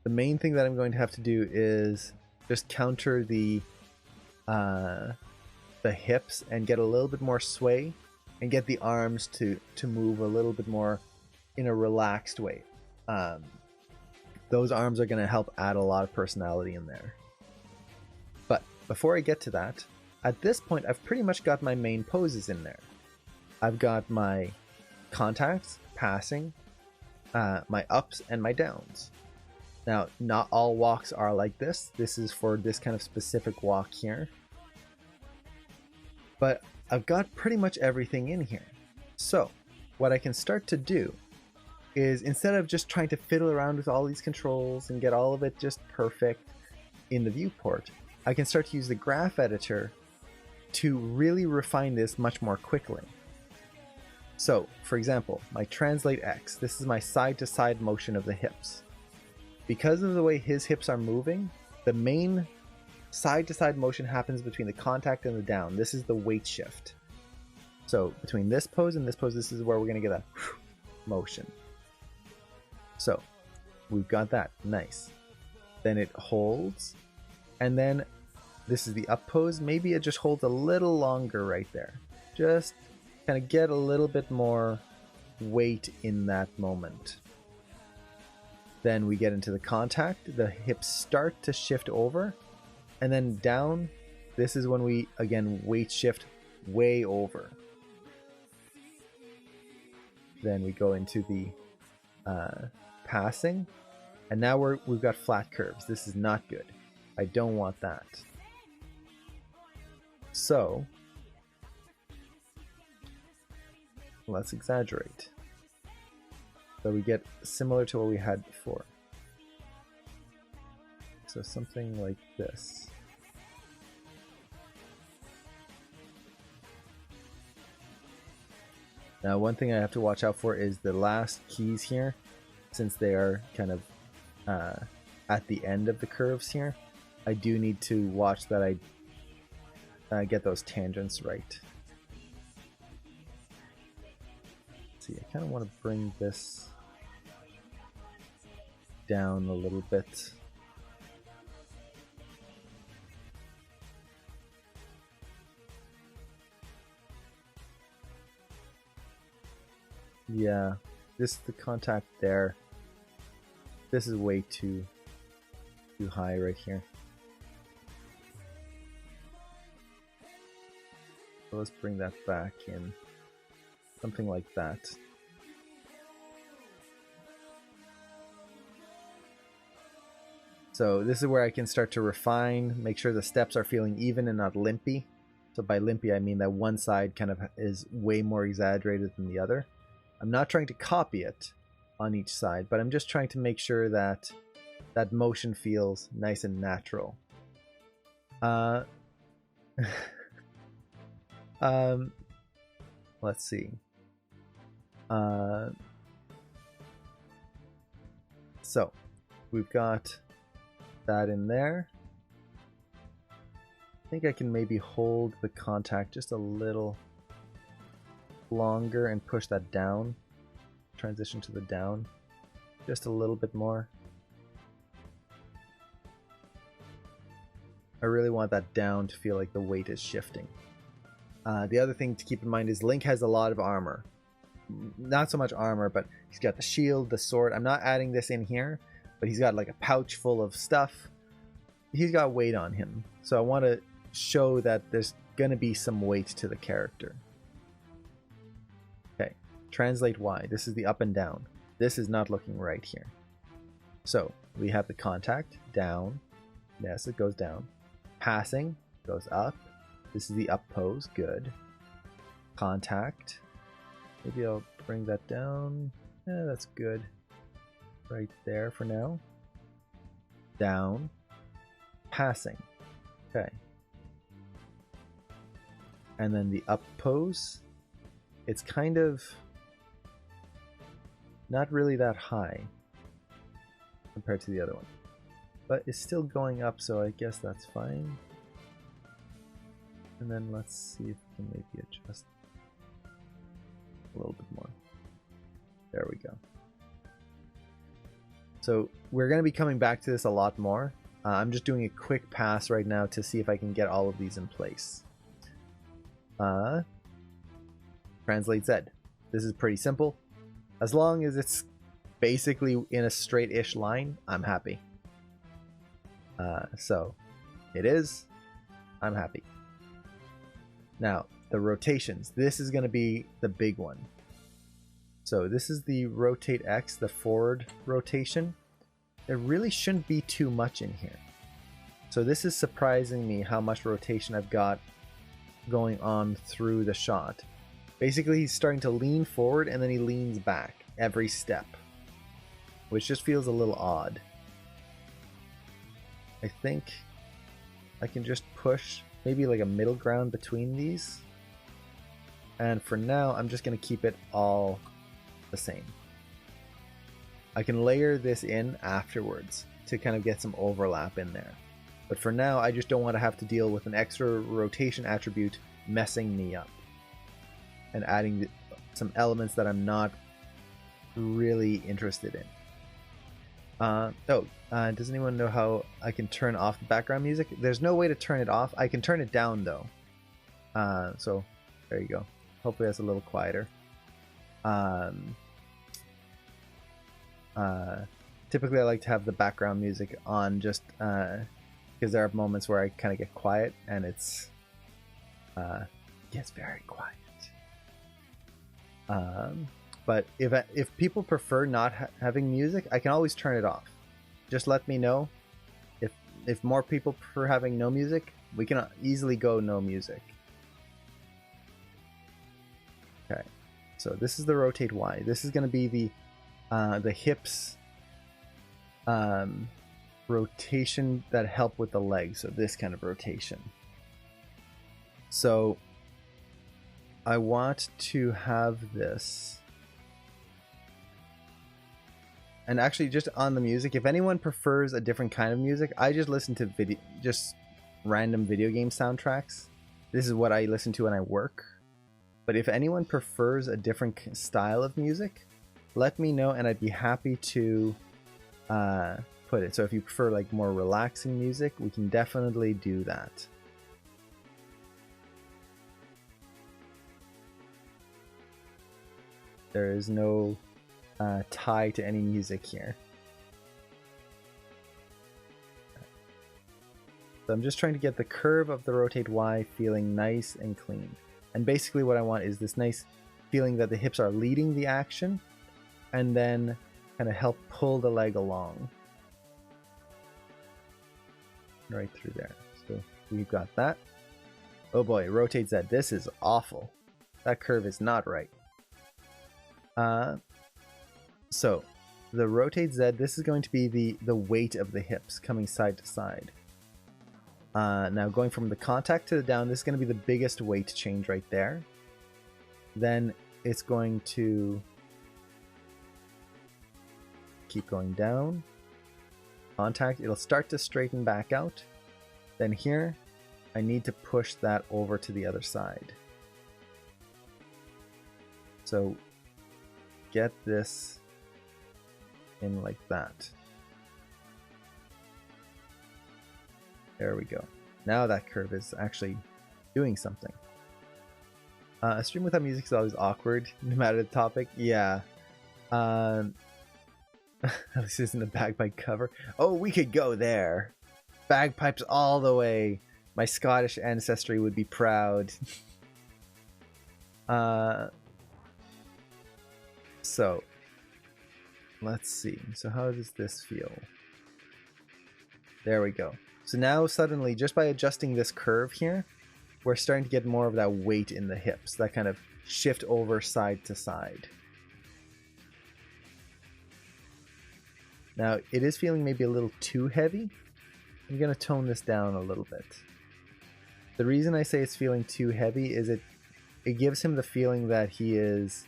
the main thing that I'm going to have to do is just counter the hips and get a little bit more sway and get the arms to move a little bit more in a relaxed way. Those arms are going to help add a lot of personality in there. But before I get to that, at this point I've pretty much got my main poses in there. I've got my contacts, passing, my ups and my downs. Now, not all walks are like this. This is for this kind of specific walk here. But I've got pretty much everything in here. So what I can start to do is, instead of just trying to fiddle around with all these controls and get all of it just perfect in the viewport, I can start to use the graph editor to really refine this much more quickly. So, for example, my translate X, this is my side-to-side motion of the hips. Because of the way his hips are moving, the main side-to-side motion happens between the contact and the down. This is the weight shift. So between this pose and this pose, this is where we're going to get a motion. So we've got that. Nice. Then it holds. And then this is the up pose. Maybe it just holds a little longer right there. Just kind of get a little bit more weight in that moment. Then we get into the contact. The hips start to shift over. And then down, this is when we, again, weight shift way over. Then we go into the passing. And now we've got flat curves. This is not good. I don't want that. So, let's exaggerate. So we get similar to what we had before. So something like this. Now, one thing I have to watch out for is the last keys here, since they are kind of at the end of the curves here. I do need to watch that I get those tangents right. see, I kind of want to bring this down a little bit. Yeah, this is the contact there. This is way too high right here. So let's bring that back in. Something like that. So this is where I can start to refine, make sure the steps are feeling even and not limpy. So by limpy, I mean that one side kind of is way more exaggerated than the other. I'm not trying to copy it on each side, but I'm just trying to make sure that that motion feels nice and natural. Let's see. So we've got that in there. I think I can maybe hold the contact just a little longer and push that down. Transition to the down just a little bit more. I really want that down to feel like the weight is shifting. The other thing to keep in mind is Link has a lot of armor. Not so much armor, but he's got the shield, the sword. I'm not adding this in here, but he's got like a pouch full of stuff. He's got weight on him. So I want to show that there's going to be some weight to the character. Okay, translate Y. This is the up and down. This is not looking right here. So we have the contact, down. Yes, it goes down. Passing, goes up. This is the up pose, good. Contact. Maybe I'll bring that down. Yeah, that's good. Right there for now. Down. Passing. Okay. And then the up pose. It's kind of not really that high compared to the other one. But it's still going up, so I guess that's fine. And then let's see if we can maybe adjust a little bit more. There we go. So we're going to be coming back to this a lot more. I'm just doing a quick pass right now to see if I can get all of these in place. Translate Z. This is pretty simple. As long as it's basically in a straight-ish line, I'm happy. So it is. I'm happy. Now, the rotations. This is going to be the big one. So this is the rotate X, the forward rotation. There really shouldn't be too much in here. So this is surprising me how much rotation I've got going on through the shot. Basically, he's starting to lean forward and then he leans back every step, which just feels a little odd. I think I can just push maybe like a middle ground between these. And for now, I'm just going to keep it all the same. I can layer this in afterwards to kind of get some overlap in there. But for now, I just don't want to have to deal with an extra rotation attribute messing me up and adding some elements that I'm not really interested in. Does anyone know how I can turn off the background music? There's no way to turn it off. I can turn it down though. So there you go. Hopefully that's a little quieter. Typically I like to have the background music on just because there are moments where I kind of get quiet and it's gets very quiet. But if people prefer not having music, I can always turn it off. Just let me know. If more people prefer having no music, we can easily go no music. Okay, so this is the rotate Y. This is going to be the hips rotation that help with the legs. So this kind of rotation. So I want to have this. And actually, just on the music, if anyone prefers a different kind of music, I just listen to just random video game soundtracks. This is what I listen to when I work. But if anyone prefers a different style of music, let me know and I'd be happy to put it. So if you prefer like more relaxing music, we can definitely do that. There is no tie to any music here. So I'm just trying to get the curve of the rotate Y feeling nice and clean. And basically what I want is this nice feeling that the hips are leading the action and then kind of help pull the leg along. Right through there. So we've got that. Oh boy, rotate Z. This is awful. That curve is not right. So the rotate Z, this is going to be the weight of the hips coming side to side. Now going from the contact to the down, this is going to be the biggest weight change right there. Then it's going to keep going down. Contact, it'll start to straighten back out. Then here, I need to push that over to the other side. So get this in like that. There we go. Now that curve is actually doing something. A stream without music is always awkward, no matter the topic. Yeah. This isn't a bagpipe cover. Oh, we could go there. Bagpipes all the way. My Scottish ancestry would be proud. So, let's see. So how does this feel? There we go. So now suddenly, just by adjusting this curve here, we're starting to get more of that weight in the hips, that kind of shift over side to side. Now, it is feeling maybe a little too heavy. I'm going to tone this down a little bit. The reason I say it's feeling too heavy is it gives him the feeling that he is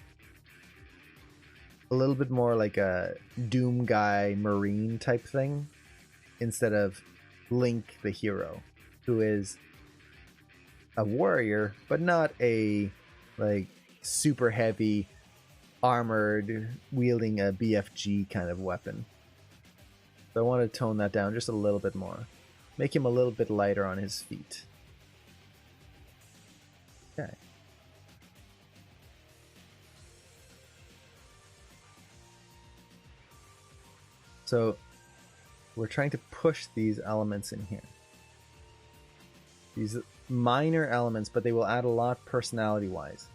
a little bit more like a Doom guy Marine type thing, instead of Link the hero, who is a warrior, but not a like super heavy armored wielding a BFG kind of weapon. So I want to tone that down just a little bit more. Make him a little bit lighter on his feet. Okay. So we're trying to push these elements in here. These minor elements, but they will add a lot personality-wise.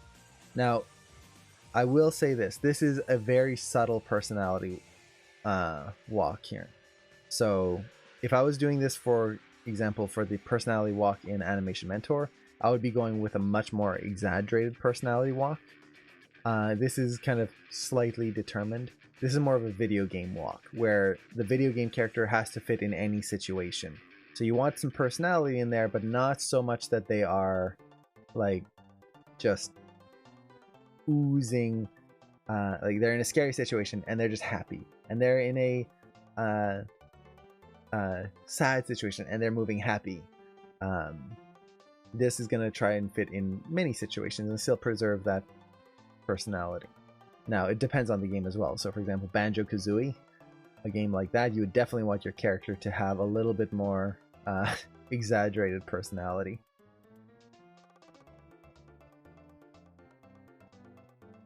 Now, I will say this. This is a very subtle personality walk here. So if I was doing this, for example, for the personality walk in Animation Mentor, I would be going with a much more exaggerated personality walk. This is kind of slightly determined. This is more of a video game walk, where the video game character has to fit in any situation. So you want some personality in there, but not so much that they are like just oozing, like they're in a scary situation and they're just happy, and they're in a sad situation and they're moving happy. This is going to try and fit in many situations and still preserve that personality. Now, it depends on the game as well. So, for example, Banjo-Kazooie, a game like that, you would definitely want your character to have a little bit more exaggerated personality.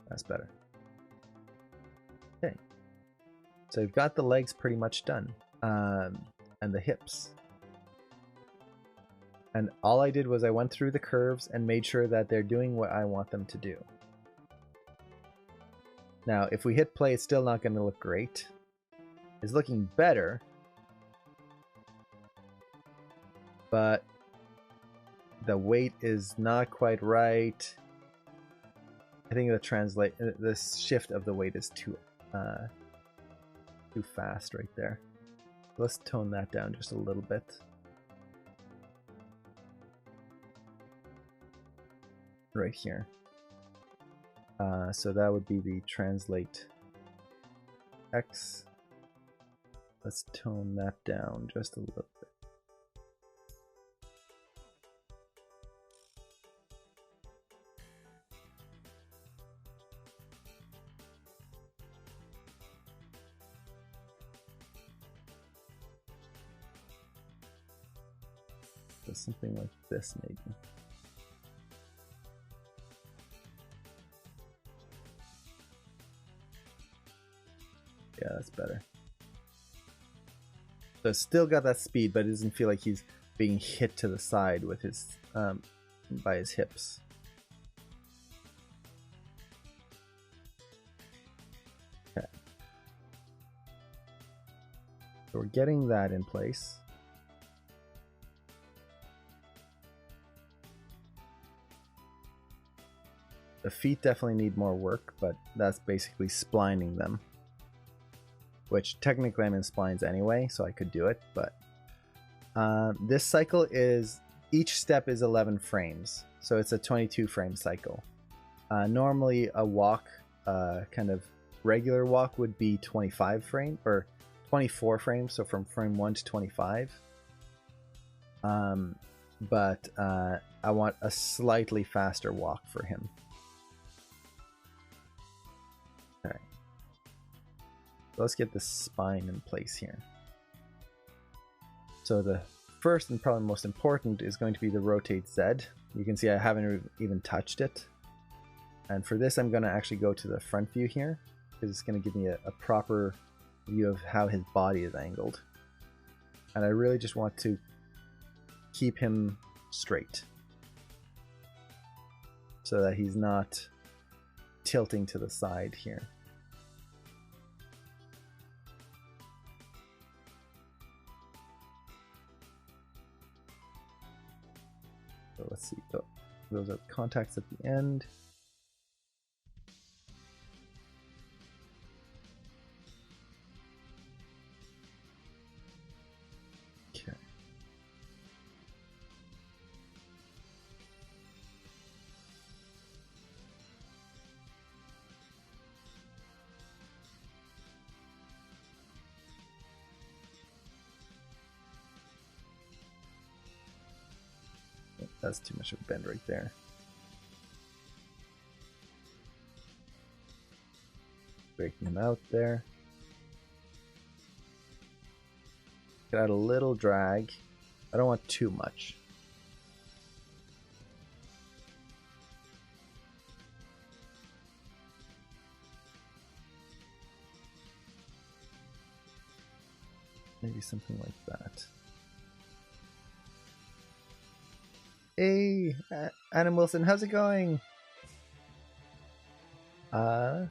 That's better. Okay. So we've got the legs pretty much done. And the hips. And all I did was I went through the curves and made sure that they're doing what I want them to do. Now, if we hit play, it's still not going to look great. It's looking better, but the weight is not quite right. I think the shift of the weight is too fast right there. Let's tone that down just a little bit. Right here. So that would be the translate X. Let's tone that down just a little bit. So something like this, maybe. Yeah, that's better. So it's still got that speed, but it doesn't feel like he's being hit to the side with his by his hips. Okay. So we're getting that in place. The feet definitely need more work, but that's basically splining them. Which technically I'm in splines anyway, so I could do it, but this cycle is, each step is 11 frames, so it's a 22 frame cycle. Normally a walk, kind of regular walk, would be 25 frame or 24 frames, so from frame 1 to 25. But I want a slightly faster walk for him. All right, let's get the spine in place here. So the first and probably most important is going to be the rotate Z. You can see I haven't even touched it. And for this, I'm going to actually go to the front view here, because it's going to give me a proper view of how his body is angled. And I really just want to keep him straight, so that he's not tilting to the side here. So let's see, those are contacts at the end. Okay. That's too much of a bend right there. Breaking him out there. Could add a little drag. I don't want too much. Maybe something like that. Hey, Adam Wilson, how's it going? I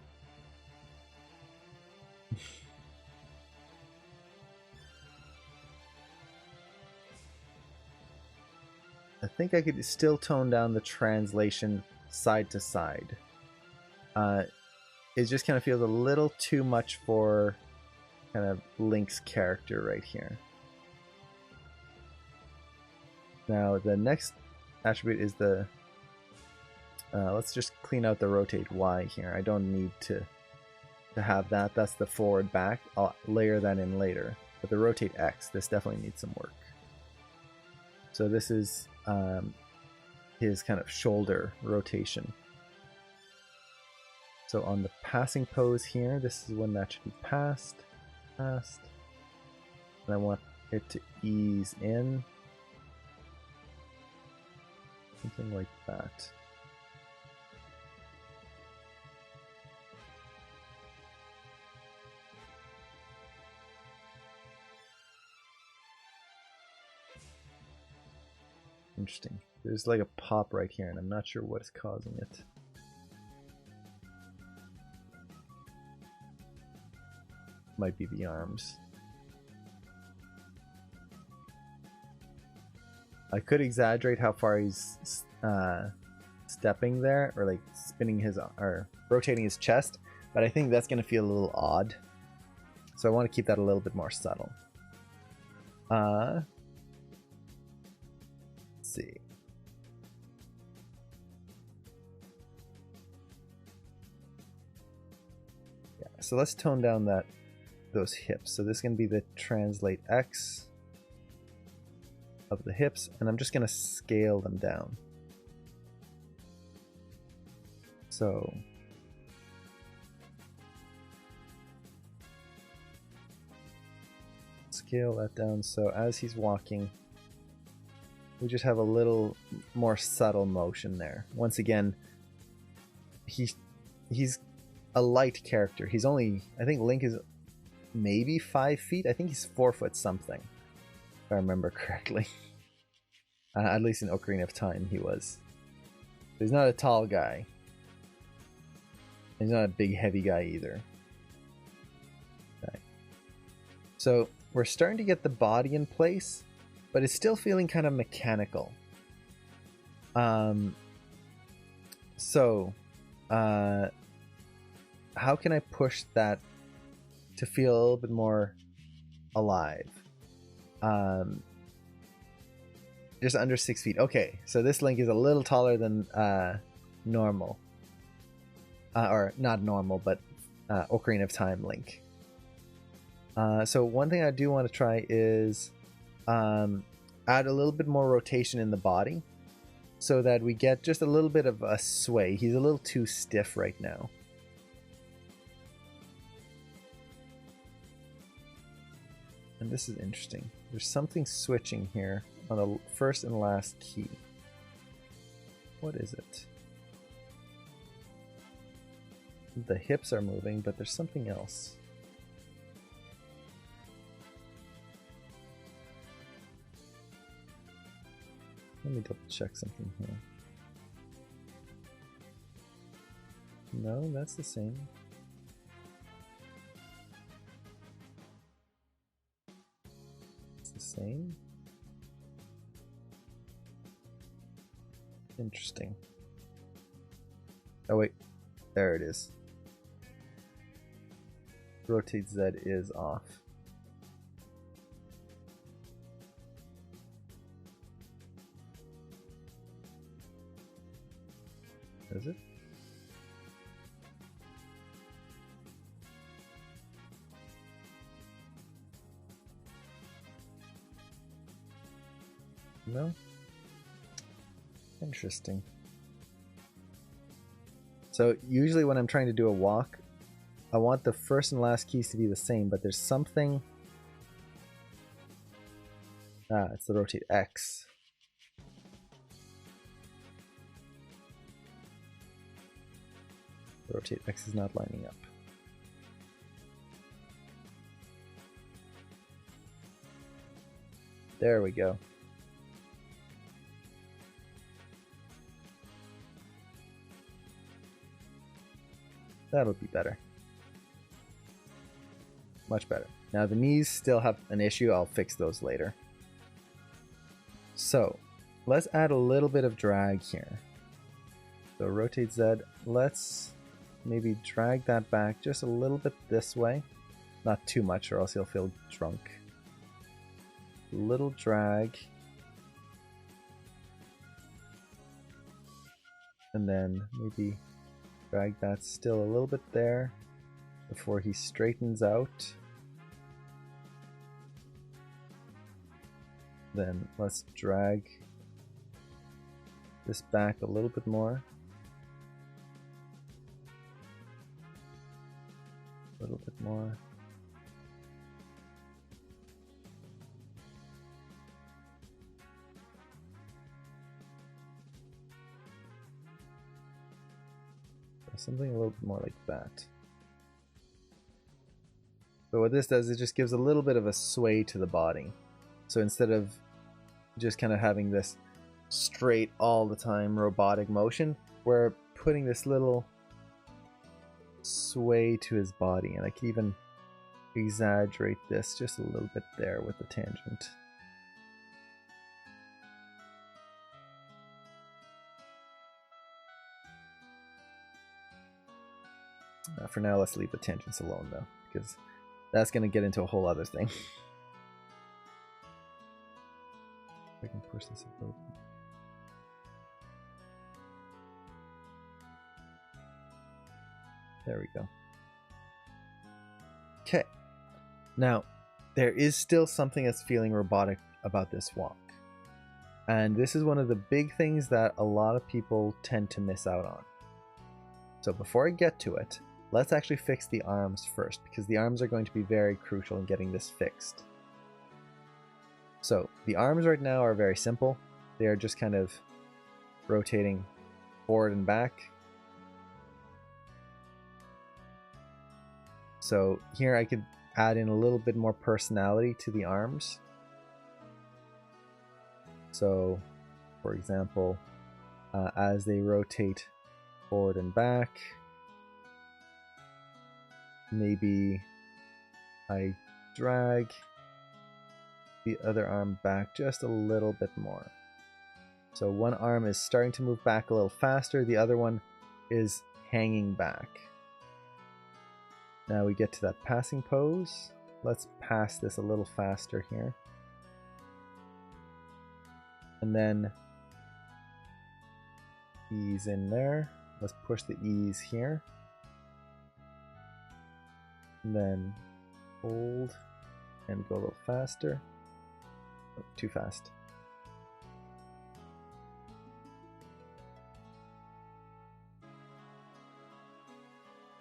think I could still tone down the translation side to side. It just kind of feels a little too much for kind of Link's character right here. Now the next attribute is the let's just clean out the rotate Y here. I don't need to have that. That's the forward back. I'll layer that in later. But the rotate X, this definitely needs some work. So this is his kind of shoulder rotation. So on the passing pose here, this is when that should be passed. And I want it to ease in. Something like that. Interesting. There's like a pop right here, and I'm not sure what is causing it. Might be the arms. I could exaggerate how far he's stepping there, or like spinning his, or rotating his chest, but I think that's going to feel a little odd. So I want to keep that a little bit more subtle. Let's see. Yeah, so let's tone down those hips. So this is going to be the translate X of the hips, and I'm just going to scale them down. So scale that down so as he's walking, We just have a little more subtle motion there. Once again, he's a light character. He's only, I think Link is maybe 5 feet. I think he's 4 foot something, if I remember correctly. At least in Ocarina of Time he was. He's not a tall guy. He's not a big heavy guy either. Okay. So we're starting to get the body in place, but it's still feeling kind of mechanical. How can I push that to feel a little bit more alive? Just under 6 feet. Okay, so this Link is a little taller than normal. Or not normal, but Ocarina of Time Link. So one thing I do want to try is add a little bit more rotation in the body so that we get just a little bit of a sway. He's a little too stiff right now. And this is interesting. There's something switching here on the first and last key. What is it? The hips are moving, but there's something else. Let me double check something here. No, that's the same. It's the same. Interesting. Oh wait, there it is. Rotate Z is off. Is it? No? Interesting. So usually when I'm trying to do a walk, I want the first and last keys to be the same, but there's something... it's the rotate X. The rotate X is not lining up. There we go. That'll be better. Much better. Now the knees still have an issue. I'll fix those later. So let's add a little bit of drag here. So rotate Z. Let's maybe drag that back just a little bit this way. Not too much or else you'll feel drunk. Little drag. And then maybe drag that still a little bit there before he straightens out. Then let's drag this back a little bit more. A little bit more. Something a little bit more like that. But what this does, it just gives a little bit of a sway to the body. So instead of just kind of having this straight all the time robotic motion, we're putting this little sway to his body. And I can even exaggerate this just a little bit there with the tangent. For now, let's leave the tangents alone though, because that's going to get into a whole other thing. I can push this a little bit. There we go. Okay. Now, there is still something that's feeling robotic about this walk. And this is one of the big things that a lot of people tend to miss out on. So before I get to it, let's actually fix the arms first, because the arms are going to be very crucial in getting this fixed. So the arms right now are very simple. They are just kind of rotating forward and back. So here I could add in a little bit more personality to the arms. So, for example, as they rotate forward and back, maybe I drag the other arm back just a little bit more. So one arm is starting to move back a little faster, the other one is hanging back. Now we get to that passing pose. Let's pass this a little faster here. And then ease in there. Let's push the ease here. And then hold and go a little faster. Oh, too fast.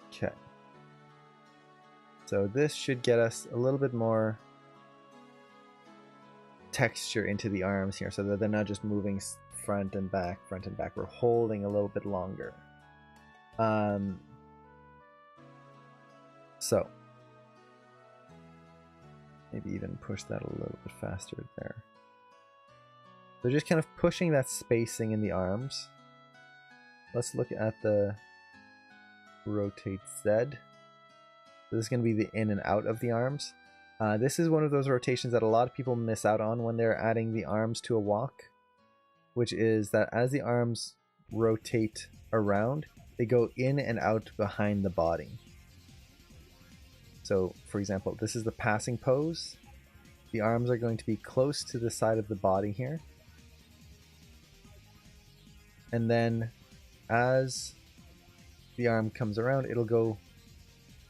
Okay. So this should get us a little bit more texture into the arms here so that they're not just moving front and back, front and back. We're holding a little bit longer. So maybe even push that a little bit faster there. So just kind of pushing that spacing in the arms. Let's look at the rotate Z. This is going to be the in and out of the arms. This is one of those rotations that a lot of people miss out on when they're adding the arms to a walk, which is that as the arms rotate around, they go in and out behind the body. So, for example, this is the passing pose. The arms are going to be close to the side of the body here. And then as the arm comes around, it'll go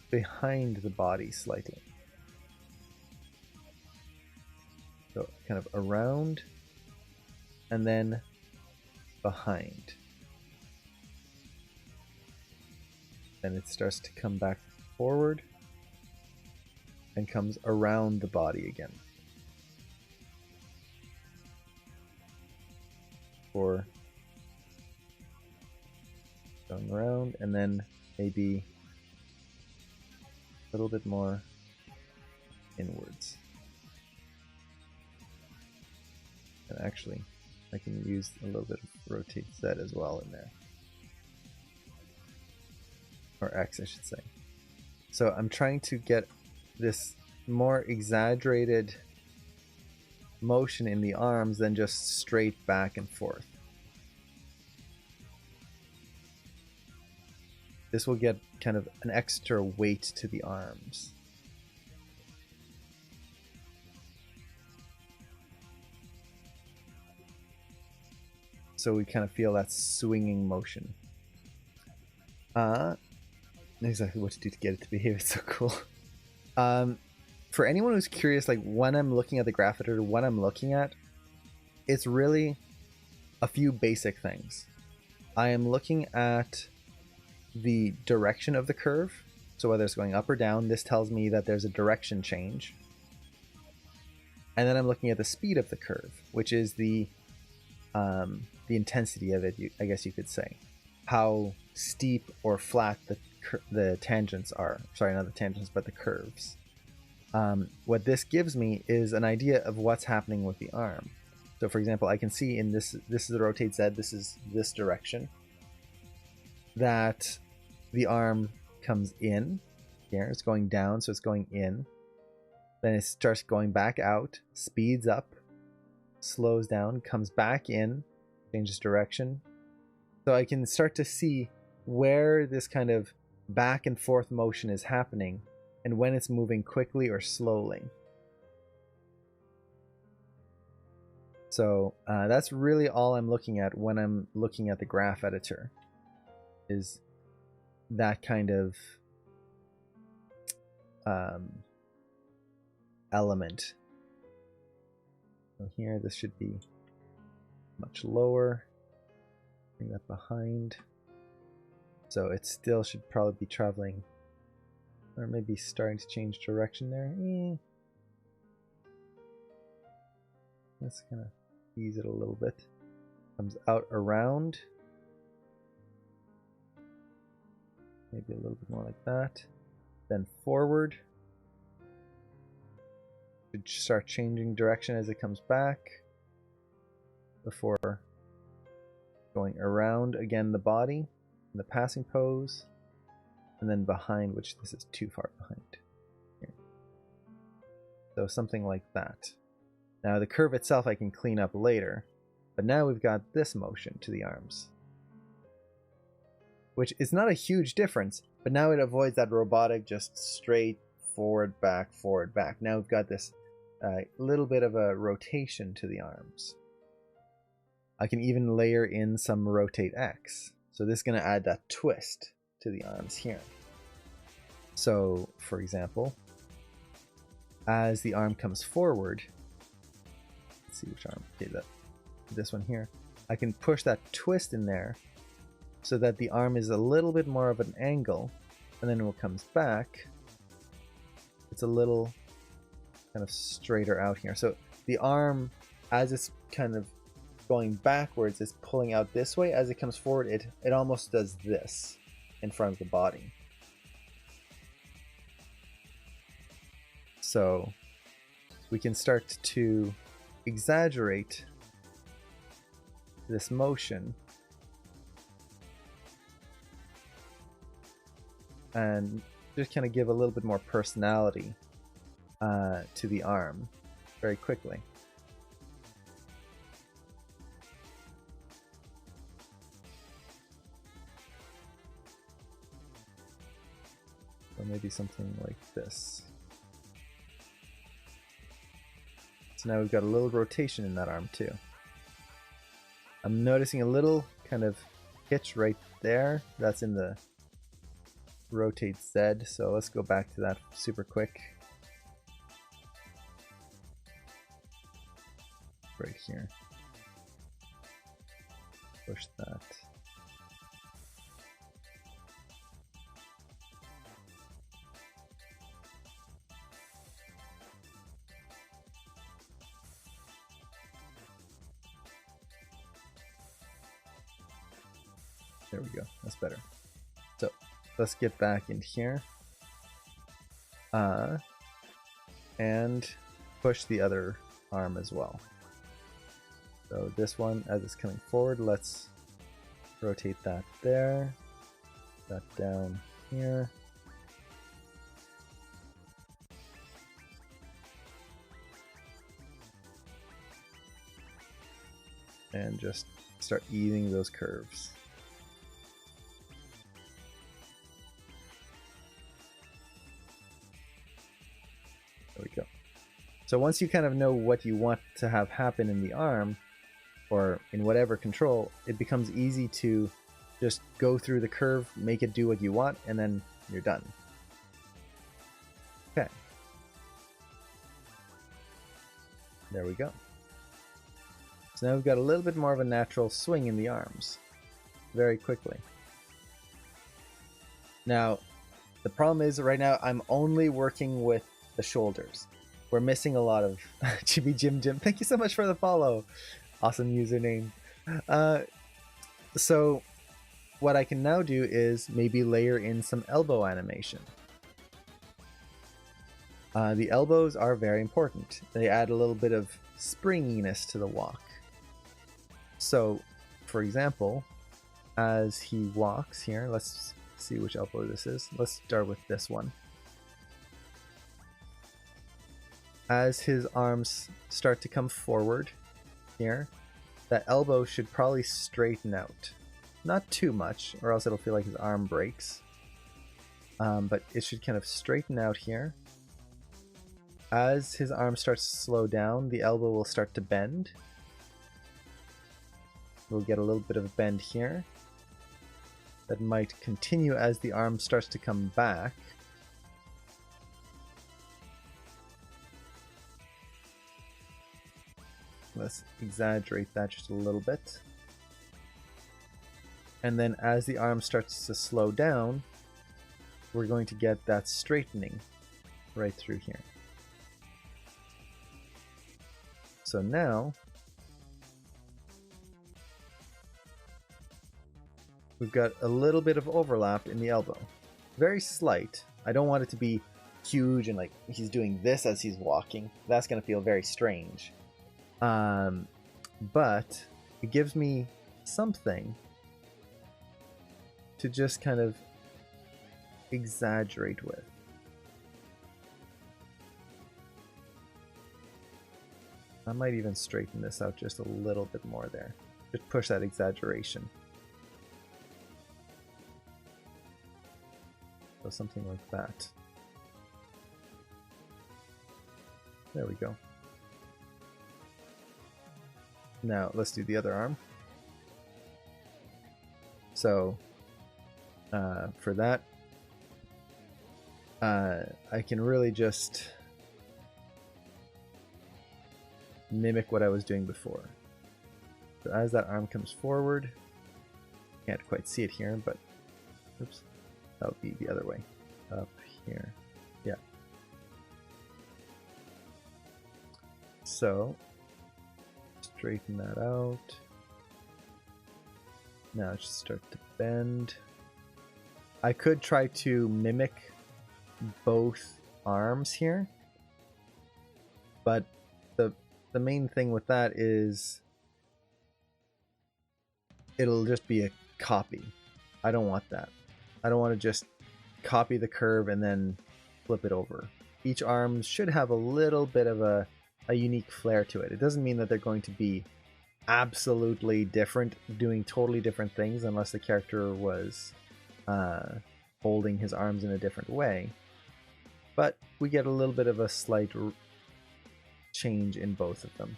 behind the body slightly. So kind of around and then behind. Then it starts to come back forward and comes around the body again. For going around and then maybe a little bit more inwards. And actually, I can use a little bit of rotate Z as well in there. Or X, I should say. So I'm trying to get this more exaggerated motion in the arms than just straight back and forth. This will get kind of an extra weight to the arms. So we kind of feel that swinging motion. Exactly what to do to get it to behave. It's so cool. For anyone who's curious, like when I'm looking at the graph editor, what I'm looking at, it's really a few basic things. I am looking at the direction of the curve. So whether it's going up or down, this tells me that there's a direction change. And then I'm looking at the speed of the curve, which is the intensity of it, I guess you could say. How steep or flat the tangents are. Sorry, not the tangents, but the curves. What this gives me is an idea of what's happening with the arm. So for example, I can see in this is the rotate Z, this is this direction, that the arm comes in here, it's going down, so it's going in, then it starts going back out, speeds up, slows down, comes back in, changes direction. So I can start to see where this kind of back and forth motion is happening and when it's moving quickly or slowly. So that's really all I'm looking at when I'm looking at the graph editor, is that kind of element. So here, this should be much lower. Bring that behind. So it still should probably be traveling, or maybe starting to change direction there. Let's kind of ease it a little bit. Comes out around. Maybe a little bit more like that. Then forward. Should start changing direction as it comes back. Before going around again the body in the passing pose. And then behind, which this is too far behind. Here. So something like that. Now the curve itself I can clean up later. But now we've got this motion to the arms. Which is not a huge difference, but now it avoids that robotic just straight forward, back, forward, back. Now we've got this little bit of a rotation to the arms. I can even layer in some rotate X. So this is going to add that twist to the arms here. So, for example, as the arm comes forward, let's see which arm, okay, this one here, I can push that twist in there so that the arm is a little bit more of an angle, and then when it comes back, it's a little kind of straighter out here. So the arm, as it's kind of going backwards, is pulling out this way. As it comes forward, it almost does this in front of the body. So we can start to exaggerate this motion and just kind of give a little bit more personality to the arm very quickly. Or maybe something like this. So now we've got a little rotation in that arm too. I'm noticing a little kind of hitch right there. That's in the rotate Z. So let's go back to that super quick. Right here. Push that. There we go, that's better. So let's get back in here and push the other arm as well. So this one, as it's coming forward, let's rotate that there, that down here. And just start easing those curves. There we go. So once you kind of know what you want to have happen in the arm, or in whatever control, it becomes easy to just go through the curve, make it do what you want, and then you're done. Okay. There we go. So now we've got a little bit more of a natural swing in the arms, very quickly. Now, the problem is right now I'm only working with the shoulders. We're missing a lot of Chibi Jim Jim. Thank you so much for the follow. Awesome username. So what I can now do is maybe layer in some elbow animation. The elbows are very important. They add a little bit of springiness to the walk. So, for example, as he walks here, let's see which elbow this is. Let's start with this one. As his arms start to come forward here, that elbow should probably straighten out. Not too much, or else it'll feel like his arm breaks. But it should kind of straighten out here. As his arm starts to slow down, the elbow will start to bend. We'll get a little bit of a bend here. That might continue as the arm starts to come back. Let's exaggerate that just a little bit. And then as the arm starts to slow down, we're going to get that straightening right through here. So now, we've got a little bit of overlap in the elbow. Very slight. I don't want it to be huge and like he's doing this as he's walking. That's going to feel very strange. But it gives me something to just kind of exaggerate with. I might even straighten this out just a little bit more there. Just push that exaggeration. So something like that. There we go. Now let's do the other arm. So for that, I can really just mimic what I was doing before. So as that arm comes forward, can't quite see it here, but oops, that would be the other way. Up here. Yeah. So straighten that out. Now just start to bend. I could try to mimic both arms here, but the main thing with that is it'll just be a copy. I don't want that. I don't want to just copy the curve and then flip it over. Each arm should have a little bit of a unique flair to it. It doesn't mean that they're going to be absolutely different, doing totally different things, unless the character was holding his arms in a different way. But we get a little bit of a slight change in both of them.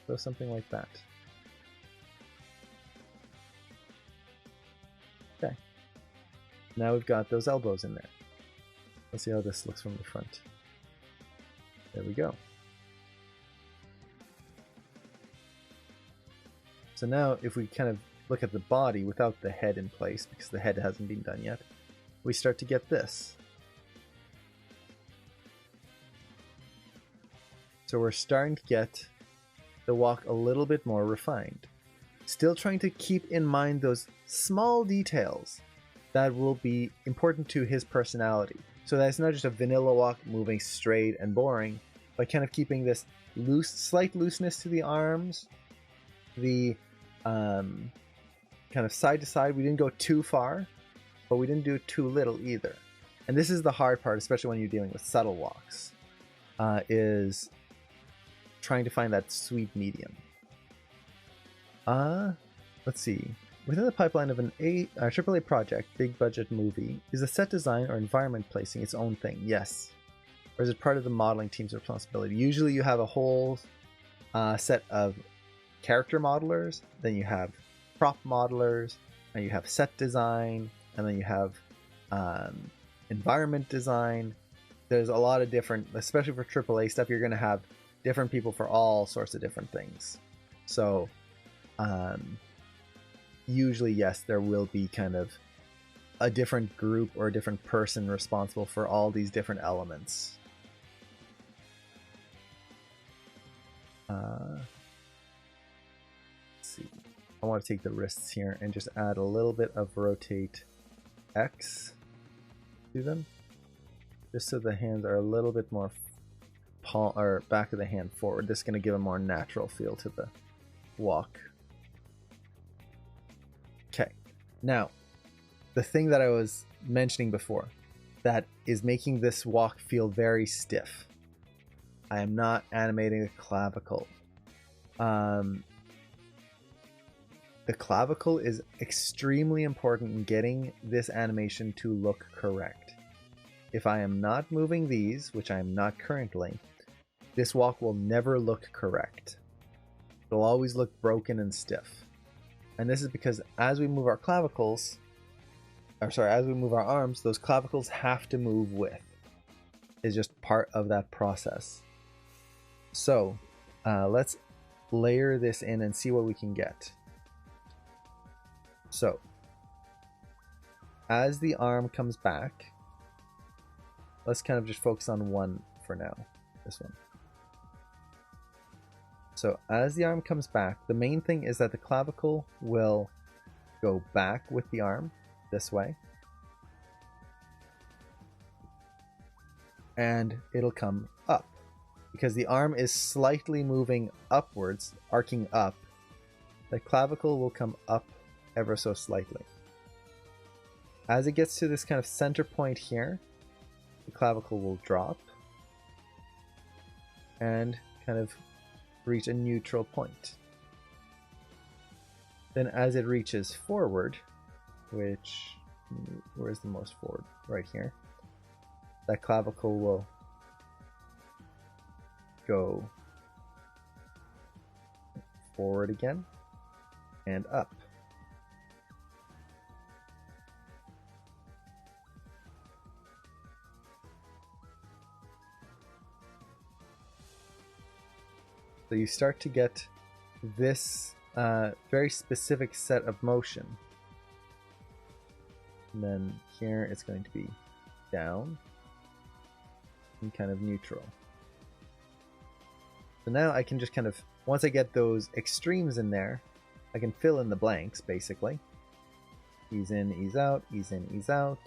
So something like that. Okay. Now we've got those elbows in there. Let's see how this looks from the front. There we go. So now if we kind of look at the body without the head in place, because the head hasn't been done yet, we start to get this. So we're starting to get the walk a little bit more refined. Still trying to keep in mind those small details that will be important to his personality. So that it's not just a vanilla walk moving straight and boring, but kind of keeping this slight looseness to the arms, the kind of side to side. We didn't go too far, but we didn't do too little either. And this is the hard part, especially when you're dealing with subtle walks, is trying to find that sweet medium. Let's see. Within the pipeline of an AAA project, big budget movie, is the set design or environment placing its own thing? Yes. Or is it part of the modeling team's responsibility? Usually you have a whole set of character modelers, then you have prop modelers, and you have set design, and then you have environment design. There's a lot of different, especially for AAA stuff, you're going to have different people for all sorts of different things. So usually, yes, there will be kind of a different group or a different person responsible for all these different elements. Let's see. I want to take the wrists here and just add a little bit of rotate X to them, just so the hands are a little bit more palm or back of the hand forward. This is going to give a more natural feel to the walk. Okay, now the thing that I was mentioning before that is making this walk feel very stiff. I am not animating the clavicle. The clavicle is extremely important in getting this animation to look correct. If I am not moving these, which I am not currently, this walk will never look correct. It'll always look broken and stiff. And this is because as we move our clavicles, as we move our arms, those clavicles have to move with. It's just part of that process. So let's layer this in and see what we can get. So as the arm comes back, let's kind of just focus on one for now, this one. So as the arm comes back, the main thing is that the clavicle will go back with the arm this way. And it'll come up. Because the arm is slightly moving upwards, arcing up, the clavicle will come up ever so slightly. As it gets to this kind of center point here, the clavicle will drop and kind of reach a neutral point. Then as it reaches forward, which, where's the most forward? Right here. That clavicle will go forward again and up. So you start to get this very specific set of motion. And then here it's going to be down and kind of neutral. So now I can just kind of, once I get those extremes in there, I can fill in the blanks basically. Ease in, ease out, ease in, ease out.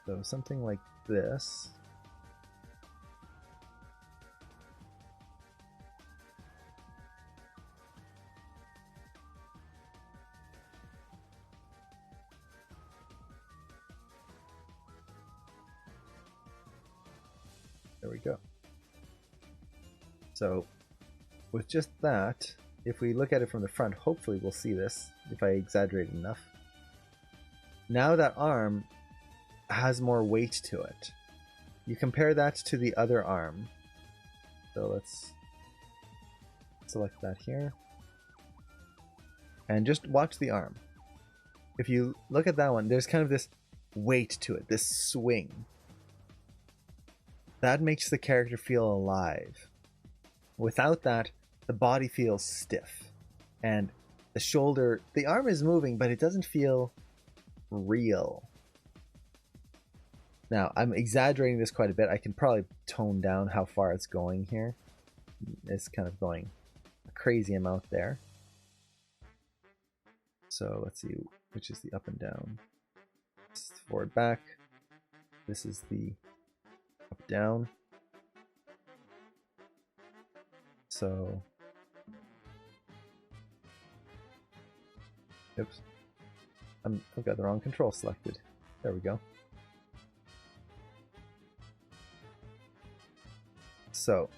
So something like this. There we go. So with just that, if we look at it from the front, hopefully we'll see this if I exaggerate enough. Now that arm has more weight to it. You compare that to the other arm. So let's select that here. And just watch the arm. If you look at that one, there's kind of this weight to it, this swing. That makes the character feel alive. Without that, the body feels stiff. And the shoulder, the arm is moving, but it doesn't feel real. Now, I'm exaggerating this quite a bit. I can probably tone down how far it's going here. It's kind of going a crazy amount there. So let's see, which is the up and down. This is forward, back. This is the up, down. So, oops, I've got the wrong control selected. There we go. So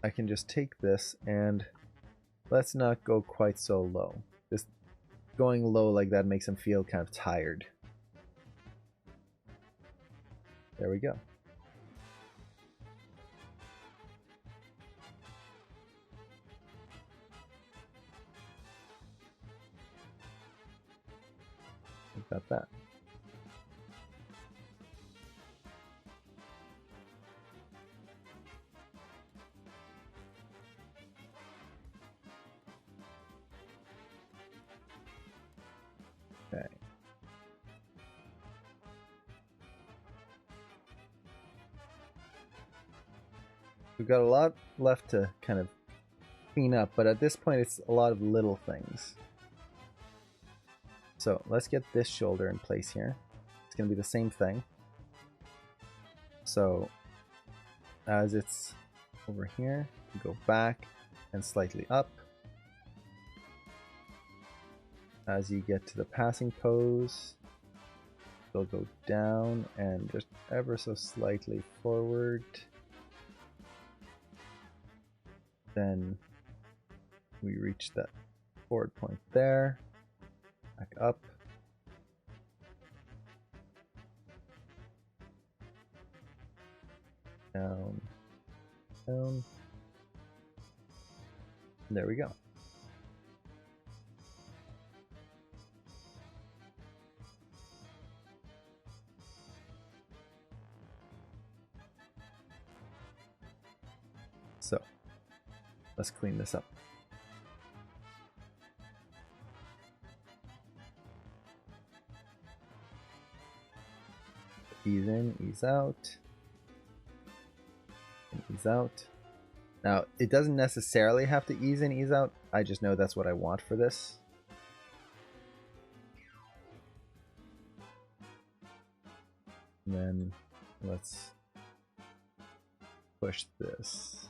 I can just take this and let's not go quite so low. Just going low like that makes him feel kind of tired. There we go. Got that. Okay. We've got a lot left to kind of clean up, but at this point it's a lot of little things. So let's get this shoulder in place here. It's going to be the same thing. So as it's over here, you go back and slightly up. As you get to the passing pose, they'll go down and just ever so slightly forward. Then we reach that forward point there. Back up. Down. Down. There we go. So, let's clean this up. Ease in, ease out. And ease out. Now, it doesn't necessarily have to ease in, ease out. I just know that's what I want for this. And then let's push this.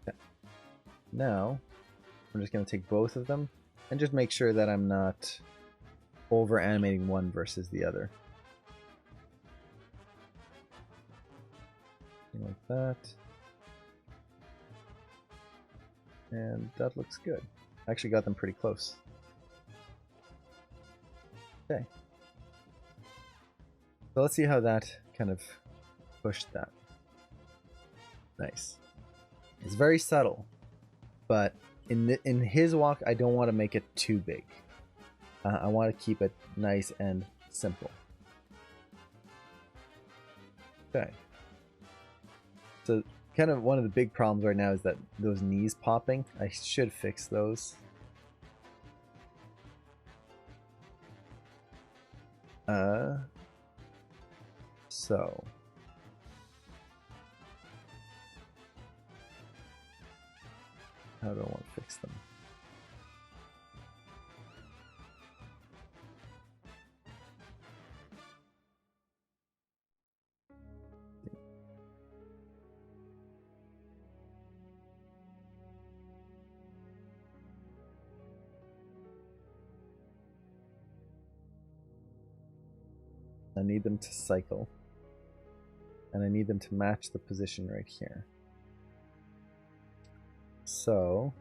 Okay. Now, I'm just going to take both of them and just make sure that I'm not over animating one versus the other. Like that. And that looks good. I actually got them pretty close. Okay. So let's see how that kind of pushed that. Nice. It's very subtle, but in his walk, I don't want to make it too big. I want to keep it nice and simple. Okay. So kind of one of the big problems right now is that those knees popping. I should fix those. So how do I want to fix them? I need them to cycle, and I need them to match the position right here. So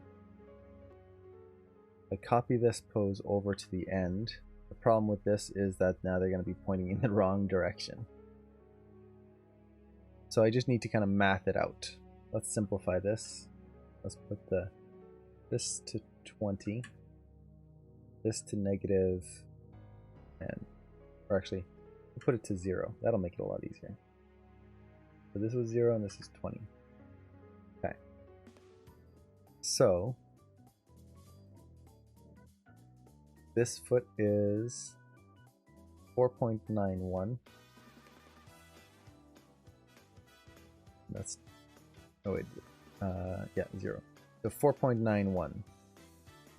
I copy this pose over to the end. The problem with this is that now they're going to be pointing in the wrong direction. So I just need to kind of math it out. Let's simplify this. Let's put this to 20, this to negative, or actually, we'll put it to 0. That'll make it a lot easier. So this was 0 and this is 20. Okay. So this foot is 4.91. That's, oh wait, yeah, 0. So 4.91.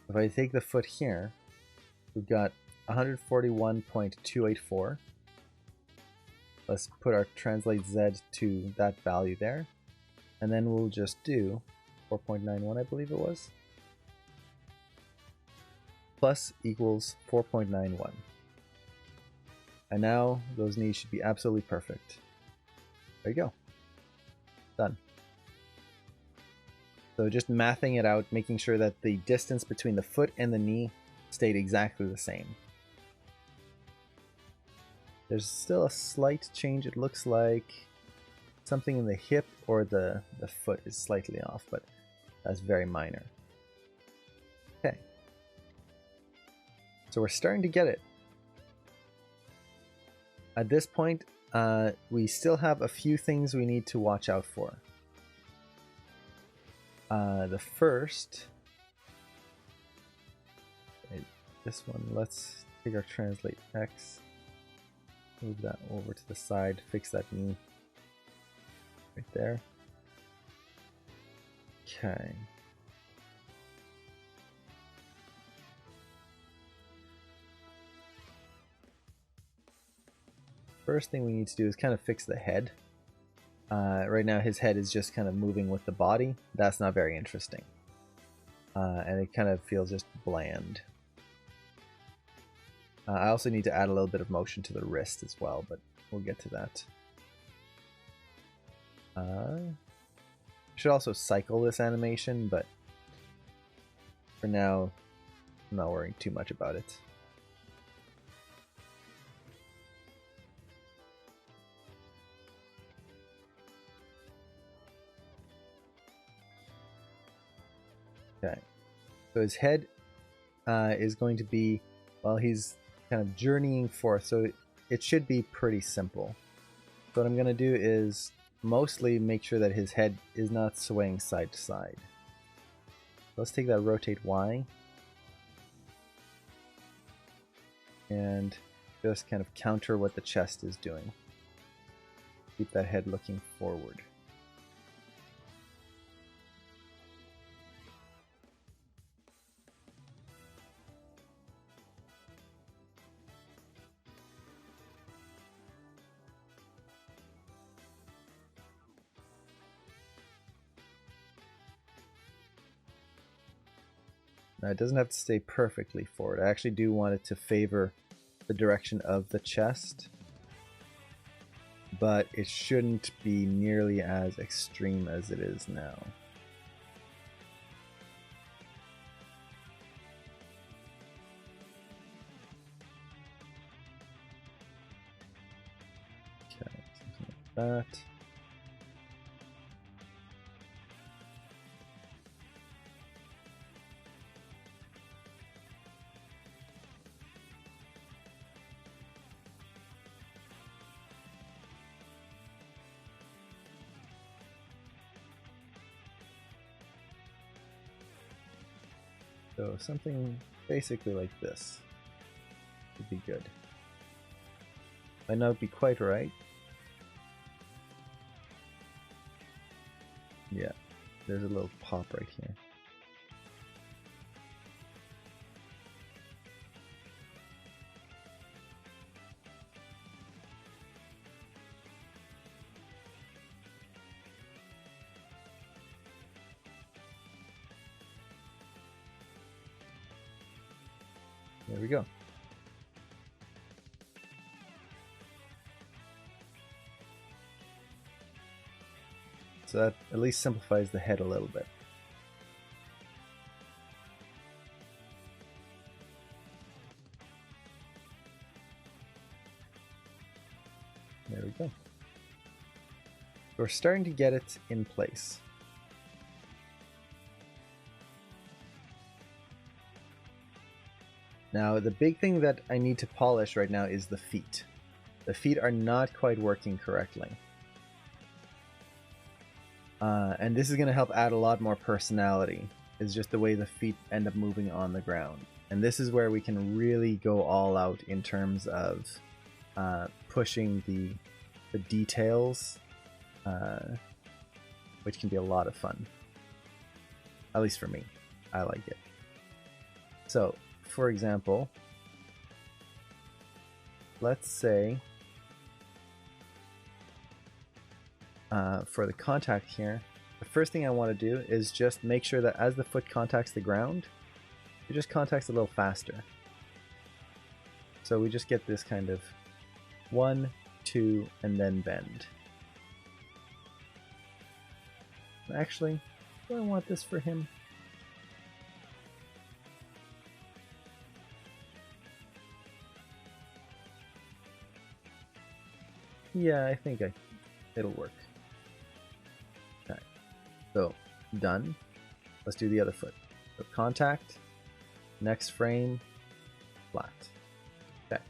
If I take the foot here, we've got 141.284. Let's put our translate Z to that value there. And then we'll just do 4.91, I believe it was. Plus equals 4.91. And now those knees should be absolutely perfect. There you go. Done. So just mathing it out, making sure that the distance between the foot and the knee stayed exactly the same. There's still a slight change. It looks like something in the hip or the foot is slightly off, but that's very minor. Okay. So we're starting to get it. At this point, we still have a few things we need to watch out for. The first, this one, let's take our translate X, move that over to the side, fix that knee right there. Okay. First thing we need to do is kind of fix the head. Right now his head is just kind of moving with the body. That's not very interesting. And it kind of feels just bland. I also need to add a little bit of motion to the wrist as well, but we'll get to that. Should also cycle this animation, but for now, I'm not worrying too much about it. Okay, so his head is going to be, well, he's kind of journeying forth, so it should be pretty simple. So what I'm going to do is mostly make sure that his head is not swaying side to side. Let's take that rotate Y and just kind of counter what the chest is doing. Keep that head looking forward. Now it doesn't have to stay perfectly forward. I actually do want it to favor the direction of the chest, but it shouldn't be nearly as extreme as it is now. Okay, something like that. So something basically like this would be good. Might not be quite right. Yeah, there's a little pop right here. There we go. So that at least simplifies the head a little bit. There we go. We're starting to get it in place. Now, the big thing that I need to polish right now is the feet. The feet are not quite working correctly. And this is going to help add a lot more personality, is just the way the feet end up moving on the ground. And this is where we can really go all out in terms of pushing the details, which can be a lot of fun. At least for me. I like it. So, for example, let's say for the contact here, the first thing I want to do is just make sure that as the foot contacts the ground, it just contacts a little faster. So we just get this kind of 1, 2, and then bend. Actually, do I want this for him? Yeah, I think it'll work. Okay, so done. Let's do the other foot. So contact, next frame, flat. Okay.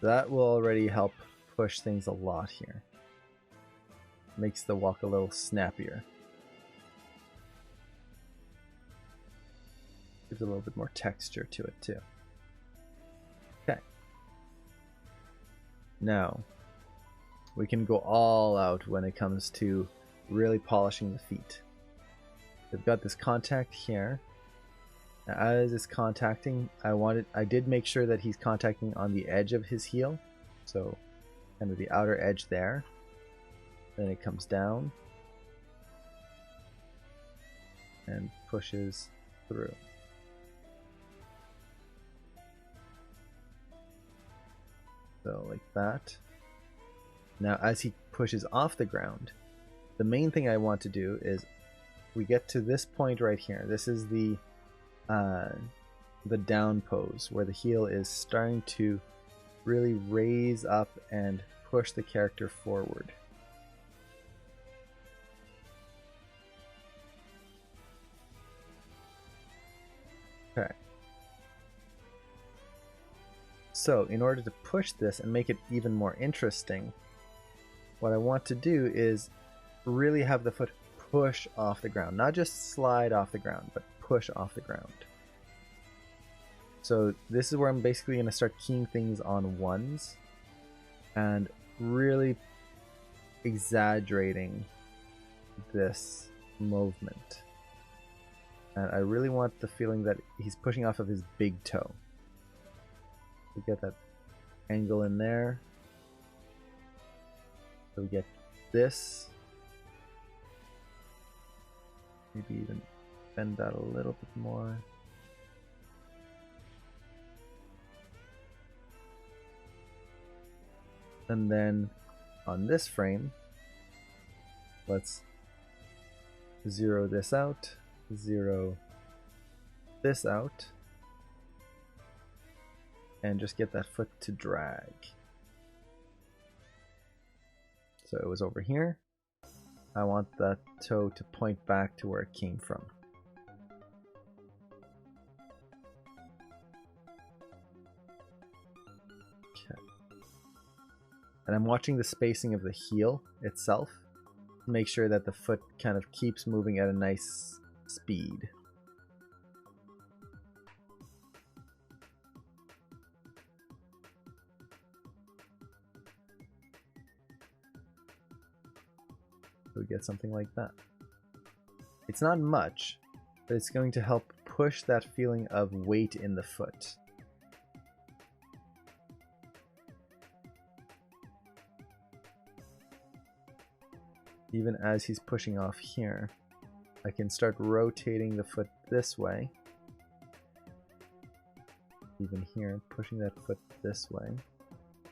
That will already help push things a lot here. Makes the walk a little snappier. Gives a little bit more texture to it too. Okay. Now, we can go all out when it comes to really polishing the feet. We've got this contact here. Now, as it's contacting, I did make sure that he's contacting on the edge of his heel. So, kind of the outer edge there. Then it comes down and pushes through. So like that. Now as he pushes off the ground, the main thing I want to do is we get to this point right here. This is the down pose where the heel is starting to really raise up and push the character forward. Okay. So in order to push this and make it even more interesting, what I want to do is really have the foot push off the ground, not just slide off the ground, but push off the ground. So this is where I'm basically going to start keying things on ones and really exaggerating this movement. And I really want the feeling that he's pushing off of his big toe. We get that angle in there. So we get this. Maybe even bend that a little bit more. And then on this frame, let's zero this out, zero this out, and just get that foot to drag. So it was over here. I want that toe to point back to where it came from. Okay. And I'm watching the spacing of the heel itself to make sure that the foot kind of keeps moving at a nice speed. So we get something like that. It's not much, but it's going to help push that feeling of weight in the foot. Even as he's pushing off here, I can start rotating the foot this way. Even here, pushing that foot this way.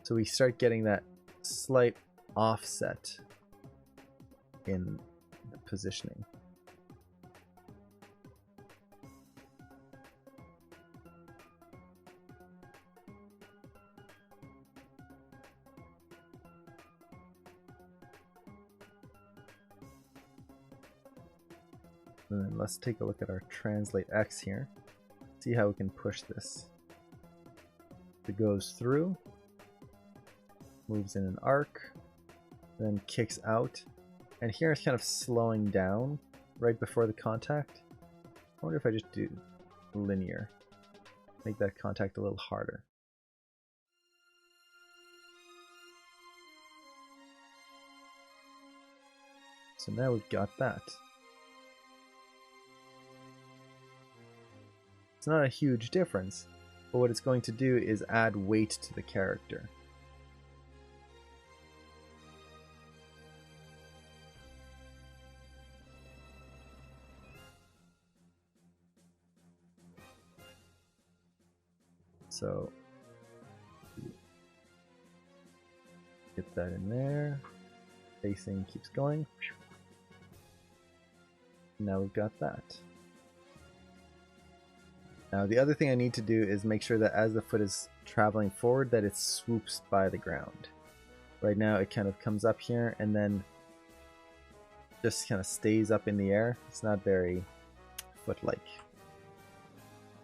So we start getting that slight offset in the positioning. And then let's take a look at our translate X here. See how we can push this. It goes through, moves in an arc, then kicks out. And here it's kind of slowing down right before the contact. I wonder if I just do linear. Make that contact a little harder. So now we've got that. It's not a huge difference, but what it's going to do is add weight to the character. So get that in there. Facing keeps going. Now we've got that. Now the other thing I need to do is make sure that as the foot is traveling forward that it swoops by the ground. Right now it kind of comes up here and then just kind of stays up in the air. It's not very foot-like.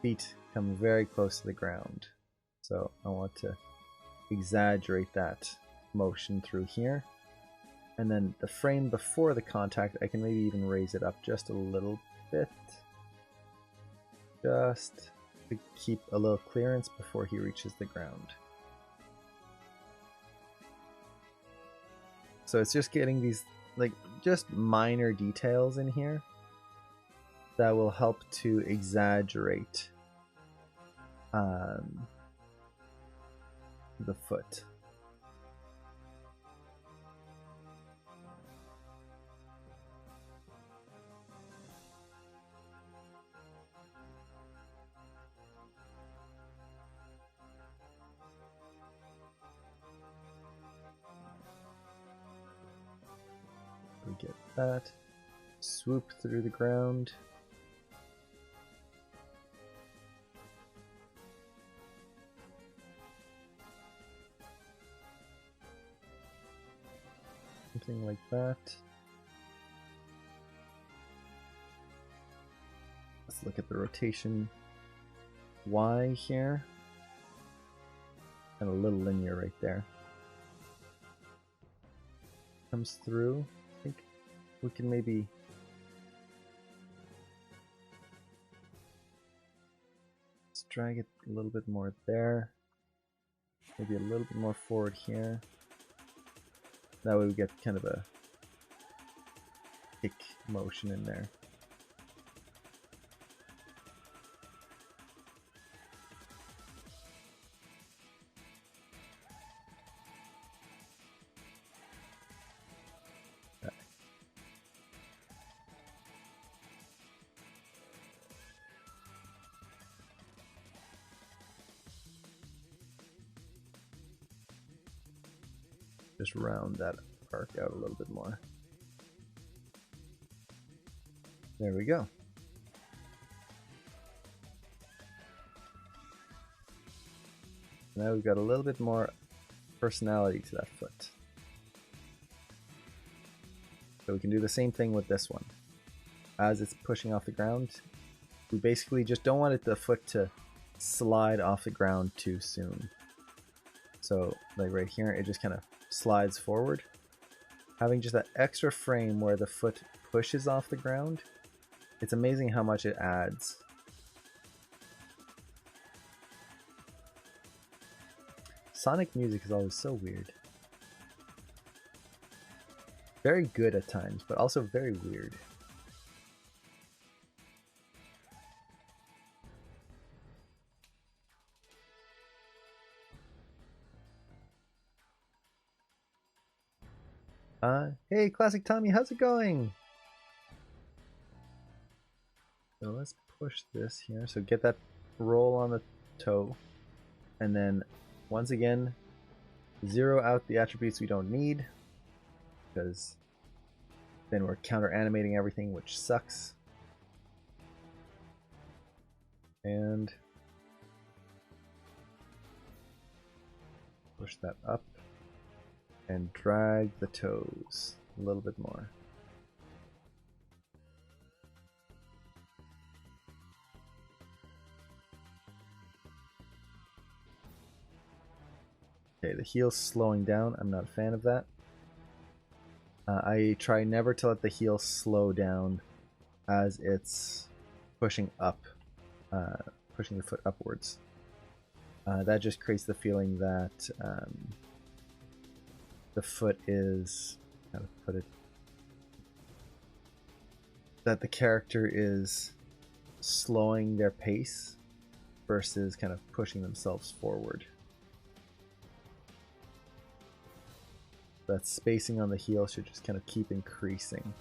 Feet come very close to the ground. So I want to exaggerate that motion through here. And then the frame before the contact, I can maybe even raise it up just a little bit. Just to keep a little clearance before he reaches the ground. So it's just getting these like just minor details in here that will help to exaggerate the foot. We get that. Swoop through the ground. Something like that. Let's look at the rotation Y here. And a little linear right there. comes through. I think we can maybe let's drag it a little bit more there. Maybe a little bit more forward here. That way we get kind of a kick motion in there. Just round that arc out a little bit more. There we go. Now we've got a little bit more personality to that foot. So we can do the same thing with this one. As it's pushing off the ground, we basically just don't want the foot to slide off the ground too soon. So like right here, it just kind of slides forward. Having just that extra frame where the foot pushes off the ground, it's amazing how much it adds. Sonic music is always so weird. Very good at times, but also very weird. Hey, Classic Tommy, how's it going? So let's push this here. So get that roll on the toe. And then, once again, zero out the attributes we don't need. Because then we're counter animating everything, which sucks. And push that up. And drag the toes a little bit more. Okay, the heel's slowing down. I'm not a fan of that. I try never to let the heel slow down as it's pushing up, pushing the foot upwards. That just creates the feeling that the foot is, how to put it, that the character is slowing their pace versus kind of pushing themselves forward. That spacing on the heel should just kind of keep increasing.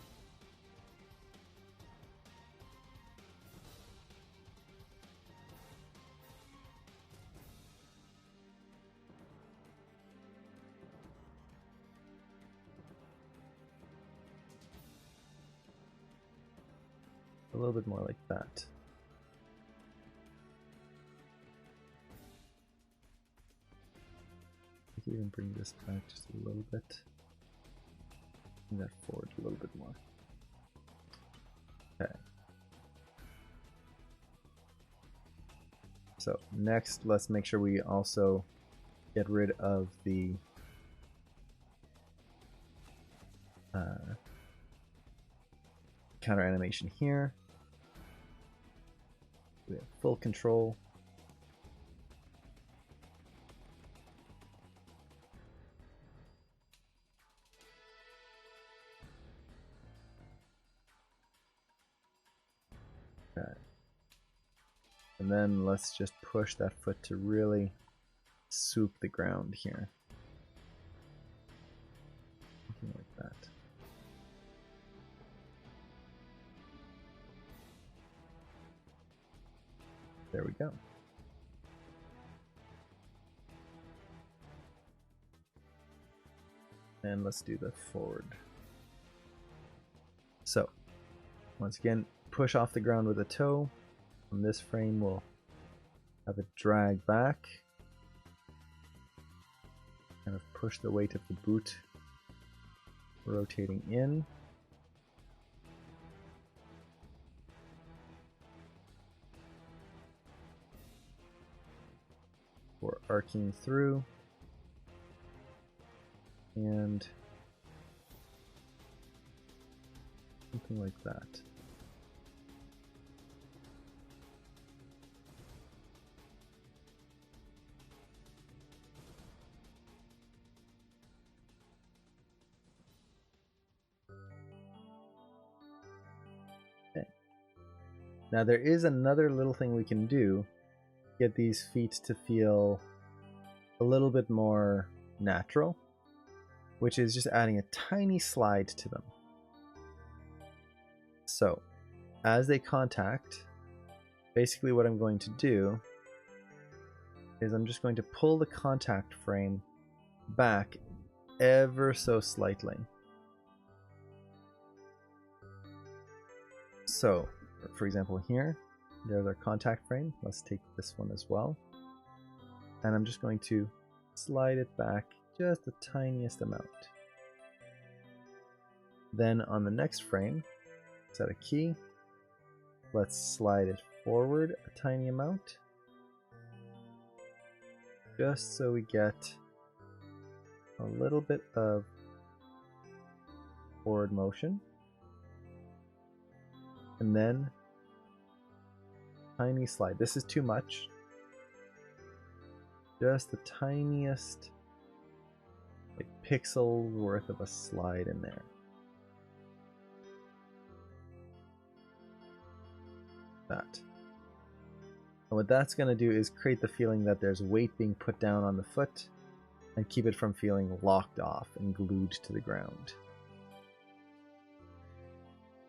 A little bit more like that. I can even bring this back just a little bit. Bring that forward a little bit more. Okay. So next, let's make sure we also get rid of the counter animation here. We have full control. Okay. And then let's just push that foot to really swoop the ground here. Something like that. There we go. And let's do the forward. So, once again, push off the ground with a toe. On this frame, we'll have it drag back. Kind of push the weight of the boot, rotating in. We're arcing through. And Something like that. Okay. Now there is another little thing we can do. Get these feet to feel a little bit more natural, which is just adding a tiny slide to them. So, as they contact, basically what I'm going to do is I'm just going to pull the contact frame back ever so slightly. So, for example here, there's our contact frame. Let's take this one as well. And I'm just going to slide it back just the tiniest amount. Then on the next frame, set a key. Let's slide it forward a tiny amount, just so we get a little bit of forward motion. And then tiny slide. This is too much. Just the tiniest like pixel worth of a slide in there. That. And what that's going to do is create the feeling that there's weight being put down on the foot and keep it from feeling locked off and glued to the ground.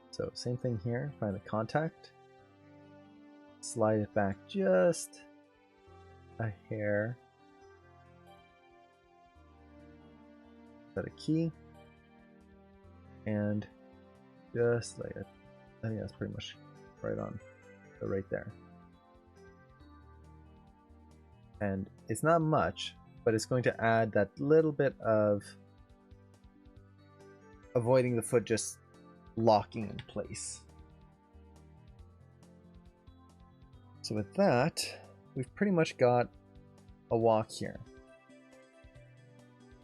So same thing here, find the contact, slide it back just a hair, set a key, and just like it. I think that's pretty much right on, so right there. And it's not much, but it's going to add that little bit of avoiding the foot just locking in place. So with that, we've pretty much got a walk here.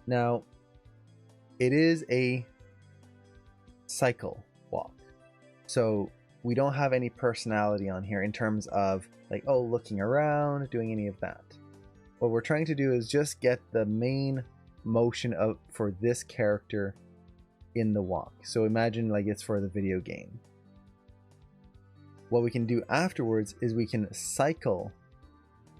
Now, it is a cycle walk. So we don't have any personality on here in terms of like, oh, looking around, doing any of that. What we're trying to do is just get the main motion of for this character in the walk. So imagine like it's for the video game. What we can do afterwards is we can cycle,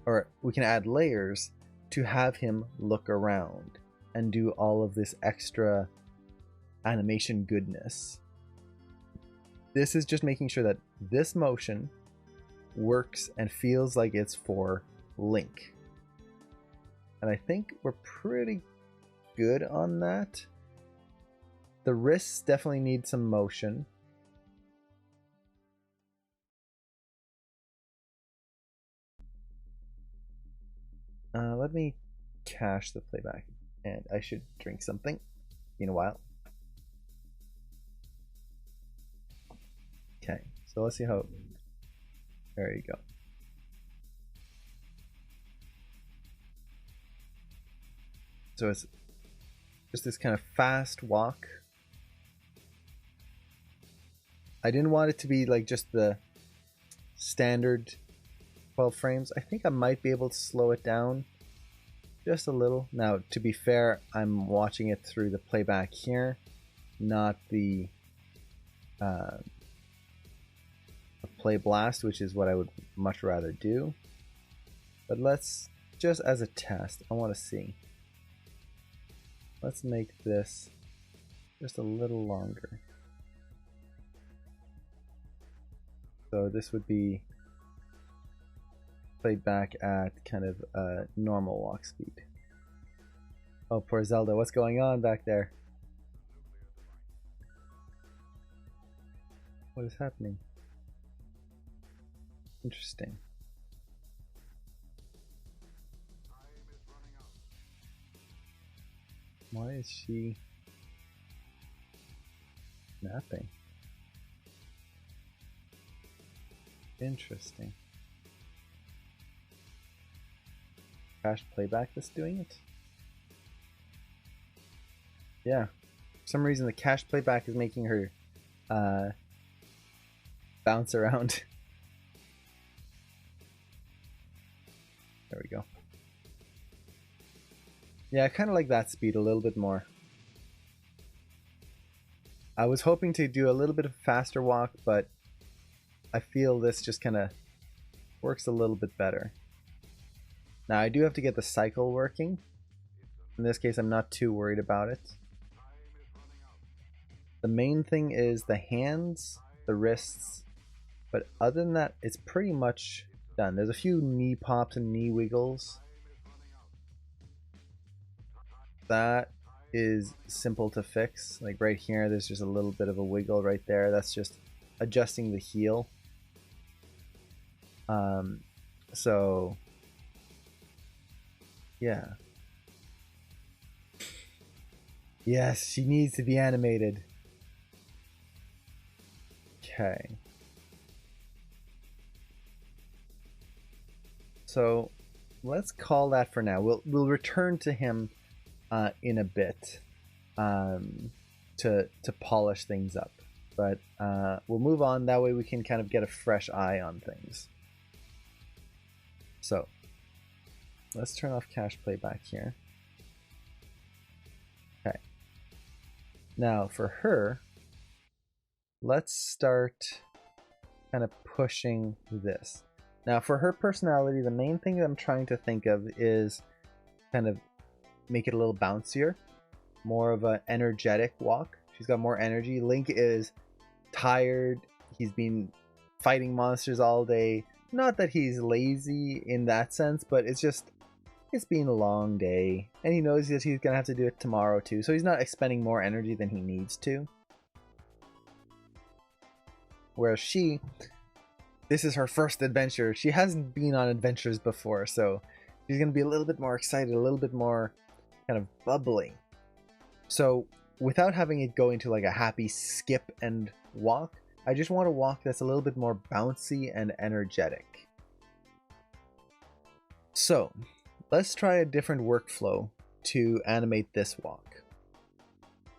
or we can add layers to have him look around and do all of this extra animation goodness. This is just making sure that this motion works and feels like it's for Link. And I think we're pretty good on that. The wrists definitely need some motion. Let me cache the playback, and I should drink something in a while. Okay, so let's see how. There you go. So it's just this kind of fast walk. I didn't want it to be like just the standard 12 frames. I think I might be able to slow it down just a little. Now, to be fair, I'm watching it through the playback here, not the play blast, which is what I would much rather do. But let's, just as a test, I want to see. Let's make this just a little longer. So this would be played back at kind of normal walk speed. Oh, poor Zelda, what's going on back there? What is happening? Interesting. Why is she napping? Interesting. Cache playback that's doing it? Yeah. For some reason the cache playback is making her uh, bounce around. There we go. Yeah, I kind of like that speed a little bit more. I was hoping to do a little bit of a faster walk, but I feel this just kind of works a little bit better. Now I do have to get the cycle working. In this case, I'm not too worried about it. The main thing is the hands, the wrists, but other than that, it's pretty much done. There's a few knee pops and knee wiggles. That is simple to fix. Like right here, there's just a little bit of a wiggle right there. That's just adjusting the heel. So yeah. Yes, she needs to be animated. Okay. So let's call that for now. We'll return to him in a bit to polish things up, but we'll move on. That way we can kind of get a fresh eye on things. So let's turn off cache playback here. Okay. Now for her, let's start kind of pushing this. Now for her personality, the main thing that I'm trying to think of is kind of make it a little bouncier, more of an energetic walk. She's got more energy. Link is tired. He's been fighting monsters all day. Not that he's lazy in that sense, but it's been a long day, and he knows that he's gonna have to do it tomorrow too, so he's not expending more energy than he needs to. Whereas she, this is her first adventure. She hasn't been on adventures before, so she's gonna be a little bit more excited, a little bit more kind of bubbly. So without having it go into like a happy skip and walk, I just want a walk that's a little bit more bouncy and energetic. So let's try a different workflow to animate this walk.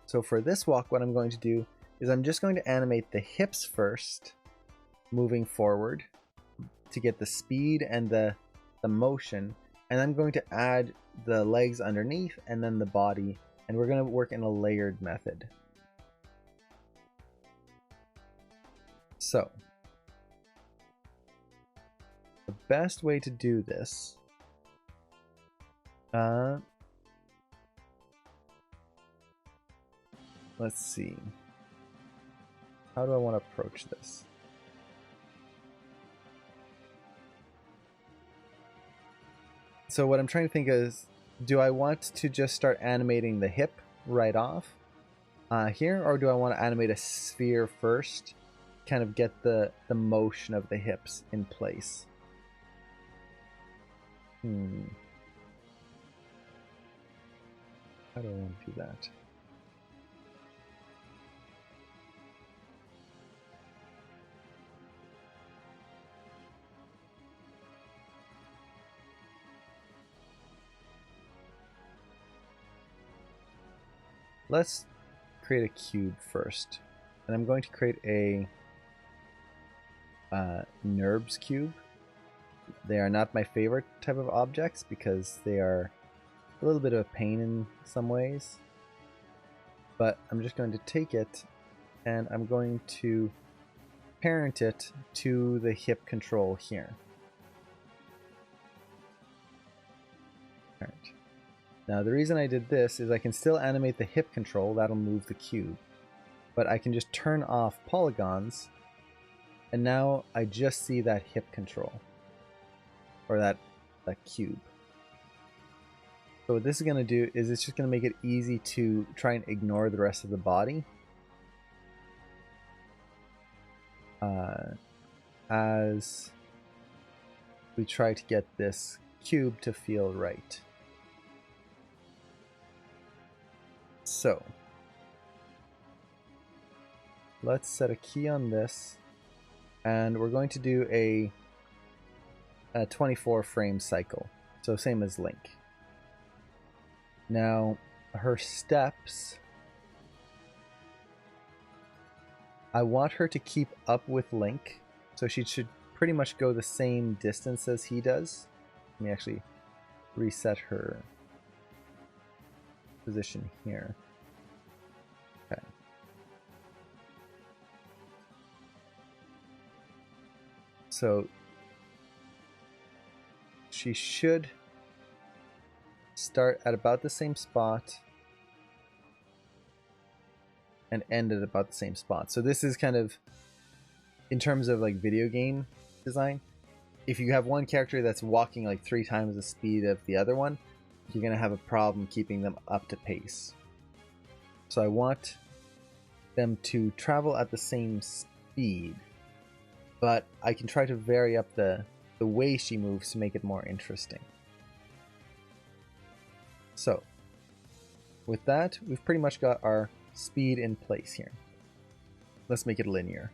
So for this walk, what I'm going to do is I'm just going to animate the hips first, moving forward to get the speed and the motion, and I'm going to add the legs underneath and then the body, and we're going to work in a layered method. So the best way to do this, let's see, how do I want to approach this? So what I'm trying to think is, do I want to just start animating the hip right off here, or do I want to animate a sphere first, kind of get the motion of the hips in place? How do I want to do that? Let's create a cube first, and I'm going to create a NURBS cube. They are not my favorite type of objects because they are a little bit of a pain in some ways, but I'm just going to take it and I'm going to parent it to the hip control here. Parent. Now the reason I did this is I can still animate the hip control, that'll move the cube, but I can just turn off polygons, and now I just see that hip control, or that cube. So what this is going to do is it's just going to make it easy to try and ignore the rest of the body as we try to get this cube to feel right. So let's set a key on this, and we're going to do a 24 frame cycle, so same as Link. Now her steps, I want her to keep up with Link, so she should pretty much go the same distance as he does. Let me actually reset her position here. Okay. So she should start at about the same spot and end at about the same spot. So this is kind of, in terms of like video game design, if you have one character that's walking like 3 times the speed of the other one, you're going to have a problem keeping them up to pace. So I want them to travel at the same speed, but I can try to vary up the way she moves to make it more interesting. So with that, we've pretty much got our speed in place here. Let's make it linear.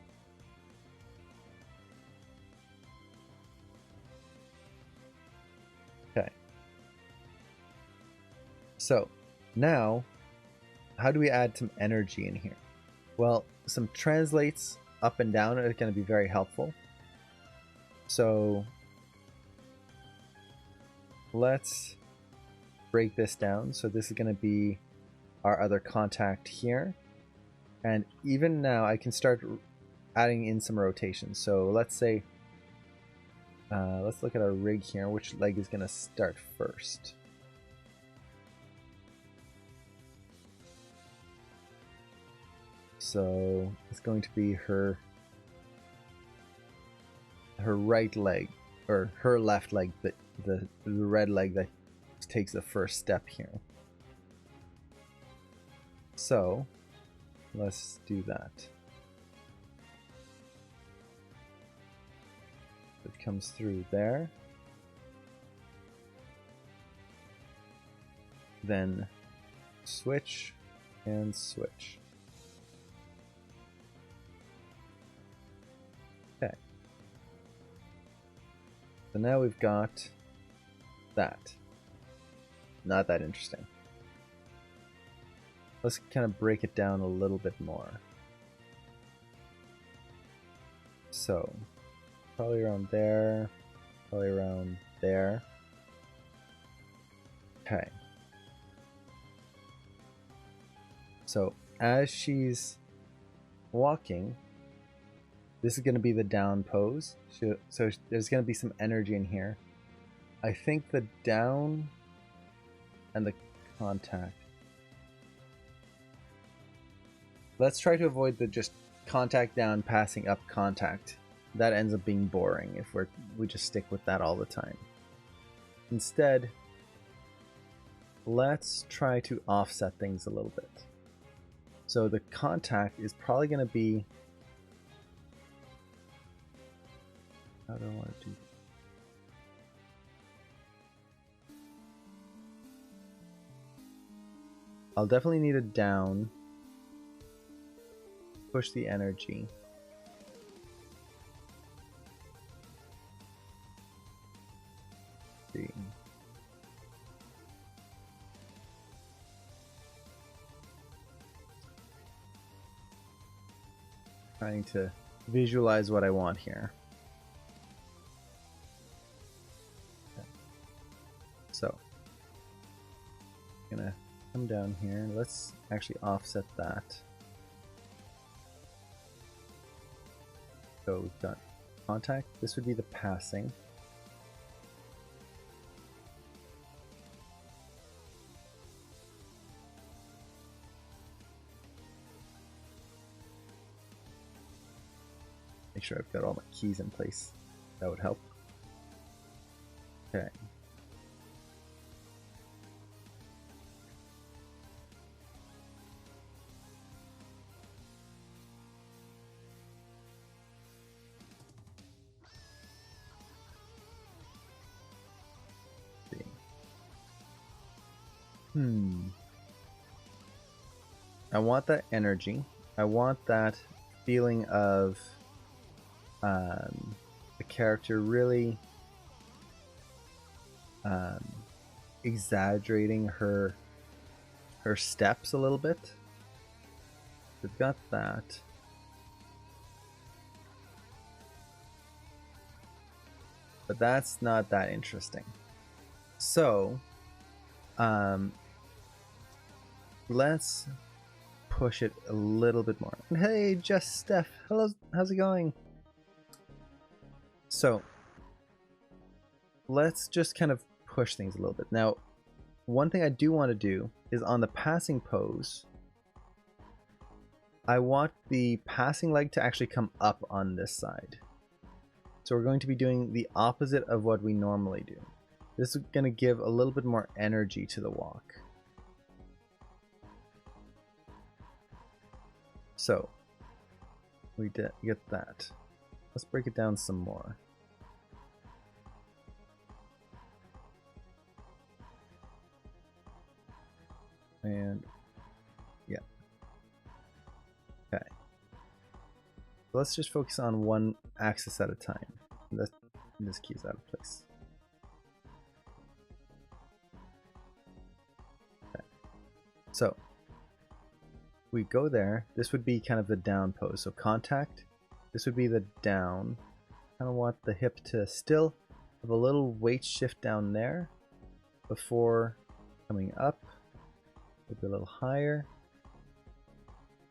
Okay. So now, how do we add some energy in here? Well, some translates up and down are going to be very helpful. So let's break this down. So this is going to be our other contact here. And even now I can start adding in some rotations. So let's say, let's look at our rig here. Which leg is going to start first? So it's going to be her right leg, or her left leg, the red leg that takes the first step here. So let's do that. It comes through there. Then switch and switch. Okay. So now we've got that. Not that interesting. Let's kind of break it down a little bit more. So, probably around there, probably around there. Okay. So, as she's walking, this is going to be the down pose. So there's going to be some energy in here. I think the down and the contact. Let's try to avoid the just contact down, passing up contact. That ends up being boring if we just stick with that all the time. Instead, let's try to offset things a little bit. So the contact is probably going to be... How do I want to do that? I'll definitely need a down. Push the energy. Let's see. Trying to visualize what I want here. Okay. So, I'm gonna come down here. Let's actually offset that. So we've got contact. This would be the passing. Make sure I've got all my keys in place. That would help. Okay. I want that energy. I want that feeling of the character really exaggerating her steps a little bit. We've got that. but that's not that interesting. So, let's push it a little bit more. Hey, just Steph, hello, how's it going? So, let's just kind of push things a little bit. Now, one thing I do want to do is on the passing pose, I want the passing leg to actually come up on this side. So we're going to be doing the opposite of what we normally do. This is going to give a little bit more energy to the walk. So we get that. Let's break it down some more. And yeah. Okay. Let's just focus on one axis at a time. This key is out of place. Okay. So we go there. This would be kind of the down pose. So contact. This would be the down. Kind of want the hip to still have a little weight shift down there before coming up. Maybe a little higher.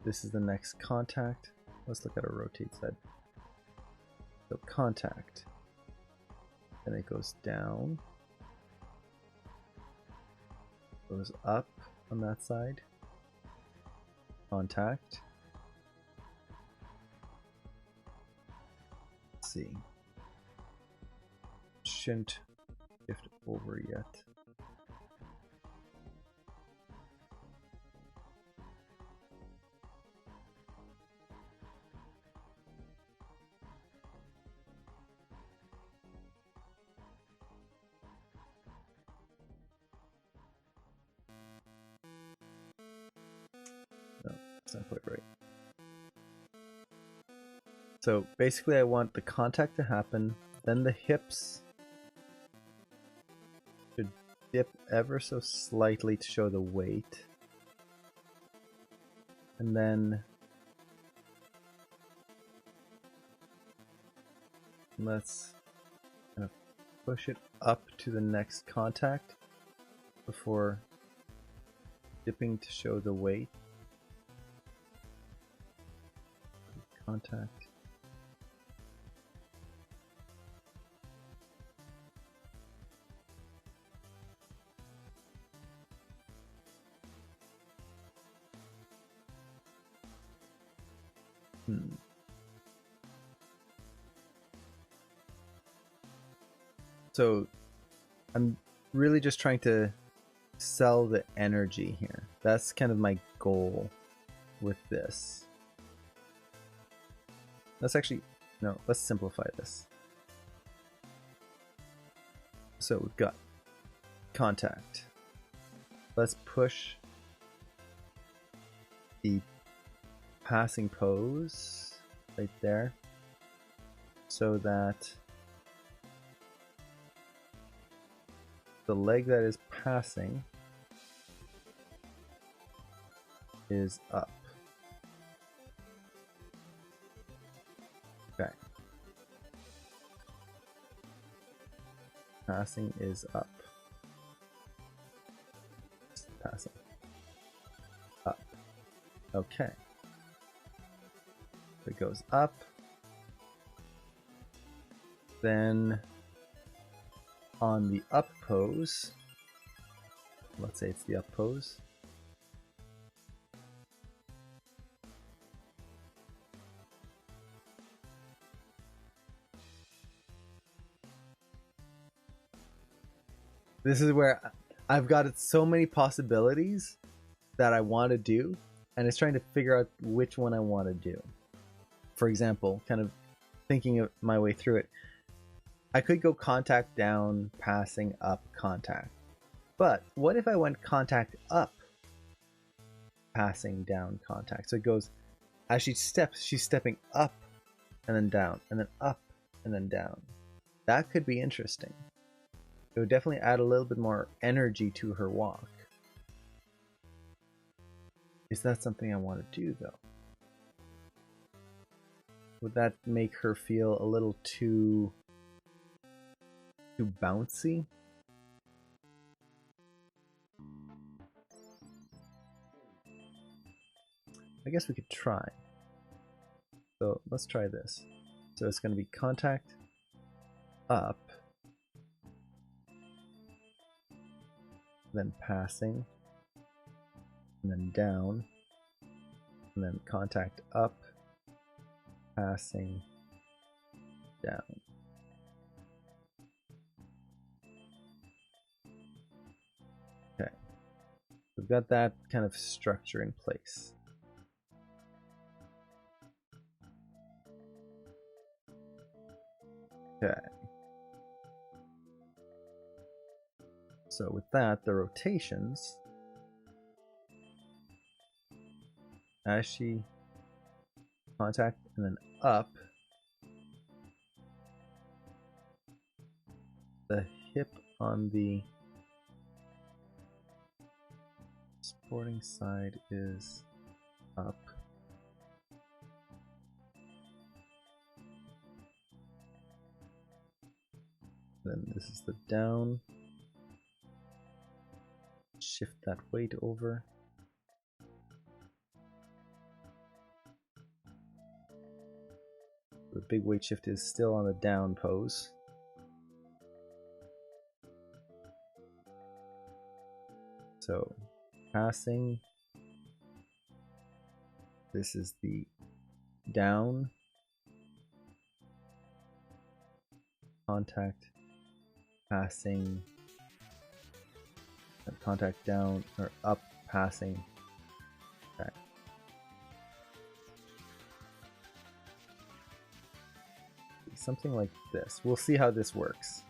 This is the next contact. Let's look at a rotate side. So contact. Then it goes down. Goes up on that side. Contact. Let's see. Shouldn't shift over yet. No, it's not quite right. So basically I want the contact to happen, then the hips should dip ever so slightly to show the weight. And then let's kind of push it up to the next contact before dipping to show the weight. Contact. So I'm really just trying to sell the energy here. That's kind of my goal with this. Let's actually, no, let's simplify this. So we've got contact. Let's push the passing pose right there so that the leg that is passing is up. Okay. Passing is up. Passing. Up. Okay. It goes up. Then on the up pose, let's say it's the up pose. This is where I've got so many possibilities that I want to do, and it's trying to figure out which one I want to do. For example, kind of thinking of my way through it, I could go contact down, passing up, contact. But what if I went contact up, passing down, contact? So it goes, as she steps, she's stepping up and then down, and then up and then down. That could be interesting. It would definitely add a little bit more energy to her walk. Is that something I want to do, though? Would that make her feel a little too too bouncy. I guess we could try. So let's try this. So it's going to be contact up, then passing, and then down, and then contact up, passing, down. Okay, we've got that kind of structure in place. Okay. So with that, the rotations, as she contact and then up, the hip on the sporting side is up. Then this is the down. Shift that weight over. The big weight shift is still on the down pose. So, passing. This is the down. Contact. Passing. Contact down or up, passing. Okay. Something like this. We'll see how this works.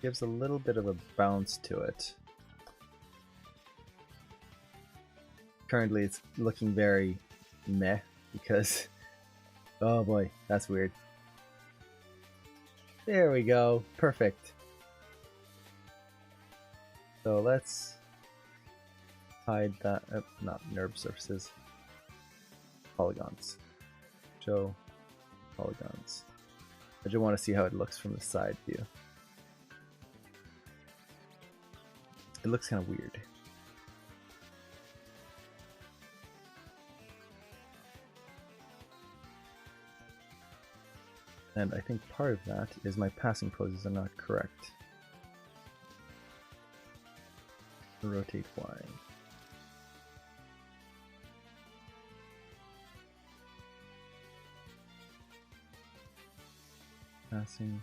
Gives a little bit of a bounce to it. Currently it's looking very meh because, oh boy, that's weird. There we go, perfect. So let's hide that, not nerve surfaces, polygons. Show polygons. I just want to see how it looks from the side view. It looks kind of weird. And I think part of that is my passing poses are not correct. Rotate Y. Passing.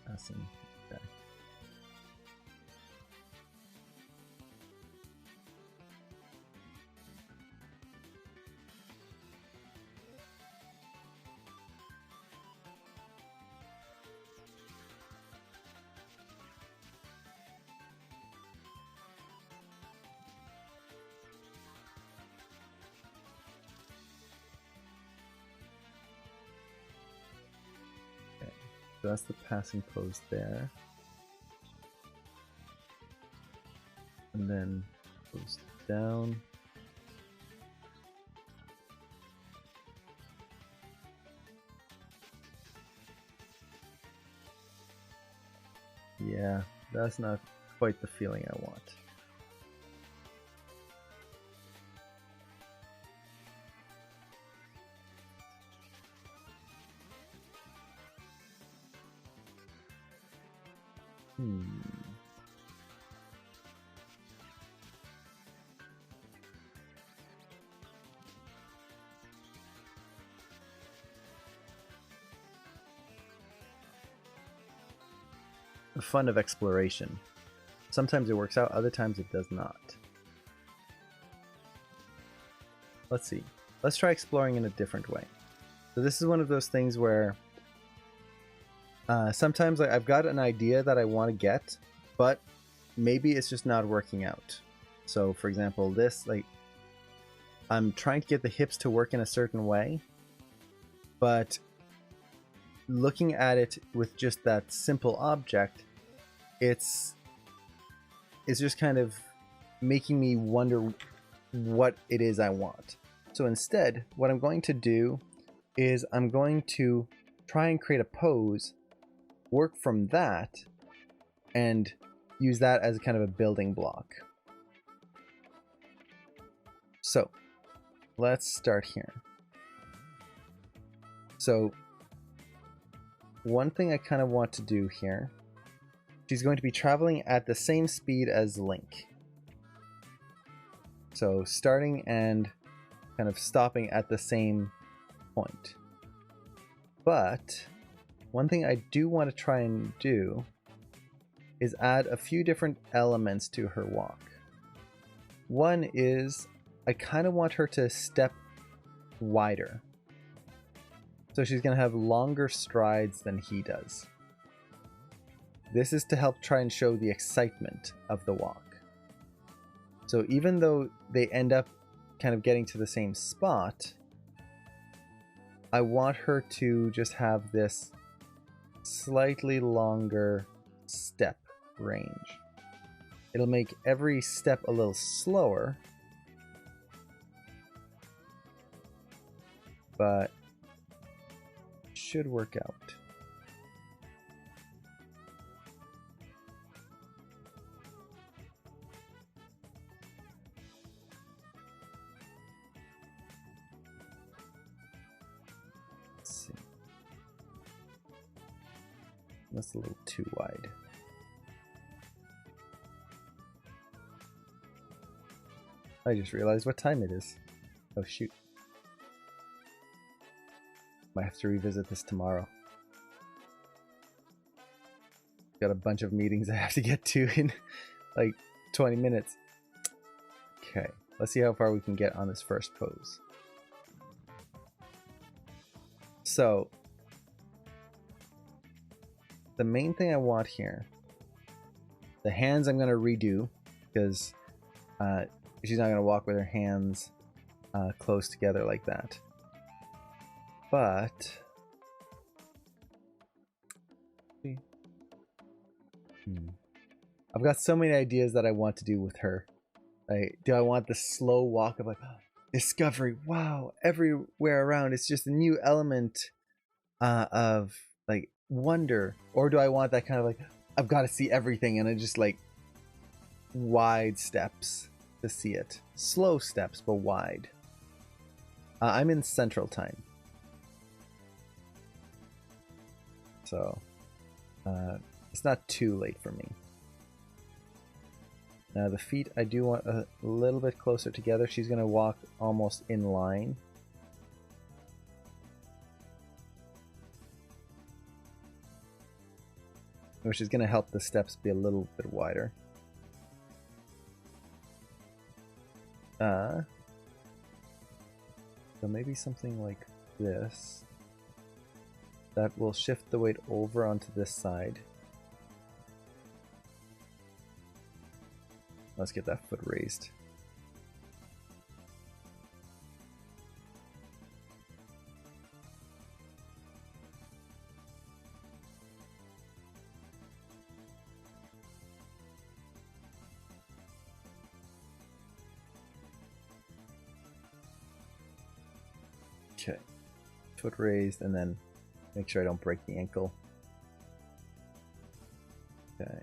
Passing. Okay. So that's the passing pose there. And then goes down. Yeah, that's not quite the feeling I want. The fun of exploration. Sometimes it works out, other times it does not. Let's see. Let's try exploring in a different way. So this is one of those things where sometimes I've got an idea that I want to get, but maybe it's just not working out. So for example, this, like, I'm trying to get the hips to work in a certain way, but looking at it with just that simple object, it's just kind of making me wonder what it is I want. So instead, what I'm going to do is I'm going to try and create a pose, work from that, and use that as kind of a building block. So let's start here. So one thing I kind of want to do here, she's going to be traveling at the same speed as Link. So starting and kind of stopping at the same point. But one thing I do want to try and do is add a few different elements to her walk. One is I kind of want her to step wider. So she's going to have longer strides than he does. This is to help try and show the excitement of the walk. So even though they end up kind of getting to the same spot, I want her to just have this slightly longer step range. It'll make every step a little slower, but should work out. Let's see. That's a little too wide. I just realized what time it is. Oh shoot. Might have to revisit this tomorrow. Got a bunch of meetings I have to get to in like 20 minutes. Okay, let's see how far we can get on this first pose. So, the main thing I want here, the hands I'm going to redo because she's not going to walk with her hands close together like that. But I've got so many ideas that I want to do with her. Like, do I want the slow walk of like discovery? Wow, everywhere around it's just a new element of like wonder, or do I want that kind of like I've got to see everything and I just like wide steps to see it, slow steps but wide. I'm in Central Time. So it's not too late for me. Now the feet I do want a little bit closer together. She's going to walk almost in line. Which is going to help the steps be a little bit wider. So maybe something like this. That will shift the weight over onto this side. Let's get that foot raised. Okay, foot raised, and then make sure I don't break the ankle. Okay.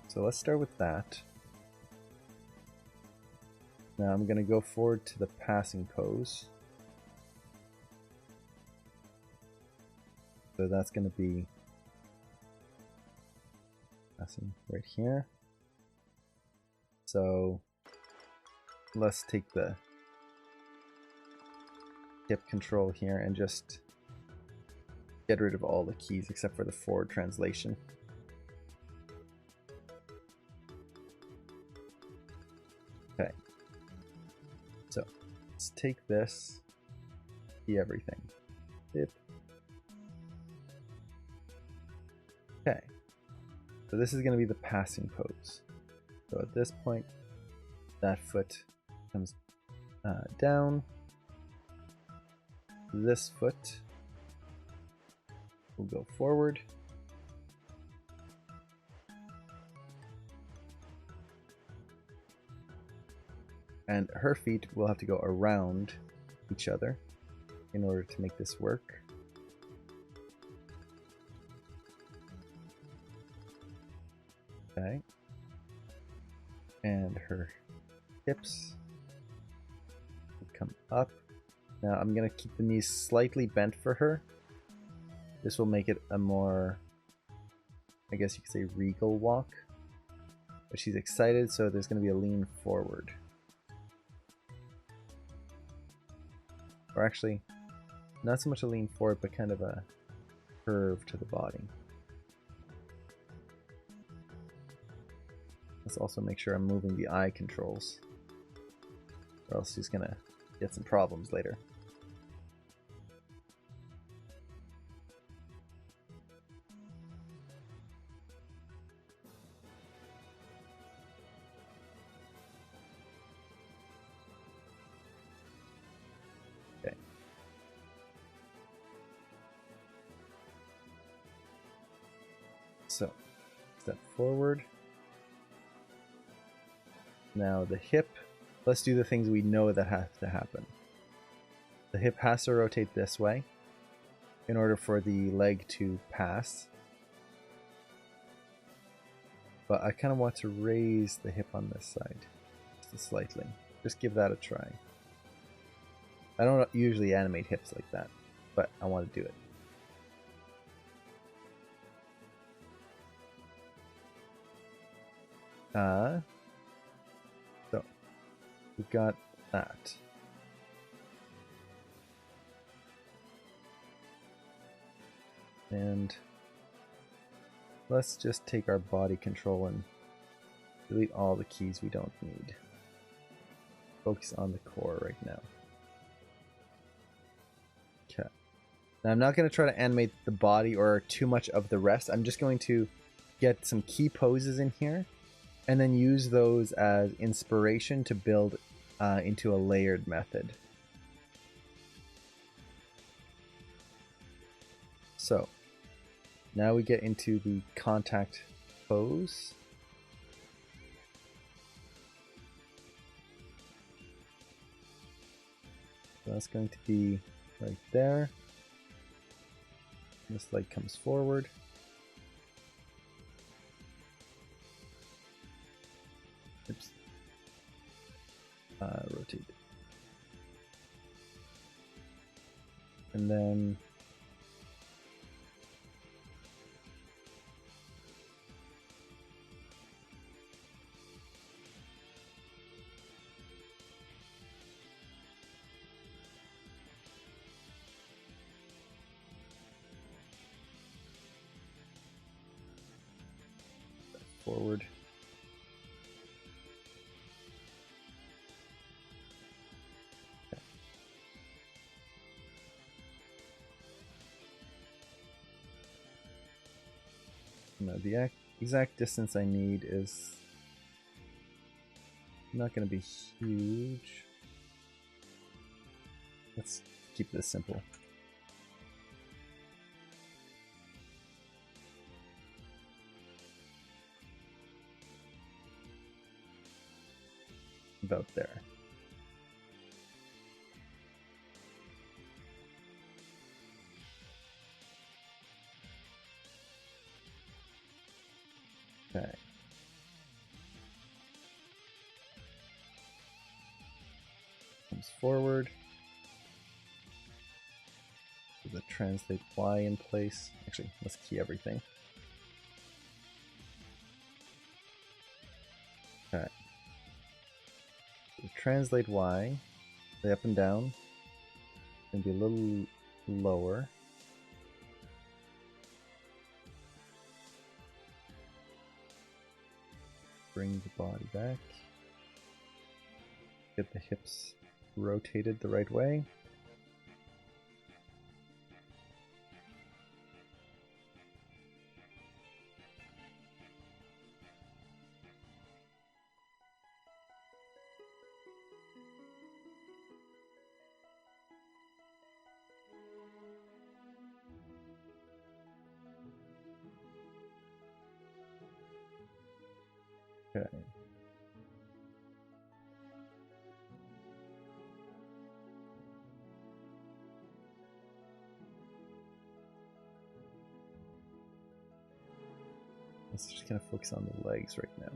So let's start with that. Now I'm going to go forward to the passing pose. So that's going to be passing right here. So let's take the hip control here and just get rid of all the keys except for the forward translation. Okay, so let's take this, key everything. Hip. Okay, So this is going to be the passing pose. So at this point, that foot comes down. This foot will go forward. And her feet will have to go around each other in order to make this work. Okay. And her hips will come up. Now I'm going to keep the knees slightly bent for her. This will make it a more, I guess you could say, regal walk. But she's excited, so there's going to be a lean forward. Or actually, not so much a lean forward, but kind of a curve to the body. Let's also make sure I'm moving the eye controls, or else she's gonna get some problems later. Okay. So, step forward. Now the hip, let's do the things we know that have to happen. The hip has to rotate this way in order for the leg to pass. But I kind of want to raise the hip on this side, just slightly. Just give that a try. I don't usually animate hips like that, but I want to do it. So we've got that. And let's just take our body control and delete all the keys we don't need. Focus on the core right now. Okay. Now I'm not going to try to animate the body or too much of the rest. I'm just going to get some key poses in here and then use those as inspiration to build into a layered method. So now we get into the contact pose. So that's going to be right there. This leg comes forward. Oops. Rotate. And then forward. Now the exact distance I need is not going to be huge. Let's keep this simple. About there. Okay. Comes forward. With the translate Y in place. Actually, let's key everything. Okay. So translate Y, the up and down, and be a little lower. Bring the body back. Get the hips rotated the right way. Let's just kind of focus on the legs right now.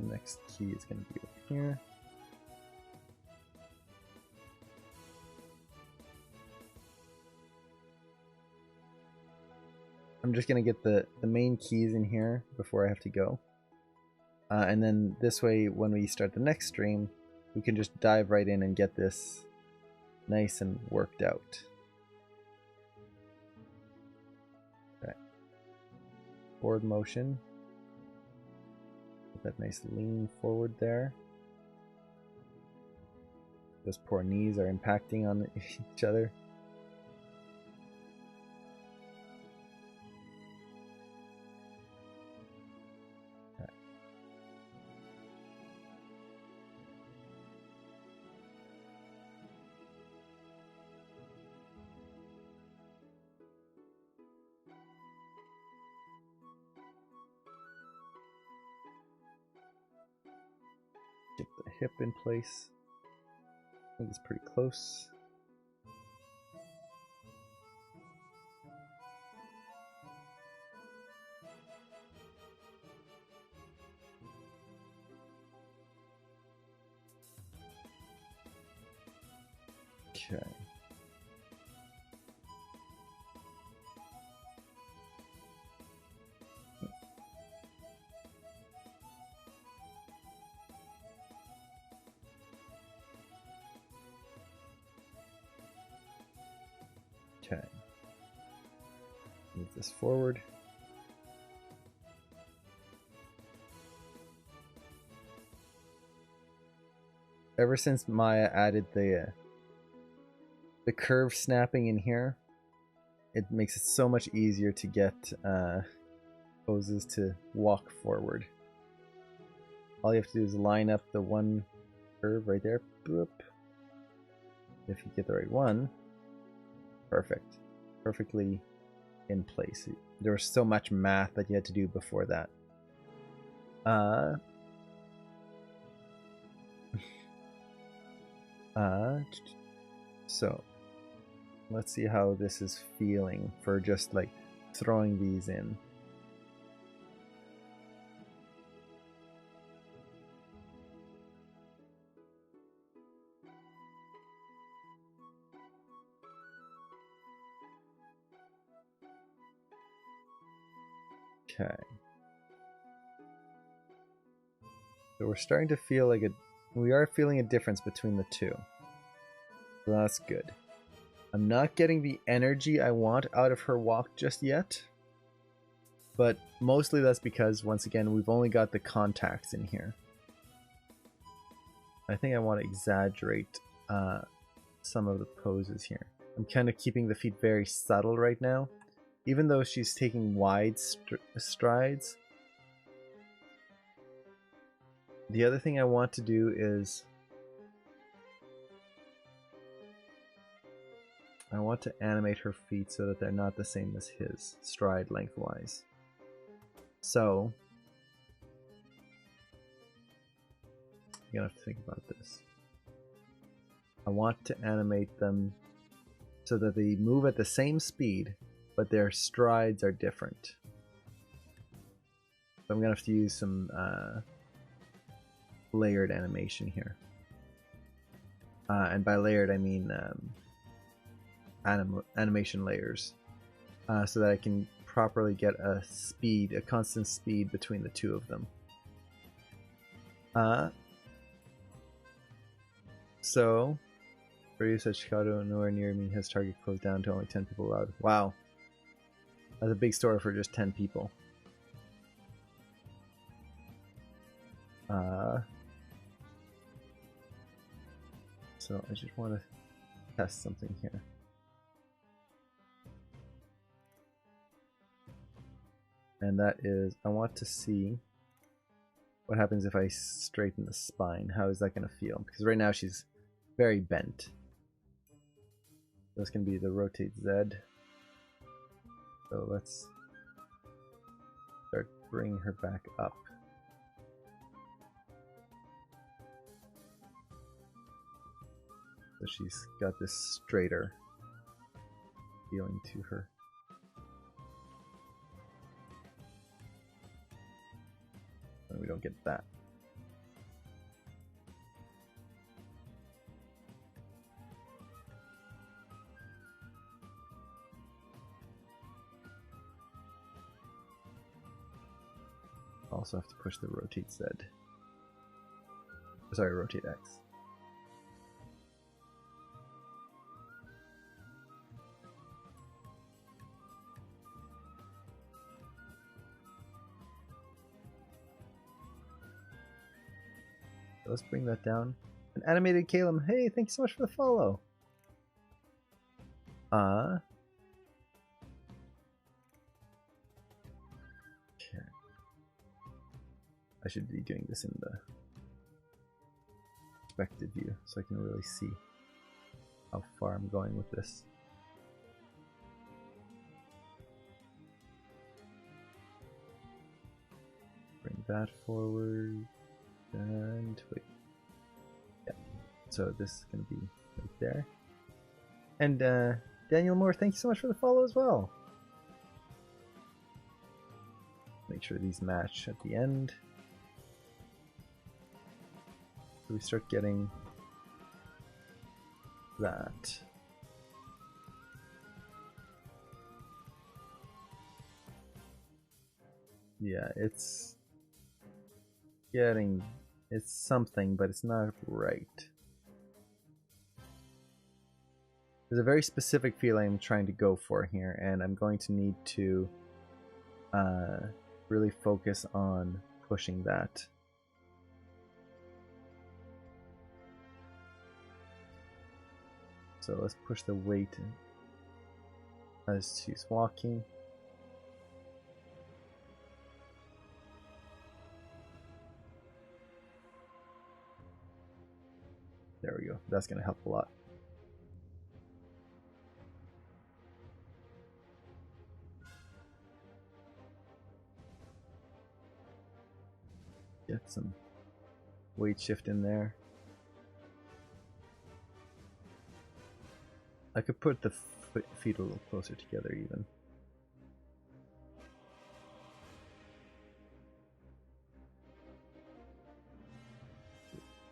The next key is going to be over here. I'm just going to get the main keys in here before I have to go. And then this way, when we start the next stream, we can just dive right in and get this nice and worked out. Okay. Forward motion. Get that nice lean forward there. Those poor knees are impacting on each other. Get the hip in place. I think it's pretty close. Okay. Okay. Move this forward. Ever since Maya added the curve snapping in here, it makes it so much easier to get poses to walk forward. All you have to do is line up the one curve right there. Boop. If you get the right one, perfect. Perfectly in place. There was so much math that you had to do before that. So let's see how this is feeling for just like throwing these in. Okay. So we're starting to feel like we are feeling a difference between the two. So that's good. I'm not getting the energy I want out of her walk just yet. But mostly that's because, once again, we've only got the contacts in here. I think I want to exaggerate some of the poses here. I'm kind of keeping the feet very subtle right now. Even though she's taking wide strides. The other thing I want to do is I want to animate her feet so that they're not the same as his stride lengthwise. So I'm gonna have to think about this. I want to animate them so that they move at the same speed, but their strides are different. So I'm gonna have to use some layered animation here. And by layered I mean animation layers, so that I can properly get a constant speed between the two of them. So, Ryu said Chicago nowhere near me, his target closed down to only 10 people allowed. Wow. That's a big store for just 10 people. So I just want to test something here. And that is, I want to see what happens if I straighten the spine. How is that going to feel? Because right now she's very bent. That's going to be the rotate Z. So let's start bringing her back up. So she's got this straighter feeling to her. And we don't get that. Also have to push the rotate Z. Sorry, rotate X. Let's bring that down. An animated Caleb. Hey, thank you so much for the follow. Okay. I should be doing this in the perspective view so I can really see how far I'm going with this. Bring that forward. And wait. Yeah. So this is going to be right there. And Daniel Moore, thank you so much for the follow as well. Make sure these match at the end. So we start getting that. Yeah, it's getting... It's something, but it's not right. There's a very specific feel I'm trying to go for here, and I'm going to need to really focus on pushing that. So let's push the weight as she's walking. There we go. That's going to help a lot. Get some weight shift in there. I could put the feet a little closer together even.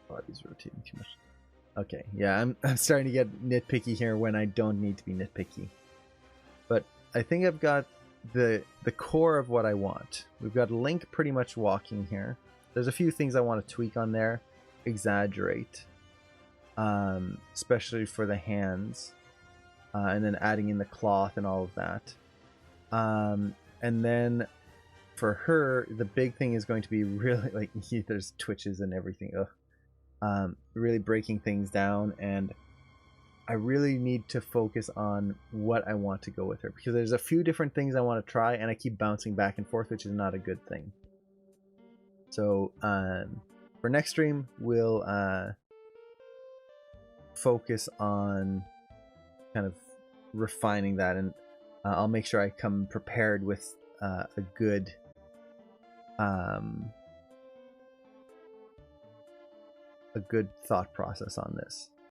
Body's rotating too much. Okay, yeah, I'm starting to get nitpicky here when I don't need to be nitpicky. But I think I've got the core of what I want. We've got Link pretty much walking here. There's a few things I want to tweak on there, exaggerate, especially for the hands, and then adding in the cloth and all of that. And then for her, the big thing is going to be really, like, there's twitches and everything. Ugh. Really breaking things down, and I really need to focus on what I want to go with her, because there's a few different things I want to try and I keep bouncing back and forth, which is not a good thing. So for next stream we'll focus on kind of refining that, and I'll make sure I come prepared with a good thought process on this.